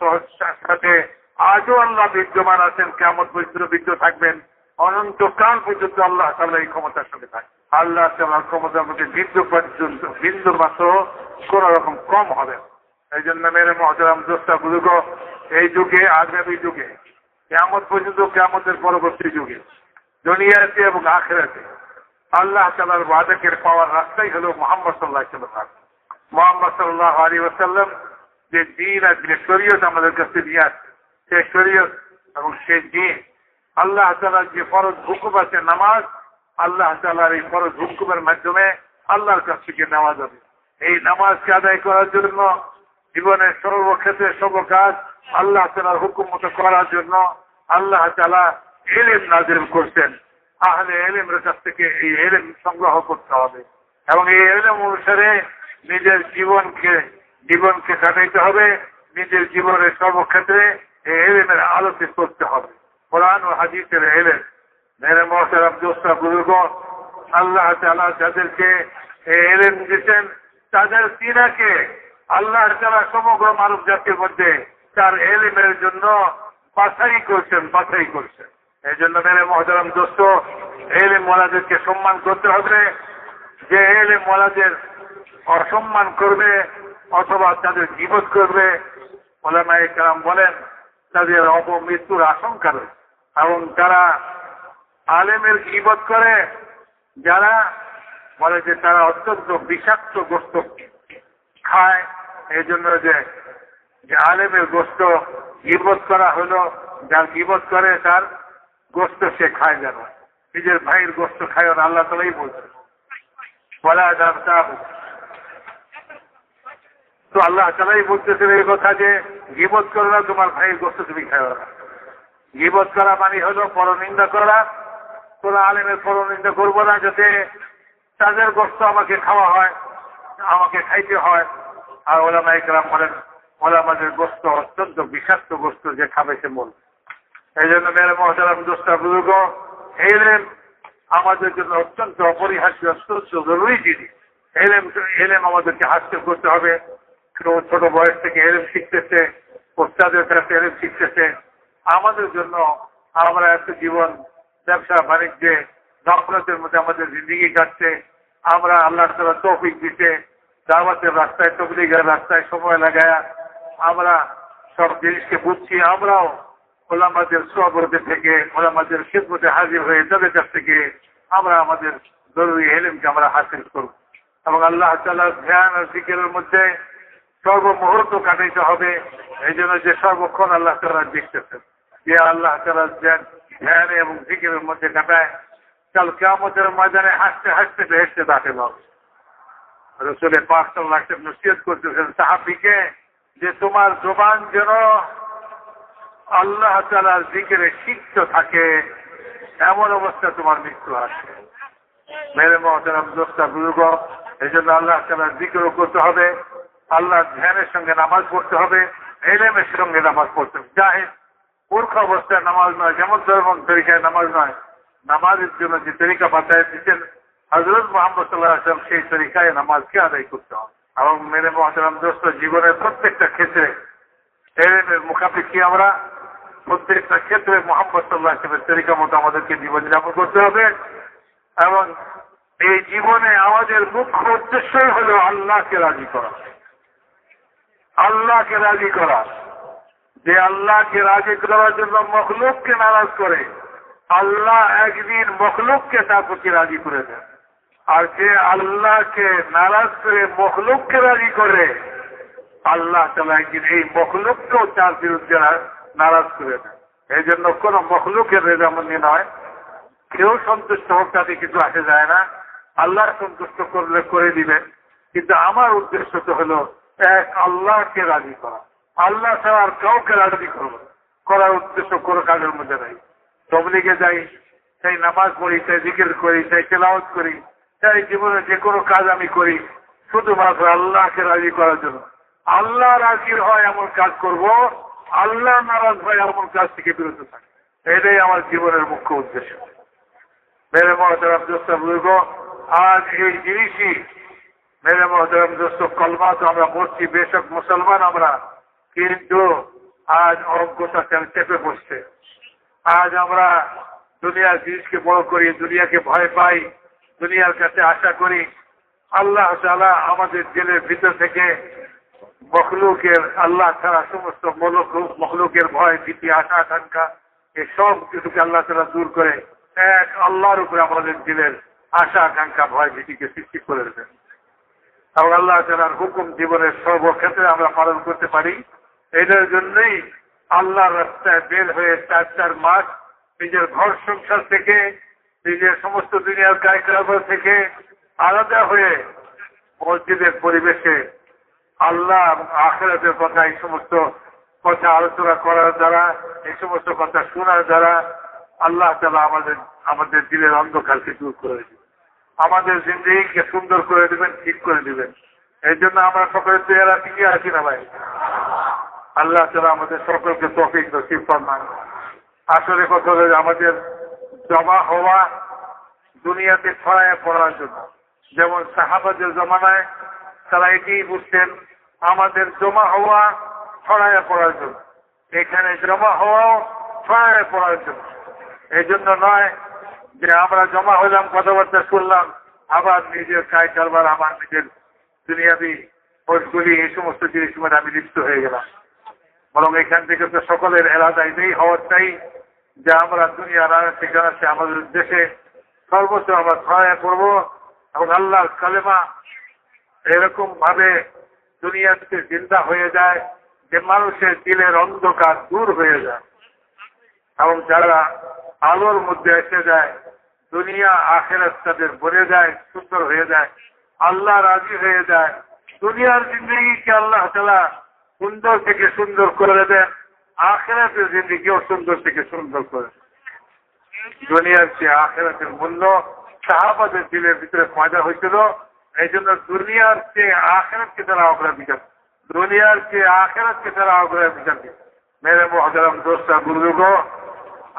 সাথে আজও আল্লাহ বিদ্যমান আছেন। কিয়ামত পর্যন্ত বিদ্য থাকবেন, অনন্তকাল পর্যন্ত আল্লাহ তাআলা এই ক্ষমতার সঙ্গে থাকবেন। আল্লাহ তাআলার ক্ষমতার মধ্যে বিন্দু মাত্র কোন রকম কম হবে। এই জন্য মেরে মহতারাম দোস্তা বুজুর্গ, এই যুগে, আগামী যুগে, কিয়ামত পর্যন্ত, কিয়ামতের পরবর্তী যুগে, দুনিয়াতে এবং আখিরাতে আল্লাহ তাআলার ওয়াদাকে পাওয়ার রাস্তাই হলো মুহাম্মদ সাল্লাল্লাহু আলাইহি ওয়াসাল্লাম। মুহাম্মদ সাল্লাল্লাহু আলাইহি ওয়াসাল্লাম যে দ্বীন আর যে শরীয়ত আমাদের কাছে নিয়ে আসছে, সেই শরীয়ত এবং সেই দ্বীন, আল্লাহ তাআলার যে ফরজ হুকুম আছে নামাজ, আল্লাহ তাআলার এই ফরজ হুকুমের মাধ্যমে আল্লাহর কাছ থেকে নেওয়া যাবে। এই নামাজকে আদায় করার জন্য, জীবনের সর্বক্ষেত্রে সর্বকাজ আল্লাহ তাআলার হুকুম মতো করার জন্য আল্লাহ তাআলা ইলম নাযিল করছেন। আহলে ইলমের কাছ থেকে এই ইলম সংগ্রহ করতে হবে এবং এই ইলম অনুসারে নিজের জীবনকে কাটাইতে হবে। নিজের জীবনের সর্বক্ষেত্রে এই ইলমের আলোচনা করতে হবে। কোরআন ও হাদিসের ইলম। মেরে মহতারাম দোস্তা বুজুর্গ, আল্লাহ তাআলা যাদেরকে এই ইলম দিয়েছেন, তাদের সিনাকে আল্লাহ তাআলা সমগ্র মানব জাতির মধ্যে তার ইলমের জন্য বাছাই করছেন। এই জন্য মেরে মহতারাম দোস্ত, ইলম ওয়ালাদেরকে সম্মান করতে হবে। যে ইলম ওয়ালাদের অসম্মান করবে অথবা তাদের গীবত করবে, উলামায়ে কেরাম বলেন তাদের অপমৃত্যুর আশঙ্কা রয়েছে। এবং যারা আলেমের গীবত করে, যারা বলে যে তারা অত্যন্ত বিষাক্ত গোশত খায়, এই জন্য যে আলেমের গোশত গীবত করা হলো, যার গীবত করে তার গোশত সে খায় যেন, নিজের ভাইয়ের গোশত খায় না। আল্লাহ তাআলাই বলছেন ওয়ালা তাবতাগু। তো আল্লাহ তাআলাই বলতেছেন এই কথা যে গীবত করো না, তোমার ভাইয়ের গোশত তুমি খাও না। গীবত করা মানে হলো পরনিন্দা করা। কোন আলেমের পরনিন্দা করবো না, যাতে তাদের গোশত আমাকে খাওয়া হয়, আমাকে খাইতে হয়। আর উলামায়ে কেরাম বলেন উলামাদের গোশত অত্যন্ত বিষাক্ত গোশত, যে খাবে সে মন। এই জন্য মেরে মহতারাম দোস্তা বুজুর্গ, ইলম আমাদের জন্য অত্যন্ত অপরিহার্য, অত্যন্ত জরুরি জিনিস। ইলম আমাদেরকে হাসিল করতে হবে। ছোট বয়স থেকে ইলম শিখতেছে, ওস্তাদের কাছে ইলম শিখতেছে। আমাদের জন্য আমরা একটা জীবন ব্যবসা বাণিজ্যে নফরতের মধ্যে আমাদের জিন্দেগি কাটছে। আমরা আল্লাহ তাআলা তৌফিক দিতে দাওয়াতের রাস্তায়, তাবলীগের রাস্তায় সময় লাগায়া আমরা সব জিনিসকে বুঝছি। আমরাও উলামাদের সোহবতে থেকে, উলামাদের খিদমতে হাজির হয়ে তাদের কাছ থেকে আমরা আমাদের জরুরি ইলমকে আমরা হাসিল করব এবং আল্লাহ তাআলার ধ্যান আর জিকিরের মধ্যে সর্বমুহূর্ত কাটাইতে হবে। এই জন্য যে সর্বক্ষণ আল্লাহ তাআলা দেখতেছেন, যে আল্লাহ তাআলার ধ্যান এবং জিকিরের মধ্যে কাটায়, কাল কিয়ামতের ময়দানে হাসতে হাসতে বেহেশতে দাখিল হবে। রাসূল পাক সাল্লাল্লাহু আলাইহি ওয়াসাল্লাম নসিহত করতেছেন সাহাবীকে যে তোমার জবান যেন আল্লাহ তাআলার জিকিরে সিক্ত থাকে, এমন অবস্থা তোমার মৃত্যু আসে। মেরে মহতারাম দোস্তা বুজুর্গ, এই জন্য আল্লাহ তাআলার জিকিরও করতে হবে, আল্লাহর ধ্যানের সঙ্গে নামাজ পড়তে হবে, ইলমের সঙ্গে নামাজ পড়তে হবে। জাহিদ মূর্খ অবস্থায় নামাজ নয়, যেমন ধর্ম তরিকায় নামাজ নয়। নামাজের জন্য যে তরিকা বাতায় দিচ্ছেন হযরত মুহাম্মদ সাল্লাল্লাহু আলাইহি ওয়াসাল্লাম, সেই তরিকায় নামাজকে আদায় করতে হবে। এবং মেরে মহতারাম দোস্ত, জীবনের প্রত্যেকটা ক্ষেত্রে ইলমের মুখাপেক্ষী আমরা প্রত্যেকটা ক্ষেত্রে মুহাম্মদ সাল্লাল্লাহু আলাইহি ওয়াসাল্লামের তরিকা মতো আমাদেরকে জীবনযাপন করতে হবে। এবং এই জীবনে আমাদের মুখ্য উদ্দেশ্যই হলো আল্লাহকে রাজি করা। আল্লাহকে রাজি করা, যে আল্লাহকে রাজি করার জন্য মখলুককে নারাজ করে, আল্লাহ একদিন মখলুককে তার প্রতি রাজি করে দেন। আর যে আল্লাহকে নারাজ করে মখলুককে রাজি করে, আল্লাহ তাআলা একদিন এই মখলুককেও তার বিরুদ্ধে নারাজ করে দেন। এই জন্য কোন মখলুকের রেজামন্দি নয়, কেউ সন্তুষ্ট হোক তাতে কিছু আসে যায় না। আল্লাহ সন্তুষ্ট করলে করে দিবেন, কিন্তু আমার উদ্দেশ্য তো হলো এক আল্লাহকে রাজি করা। আল্লাহ ছাড়া আর কাউকে রাজি করার উদ্দেশ্য কোনো কাজের মধ্যে নাই। তবলিগে যাই, সেই নামাজ পড়ি, সেই জিকির করি, সেই তেলাওয়াত করি, সেই জীবনে যে কোনো কাজ আমি করি শুধুমাত্র আল্লাহকে রাজি করার জন্য। আল্লাহ রাজি হয় এমন কাজ করব, আল্লাহ নারাজ হয় এমন কাজ থেকে বিরত থাকে। এটাই আমার জীবনের মুখ্য উদ্দেশ্য। মেরে মহতারাম দোস্ত বুজুর্গ, আজ এই জিনিসই মেরে মহতারাম দোস্ত, কলমা তো আমরা পড়ছি, বেশক মুসলমান আমরা, কিন্তু আজ অজ্ঞতা চেপে বসছে। আজ আমরা দুনিয়ার জিনিসকে বড় করি, দুনিয়াকে ভয় পাই, দুনিয়ার কাছে আশা করি। আল্লাহ তাআলা আমাদের দিলের ভিতর থেকে মখলুকের, আল্লাহ ছাড়া সমস্ত মখলুকের ভয়, ভীতি, আশা, আকাঙ্ক্ষা এই সব কিছুকে আল্লাহ তাআলা দূর করে এক আল্লাহর উপরে আমাদের দিলের আশা, আকাঙ্ক্ষা, ভয়, ভীতিকে সৃষ্টি করে দেবেন। এবং আল্লাহ তাআলার হুকুম জীবনের সর্বক্ষেত্রে আমরা পালন করতে পারি। এটার জন্যই আল্লাহর রাস্তায় বের হয়ে 4 মাস নিজের ঘর সংসার থেকে, নিজের সমস্ত দুনিয়ার কার্যকলাপ থেকে আলাদা হয়ে মসজিদের পরিবেশে আল্লাহ এবং আখিরাতের কথা, এই সমস্ত কথা আলোচনা করার দ্বারা, এই সমস্ত কথা শোনার দ্বারা আল্লাহ তাআলা আমাদের দিলের অন্ধকারকে দূর করে দেবেন, আমাদের জিন্দেগিকে সুন্দর করে দেবেন, ঠিক করে দেবেন। এই জন্য আমরা সকলে তৈরি আছি কি আছি না ভাই? আল্লাহ তাআলা আমাদের সকলকে তৌফিক নসিব ফরমান। আসলে কথা হলো আমাদের জমা হওয়া দুনিয়াতে ছড়ায় পড়ার জন্য। যেমন সাহাবাদের জমানায় তারা এটাই বুঝতেন, আমাদের জমা হওয়া ছড়ায় পড়ার জন্য, এখানে জমা হওয়াও ছড়ায় পড়ার জন্য। এই জন্য নয় যে আমরা জমা হইলাম, কথাবার্তা শুনলাম, আবার নিজের কাজ কারবার, আমার নিজের দুনিয়াবি খোঁজগুলি, এই সমস্ত জিনিসের মধ্যে আমি লিপ্ত হয়ে গেলাম। বরং এখান থেকে তো সকলের এলাদা এটাই হওয়ার চাই যে আমরা দুনিয়ার ঠিকানা আছে আমাদের দেশে সর্বোচ্চ আমরা ছড়ায় পড়ব এবং আল্লাহর কালেমা এরকম ভাবে দুনিয়াতে জিন্দা হয়ে যায় যে মানুষের দিলের অন্ধকার দূর হয়ে যায় এবং যারা আলোর মধ্যে এসে যায়, দুনিয়া আখিরাত তাদের ভরে যায়, সুন্দর হয়ে যায়, আল্লাহ রাজি হয়ে যায়। দুনিয়ার জিন্দগিকে আল্লাহ তাআলা সুন্দর থেকে সুন্দর করে দেন, আখিরাতের জিন্দগিও সুন্দর থেকে সুন্দর করে দেন। দুনিয়ার চেয়ে আখিরাতের মূল্য সাহাবাদের দিলের ভিতরে পয়দা হয়েছিল। এই জন্য দুনিয়ার চেয়ে আখিরাতকে তারা অগ্রাধিকার, দুনিয়ার চেয়ে আখিরাতকে তারা অগ্রাধিকার দিন। মেরে মুহতারাম দোস্ত বুজুর্গ,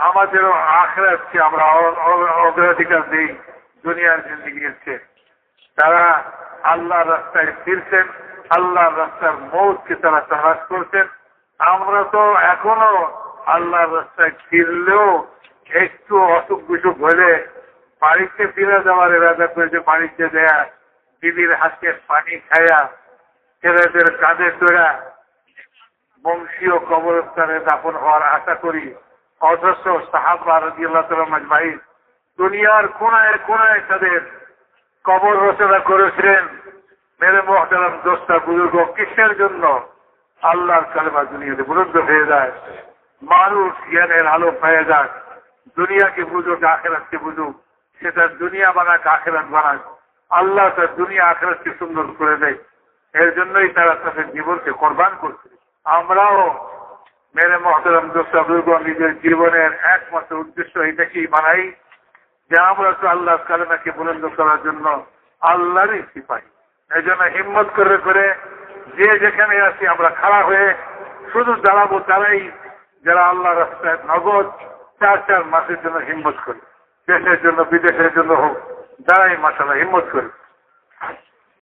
আমাদেরও আখিরাতকে আমরা অগ্রাধিকার দিই দুনিয়ার জিন্দগির চেয়ে। তারা আল্লাহর রাস্তায় ফিরছেন, আল্লাহর রাস্তার মৌতকে তারা তালাশ করছেন। আমরা তো এখনো আল্লাহর রাস্তায় ফিরলেও একটু অসুখ বিসুখ হলে বাড়িতে ফিরে যাওয়ার ইরাদা করেছে, বাড়িতে দেয়া দিদির হাতে পানি খায়া ছেলেদের কাঁধে তোরা বংশীয় কবরস্থানে দাফন হওয়ার আশা করি। অথচ সাহাবা রাদিয়াল্লাহু তাআলা আজমাইন দুনিয়ার কোনায় কোনায় তাদের কবর রচনা করেছিলেন। মেরে মুহতারাম দোস্ত বুজুর্গ, কিসের জন্য? আল্লাহর কালেমা দুনিয়াতে বুলন্দ হয়ে যায়, মানুষ জ্ঞানের আলো পেয়ে যাক, দুনিয়াকে বুঝুক, আখিরাতকে বুঝুক, সেটা দুনিয়া বানাক, আখিরাত বানাক, আল্লাহ তার দুনিয়া আখিরাতকে সুন্দর করে দেয়। এর জন্যই তারা তাদের জীবনকে কোরবান করছে। আমরাও মেরে মুহতারাম দোস্ত বুজুর্গ নিজের জীবনের একমাত্র উদ্দেশ্য এটাকেই বানাই যে আমরা তো আল্লাহর কালেমাকে বুলন্দ করার জন্য আল্লাহরই সিপাহী। এই জন্য হিম্মত করে করে যে যেখানে আছি আমরা খাড়া হয়ে শুধু দাঁড়াবো তারাই যারা আল্লাহ রাস্তায় নগদ 4 মাসের জন্য হিম্মত করি, দেশের জন্য বিদেশের জন্য হোক, যারাই মাশাআল্লাহ হিম্মত করি।